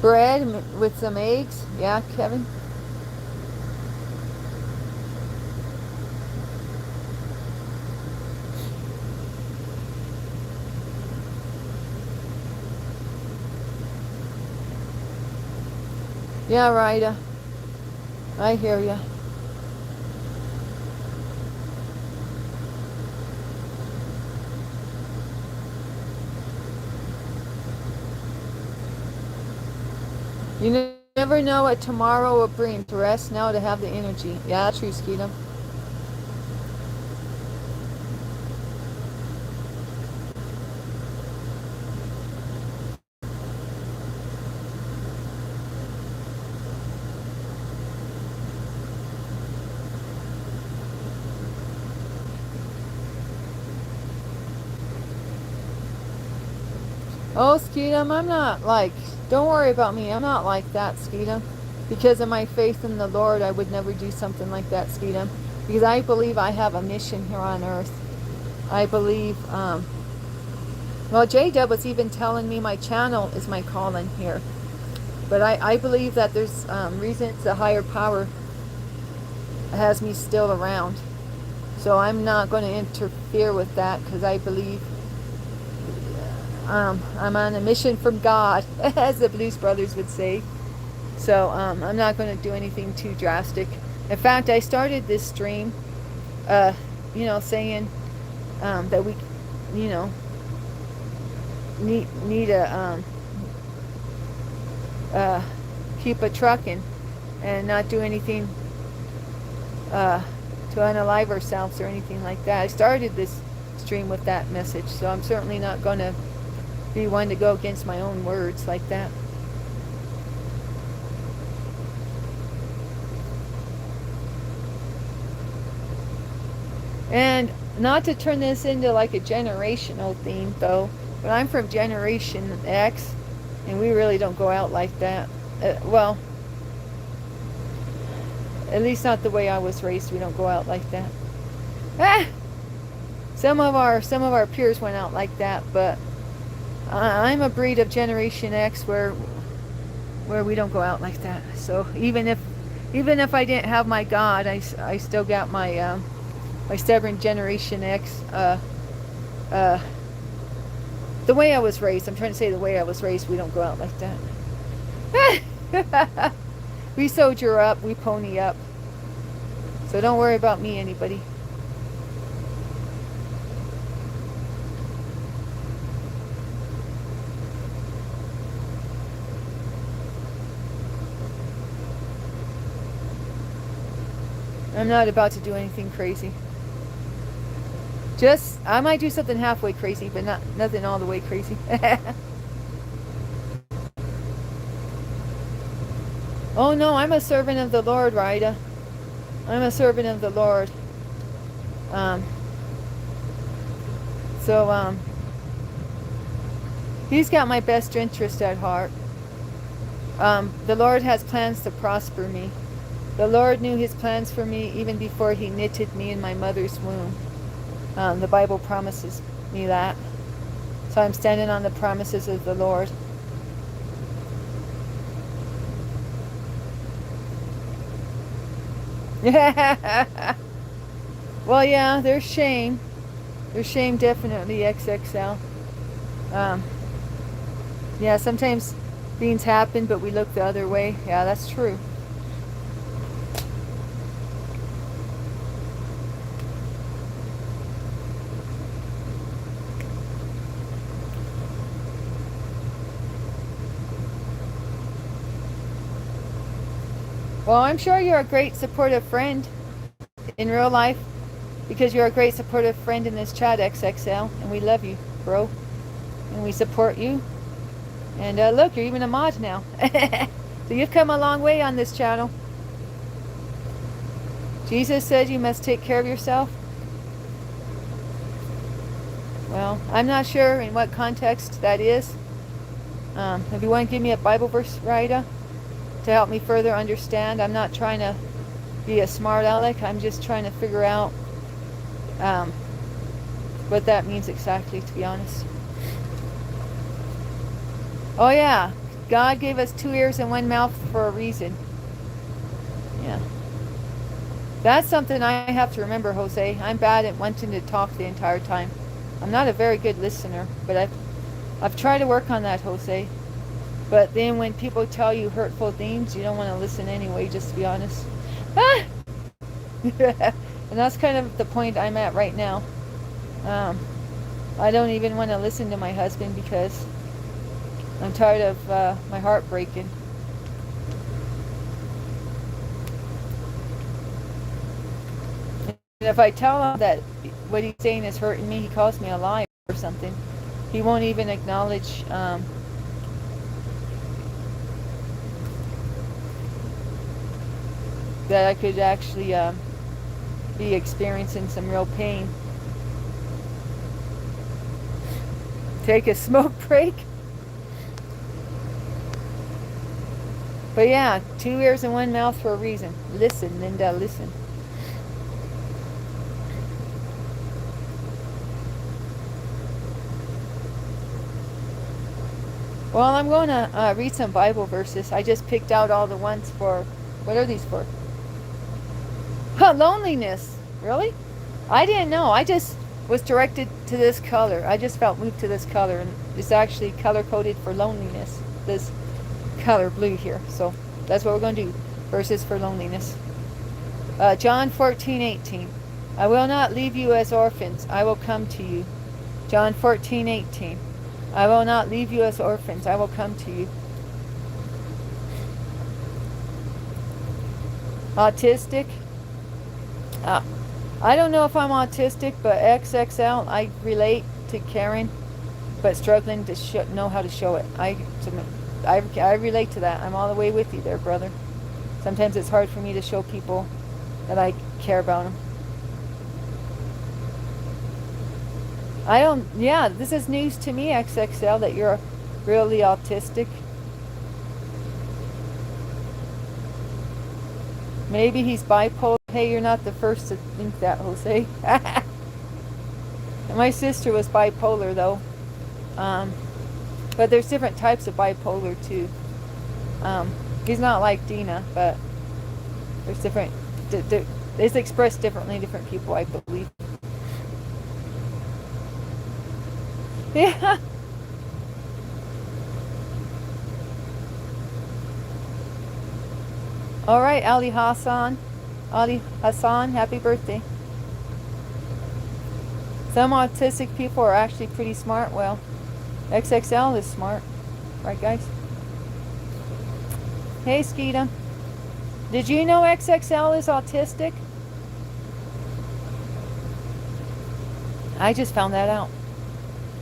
A: Bread with some eggs. Yeah, Kevin? Yeah, Rita. I hear ya. You never know what tomorrow will bring. To rest now, to have the energy. Yeah, true, Skeetum. Oh, Skeetum, I'm not like, don't worry about me. I'm not like that, Skeetum. Because of my faith in the Lord, I would never do something like that, Skeetum. Because I believe I have a mission here on earth. I believe, well, J-Dub was even telling me my channel is my calling here. But I believe that there's reasons the higher power has me still around. So I'm not going to interfere with that because I believe I'm on a mission from God, as the Blues Brothers would say. So I'm not going to do anything too drastic. In fact, I started this stream, you know, saying that we, you know, need a keep a trucking and not do anything to unalive ourselves or anything like that. I started this stream with that message, so I'm certainly not going to be one to go against my own words like that. And not to turn this into like a generational theme though, but I'm from Generation X, and we really don't go out like that. Well, at least not the way I was raised. We don't go out like that. Ah! Some of our peers went out like that, but I'm a breed of Generation X where we don't go out like that. So even if I didn't have my God, I still got my my stubborn Generation X. The way I was raised. I'm trying to say the way I was raised. We don't go out like that. We soldier up. We pony up. So don't worry about me, anybody. I'm not about to do anything crazy. Just, I might do something halfway crazy, but nothing all the way crazy. Oh no, I'm a servant of the Lord, Rida. I'm a servant of the Lord. He's got my best interest at heart. The Lord has plans to prosper me. The Lord knew his plans for me even before he knitted me in my mother's womb. The Bible promises me that. So I'm standing on the promises of the Lord. Well, yeah, there's shame. There's shame definitely, XXL. Yeah, sometimes things happen, but we look the other way. Yeah, that's true. Well, I'm sure you're a great supportive friend in real life, because you're a great supportive friend in this chat, XXL, and we love you, bro, and we support you. And look, you're even a mod now. So you've come a long way on this channel. Jesus said you must take care of yourself. Well, I'm not sure in what context that is. If you want to give me a Bible verse, Rida, to help me further understand. I'm not trying to be a smart aleck. I'm just trying to figure out what that means exactly, to be honest. Oh yeah, God gave us 2 ears and 1 mouth for a reason. Yeah. That's something I have to remember, Jose. I'm bad at wanting to talk the entire time. I'm not a very good listener, but I've tried to work on that, Jose. But then when people tell you hurtful things, you don't want to listen anyway, just to be honest. Ah! And that's kind of the point I'm at right now. I don't even want to listen to my husband because I'm tired of my heart breaking. And if I tell him that what he's saying is hurting me, he calls me a liar or something. He won't even acknowledge that I could actually be experiencing some real pain. Take a smoke break. But yeah, 2 ears and 1 mouth for a reason. Listen, Linda, listen. Well, I'm going to read some Bible verses. I just picked out all the ones for, what are these for? Loneliness. Really? I didn't know. I just was directed to this color. I just felt moved to this color, and it's actually color coded for loneliness. This color blue here. So that's what we're going to do. Verses for loneliness. John 14:18. I will not leave you as orphans. I will come to you. John 14:18. I will not leave you as orphans. I will come to you. Autistic. Uh, I don't know if I'm autistic, but XXL, I relate to Karen, but struggling to know how to show it. I relate to that. I'm all the way with you there, brother. Sometimes it's hard for me to show people that I care about them. Yeah, this is news to me, XXL, that you're really autistic. Maybe he's bipolar. Hey, you're not the first to think that, Jose. My sister was bipolar, though. But there's different types of bipolar, too. He's not like Dina, but there's different... It's expressed differently in different people, I believe. Yeah. All right, Ali Hassan, happy birthday. Some autistic people are actually pretty smart. Well, XXL is smart. Right, guys? Hey, Skeeta. Did you know XXL is autistic? I just found that out.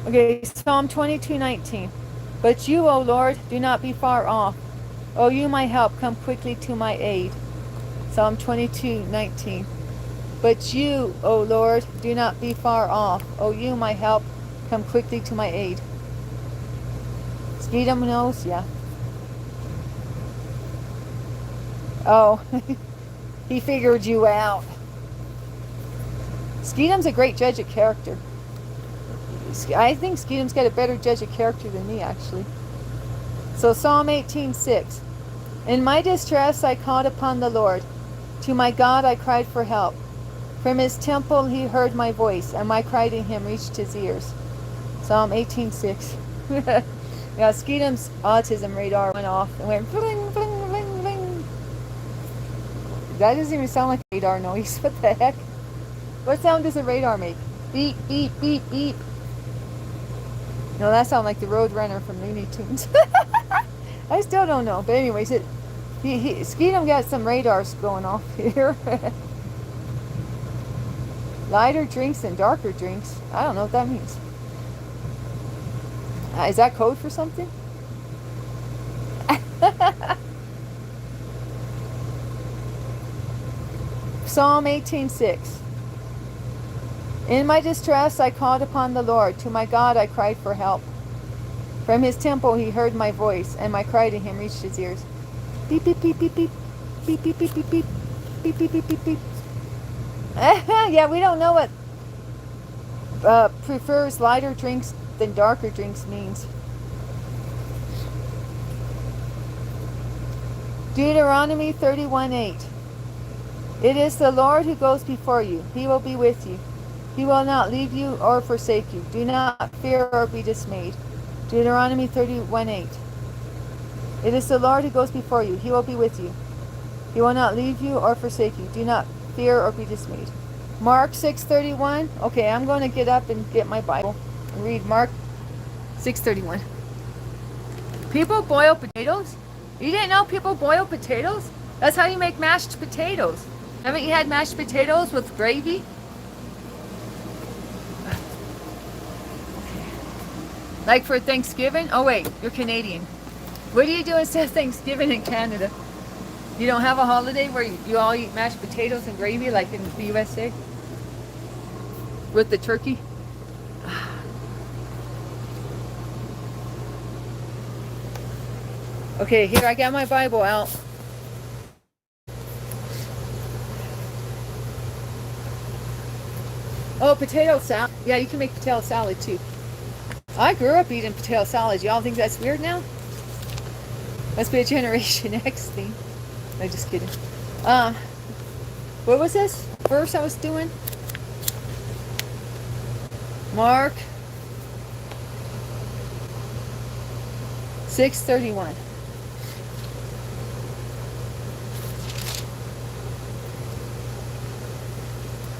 A: Okay, Psalm 22:19. But you, O Lord, do not be far off. O you, my help, come quickly to my aid. Psalm 22:19. But you, O Lord, do not be far off. O you, my help, come quickly to my aid. Skeetum knows? Yeah. Oh, he figured you out. Skeetum's a great judge of character. I think Skeetum's got a better judge of character than me, actually. So Psalm 18:6. In my distress I called upon the Lord. To my God I cried for help. From his temple he heard my voice, and my cry to him reached his ears. Psalm 18:6. Yeah, Skeetum's autism radar went off and went bling, bling, bling, bling. That doesn't even sound like a radar noise. What the heck? What sound does a radar make? Beep, beep, beep, beep. No, that sounds like the Roadrunner from Looney Tunes. I still don't know. But anyways, Skeetum got some radars going off here. Lighter drinks and darker drinks. I don't know what that means. Is that code for something? Psalm 18:6. In my distress I called upon the Lord. To my God I cried for help. From his temple he heard my voice, and my cry to him reached his ears. Beep, beep, beep, beep, beep. Beep, beep, beep, beep, beep. Beep, beep, beep, beep, beep. Yeah, we don't know what prefers lighter drinks than darker drinks means. Deuteronomy 31:8. It is the Lord who goes before you. He will be with you. He will not leave you or forsake you. Do not fear or be dismayed. Deuteronomy 31:8. It is the Lord who goes before you. He will be with you. He will not leave you or forsake you. Do not fear or be dismayed. Mark 6:31. Okay, I'm going to get up and get my Bible and read Mark 6:31. People boil potatoes? You didn't know people boil potatoes? That's how you make mashed potatoes. Haven't you had mashed potatoes with gravy? Like for Thanksgiving? Oh wait, you're Canadian. What do you do instead of Thanksgiving in Canada? You don't have a holiday where you all eat mashed potatoes and gravy like in the USA? With the turkey? Okay, here I got my Bible out. Oh, potato salad. Yeah, you can make potato salad too. I grew up eating potato salad. Y'all think that's weird now? Must be a Generation X thing. No, just kidding. What was this verse I was doing? Mark 6:31.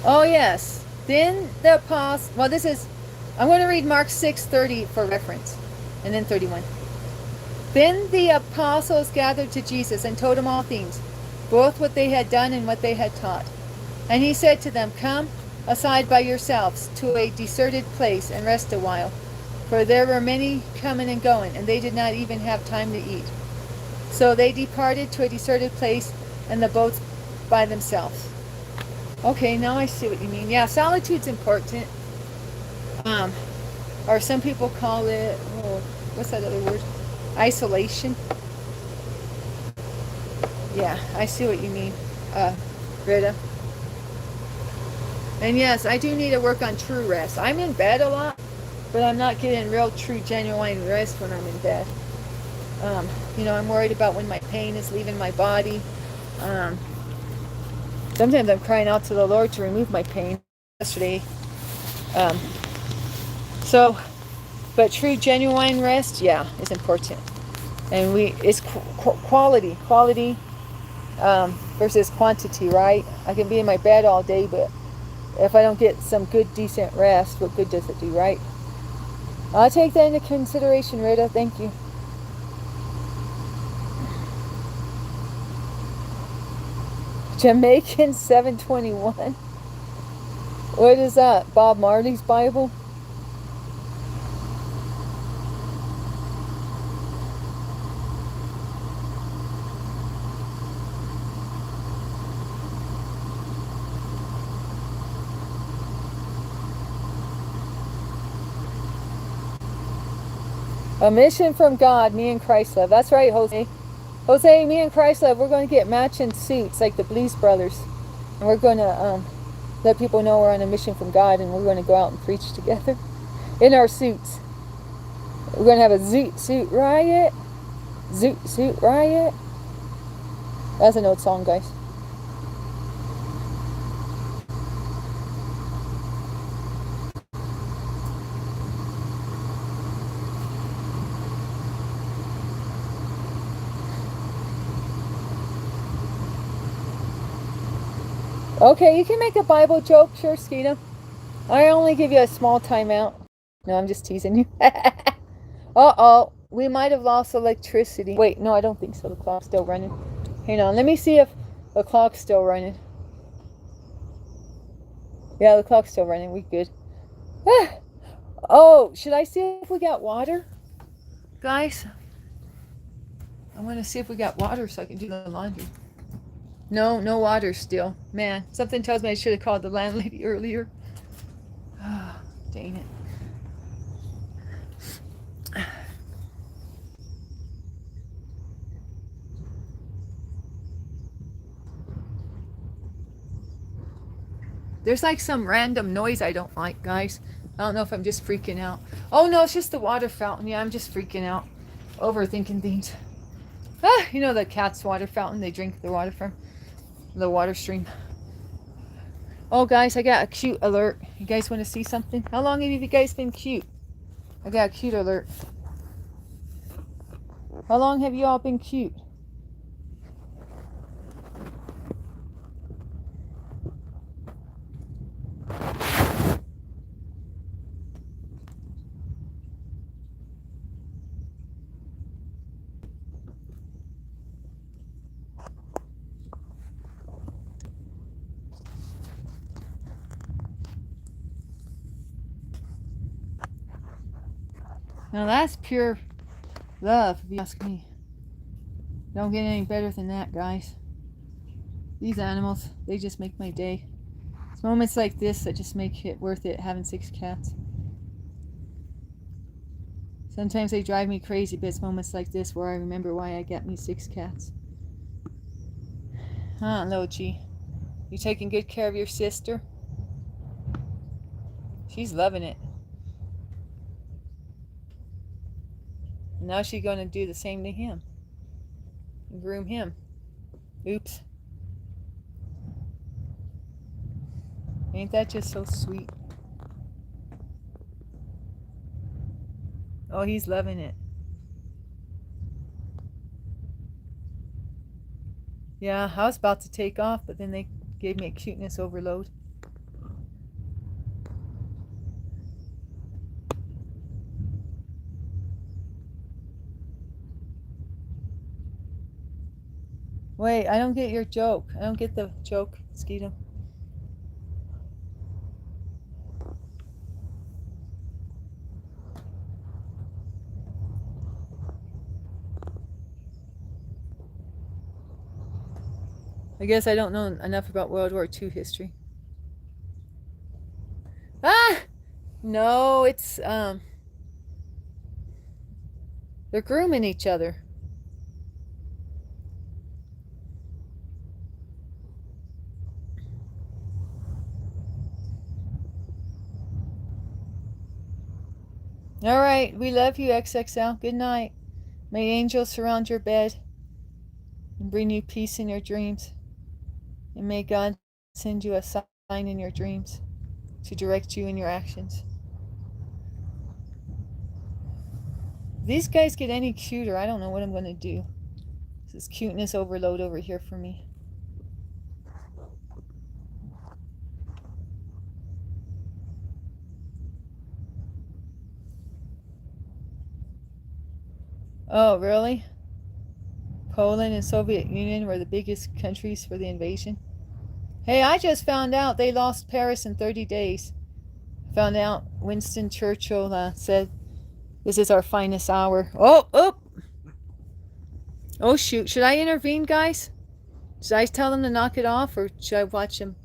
A: Oh yes. Then the apostle. Well, this is. I'm going to read Mark 6:30 for reference, and then 31. Then the apostles gathered to Jesus and told him all things. both what they had done and what they had taught. And he said to them, come aside by yourselves to a deserted place and rest a while. For there were many coming and going, and they did not even have time to eat. So they departed to a deserted place and the boats by themselves. Okay, now I see what you mean. Yeah, solitude's important. Um, or some people call it, oh, what's that other word? Isolation. Yeah, I see what you mean, Rita. And yes, I do need to work on true rest. I'm in bed a lot, but I'm not getting real, true, genuine rest when I'm in bed. You know, I'm worried about when my pain is leaving my body. Um, Sometimes I'm crying out to the Lord to remove my pain. Yesterday. Um, so, but true, genuine rest, yeah, is important. And it's quality versus quantity, right? I can be in my bed all day, but if I don't get some good, decent rest, what good does it do, right? I'll take that into consideration, Rita. Thank you. Jamaican 721. What is that? Bob Marley's Bible? A mission from God, me and Christ love. That's right, Jose. Jose, me and Christ love, we're going to get matching suits like the Blues Brothers. And we're going to let people know we're on a mission from God, and we're going to go out and preach together in our suits. We're going to have a zoot suit riot. Zoot suit riot. That's an old song, guys. Okay, you can make a Bible joke, sure, Skeeta. I only give you a small timeout. No, I'm just teasing you. Uh-oh, we might have lost electricity. Wait, no, I don't think so. The clock's still running. Hang on, let me see if the clock's still running. Yeah, the clock's still running. We good. Oh, should I see if we got water? Guys, I want to see if we got water so I can do the laundry. No, no water still. Man, something tells me I should have called the landlady earlier. Oh, dang it. There's like some random noise I don't like, guys. I don't know if I'm just freaking out. Oh no, it's just the water fountain. Yeah, I'm just freaking out. Overthinking things. Ah, you know the cat's water fountain they drink the water from? The water stream. Oh guys, I got a cute alert. You guys want to see something? How long have you guys been cute? I got a cute alert. How long have you all been cute? Now that's pure love, if you ask me. Don't get any better than that, guys. These animals, they just make my day. It's moments like this that just make it worth it having 6 cats. Sometimes they drive me crazy, but it's moments like this where I remember why I got me 6 cats. Huh, Lochi? You taking good care of your sister? She's loving it. Now she's going to do the same to him. And groom him. Oops. Ain't that just so sweet? Oh, he's loving it. Yeah, I was about to take off, but then they gave me a cuteness overload. Wait, I don't get your joke. I don't get the joke, Skeetum. I guess I don't know enough about World War II history. Ah! No, it's they're grooming each other. All right, we love you, XXL. Good night. May angels surround your bed and bring you peace in your dreams. And may God send you a sign in your dreams to direct you in your actions. If these guys get any cuter, I don't know what I'm going to do. This is cuteness overload over here for me. Oh, really? Poland and Soviet Union were the biggest countries for the invasion? Hey, I just found out they lost Paris in 30 days. Found out Winston Churchill said, "This is our finest hour." Oh, oh! Oh, shoot. Should I intervene, guys? Should I tell them to knock it off, or should I watch them?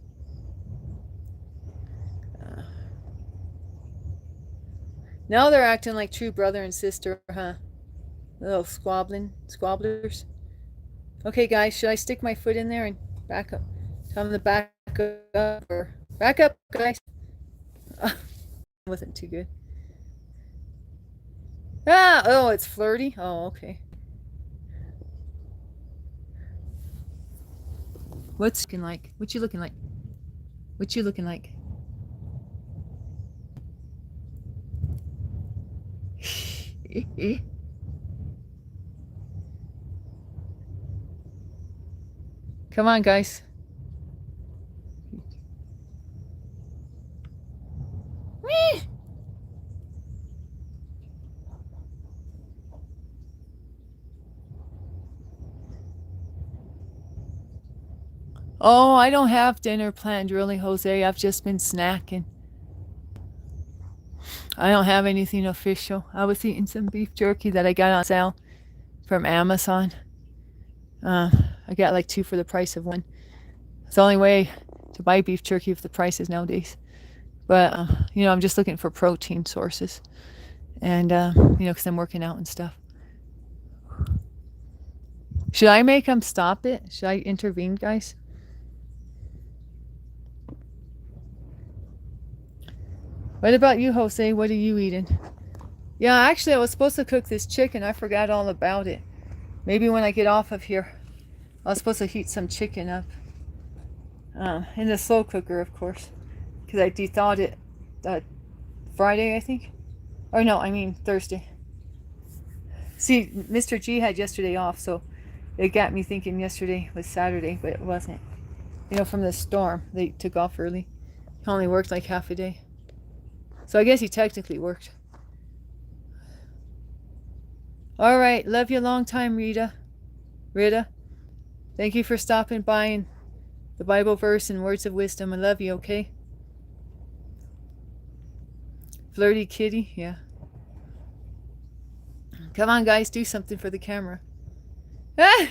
A: Now they're acting like true brother and sister, huh? Little squabblers. Okay, guys, should I stick my foot in there and back up? Tell them to back up, or back up, guys. Wasn't too good. Ah, oh, it's flirty. Oh, okay. What's looking like? What you looking like? What you looking like? Come on, guys. Oh, I don't have dinner planned, really, Jose. I've just been snacking. I don't have anything official. I was eating some beef jerky that I got on sale from Amazon. I got like two for the price of one. It's the only way to buy beef jerky with the prices nowadays. But, I'm just looking for protein sources. And, because I'm working out and stuff. Should I make them stop it? Should I intervene, guys? What about you, Jose? What are you eating? Yeah, actually, I was supposed to cook this chicken. I forgot all about it. Maybe when I get off of here, I was supposed to heat some chicken up. In the slow cooker, of course. Because I de-thawed it Friday, I think. Or no, I mean Thursday. See, Mr. G had yesterday off, so it got me thinking yesterday was Saturday, but it wasn't. From the storm, they took off early. He only worked like half a day. So I guess he technically worked. All right, love you a long time, Rita. Thank you for stopping by and the Bible verse and words of wisdom. I love you, okay? Flirty kitty, yeah. Come on, guys, do something for the camera. Ah!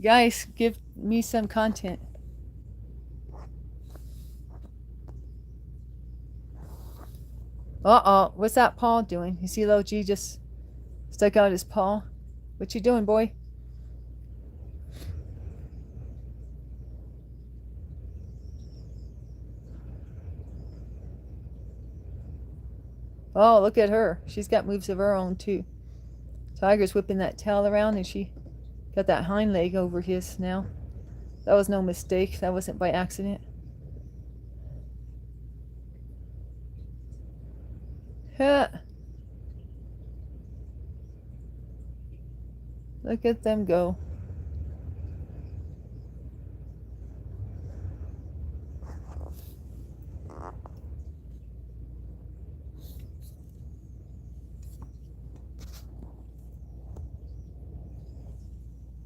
A: Guys, give me some content. Uh-oh, what's that paw doing? You see little G just stuck out his paw? What you doing, boy? Oh, look at her. She's got moves of her own, too. Tiger's whipping that tail around, and she got that hind leg over his now. That was no mistake. That wasn't by accident. Huh. Look at them go.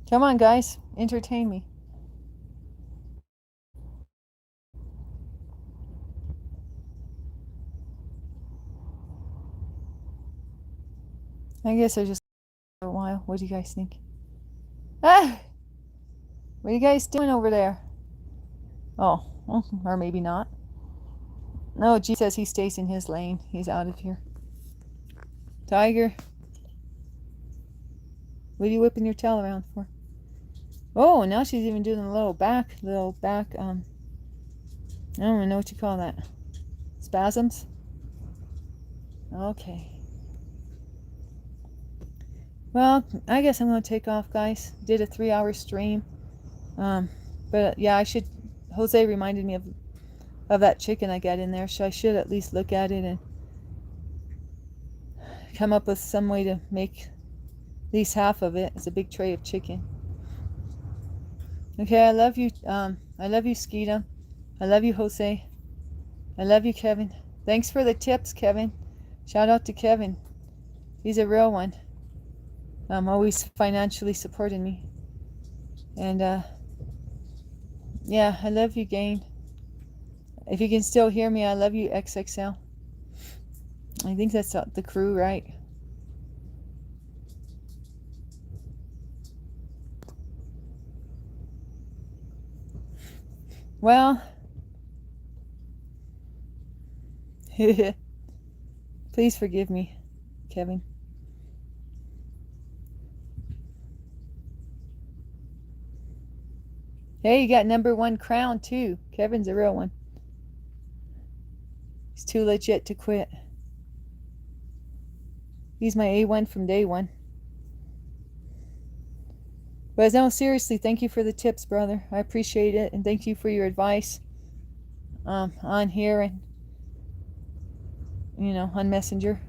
A: Come on, guys. Entertain me. I guess I just for a while. What do you guys think? Ah! What are you guys doing over there? Oh, or maybe not. No, G says he stays in his lane. He's out of here. Tiger, what are you whipping your tail around for? Oh, now she's even doing a little back, I don't even know what you call that. Spasms? Okay. Well, I guess I'm going to take off, guys. Did a 3-hour stream. But yeah, I should, Jose reminded me of that chicken I got in there, so I should at least look at it and come up with some way to make at least half of it. It's a big tray of chicken. Okay, I love you, Skeeta. I love you, Jose. I love you, Kevin. Thanks for the tips, Kevin. Shout out to Kevin. He's a real one. Always financially supporting me. And yeah, I love you, Gain. If you can still hear me, I love you, XXL. I think that's the crew, right? Well, please forgive me, Kevin. Hey, you got #1 crown too. Kevin's a real one. He's too legit to quit. He's my A1 from day one. But no, seriously, thank you for the tips, brother. I appreciate it, and thank you for your advice on here and on Messenger.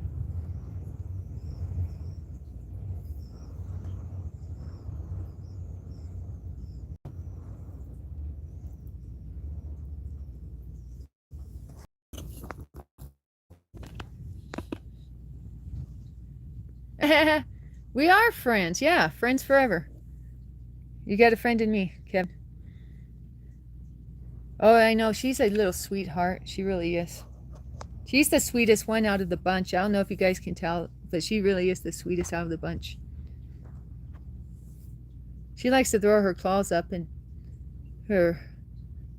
A: We are friends. Yeah, friends forever. You got a friend in me, Kevin. Oh, I know. She's a little sweetheart. She really is. She's the sweetest one out of the bunch. I don't know if you guys can tell, but she really is the sweetest out of the bunch. She likes to throw her claws up in her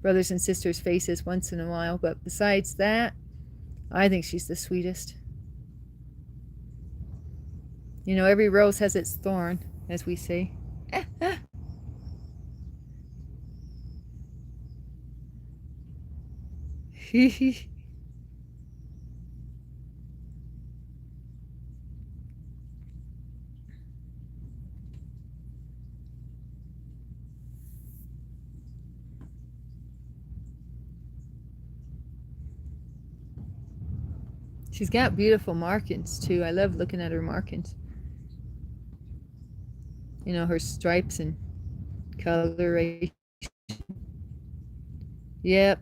A: brothers and sisters' faces once in a while, but besides that, I think she's the sweetest. Every rose has its thorn, as we say. She's got beautiful markings too. I love looking at her markings. Her stripes and coloration. Yep.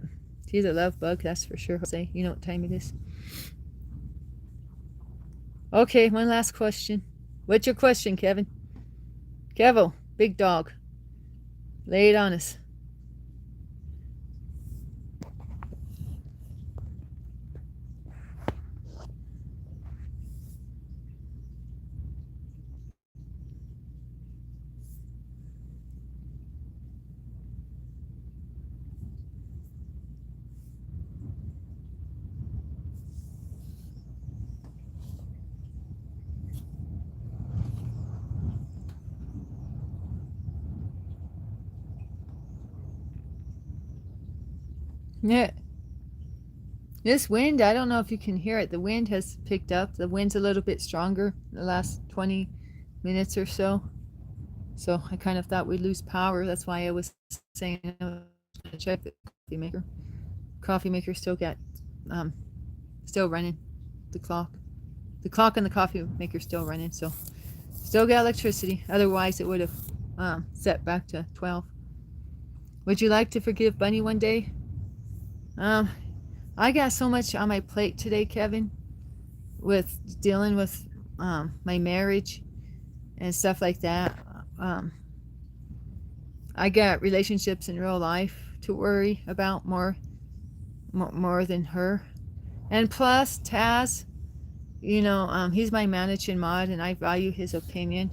A: She's a love bug, that's for sure, Jose. You know what time it is. Okay, one last question. What's your question, Kevin? Kevo, big dog. Lay it on us. Yeah. This wind, I don't know if you can hear it. The wind has picked up. The wind's a little bit stronger the last 20 minutes or so. So I kind of thought we'd lose power. That's why I was saying I was going to check the coffee maker. Coffee maker still running. The clock and the coffee maker still running. So still got electricity. Otherwise it would have set back to 12. Would you like to forgive Bunny one day? I got so much on my plate today, Kevin, with dealing with my marriage and stuff like that. I got relationships in real life to worry about more than her. And plus, Taz, he's my managing mod, and I value his opinion.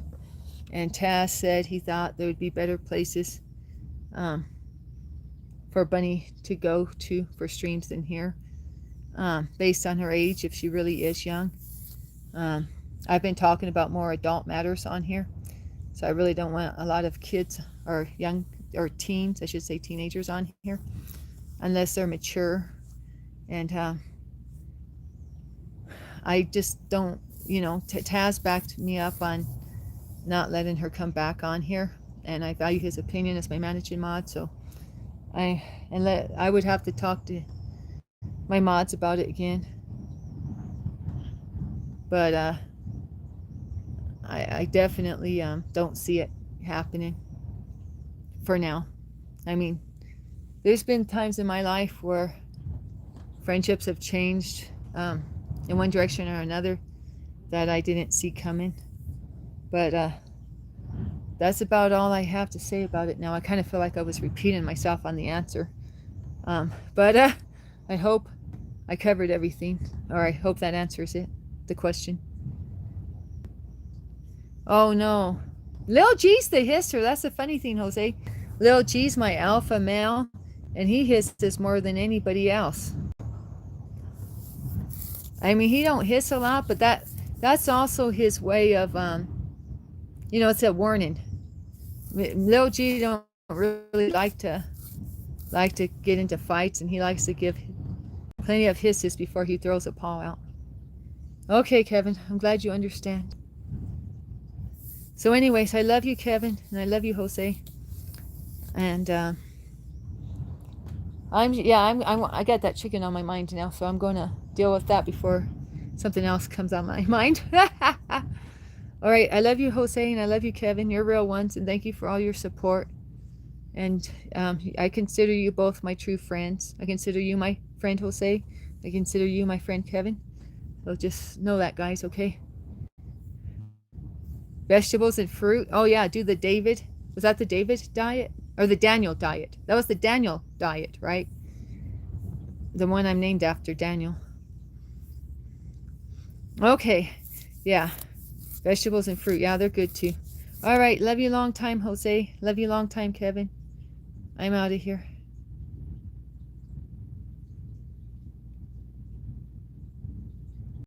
A: And Taz said he thought there would be better places um, for Bunny to go to for streams than here, based on her age, if she really is young. Um, I've been talking about more adult matters on here, so I really don't want a lot of kids or young or teens, I should say teenagers on here, unless they're mature. And I just don't, Taz backed me up on not letting her come back on here, and I value his opinion as my managing mod. So I would have to talk to my mods about it again. But I definitely don't see it happening for now. I mean, there's been times in my life where friendships have changed in one direction or another that I didn't see coming. But that's about all I have to say about it now. I kind of feel like I was repeating myself on the answer. But I hope I covered everything, or I hope that answers it, the question. Oh no. Lil G's the hisser. That's the funny thing, Jose. Lil G's my alpha male, and he hisses more than anybody else. I mean, he don't hiss a lot, but that's also his way of, it's a warning. Lil G don't really like to get into fights, and he likes to give plenty of hisses before he throws a paw out. Okay, Kevin, I'm glad you understand. So anyways, I love you, Kevin, and I love you, Jose. And I got that chicken on my mind now, so I'm going to deal with that before something else comes on my mind. All right, I love you, Jose, and I love you, Kevin. You're real ones, and thank you for all your support. And I consider you both my true friends. I consider you my friend, Jose. I consider you my friend, Kevin. So just know that, guys, okay? Vegetables and fruit. Oh, yeah, do the David. Was that the David diet? Or the Daniel diet? That was the Daniel diet, right? The one I'm named after, Daniel. Okay, yeah. Vegetables and fruit. Yeah, they're good too. All right, love you long time, Jose. Love you long time, Kevin. I'm out of here.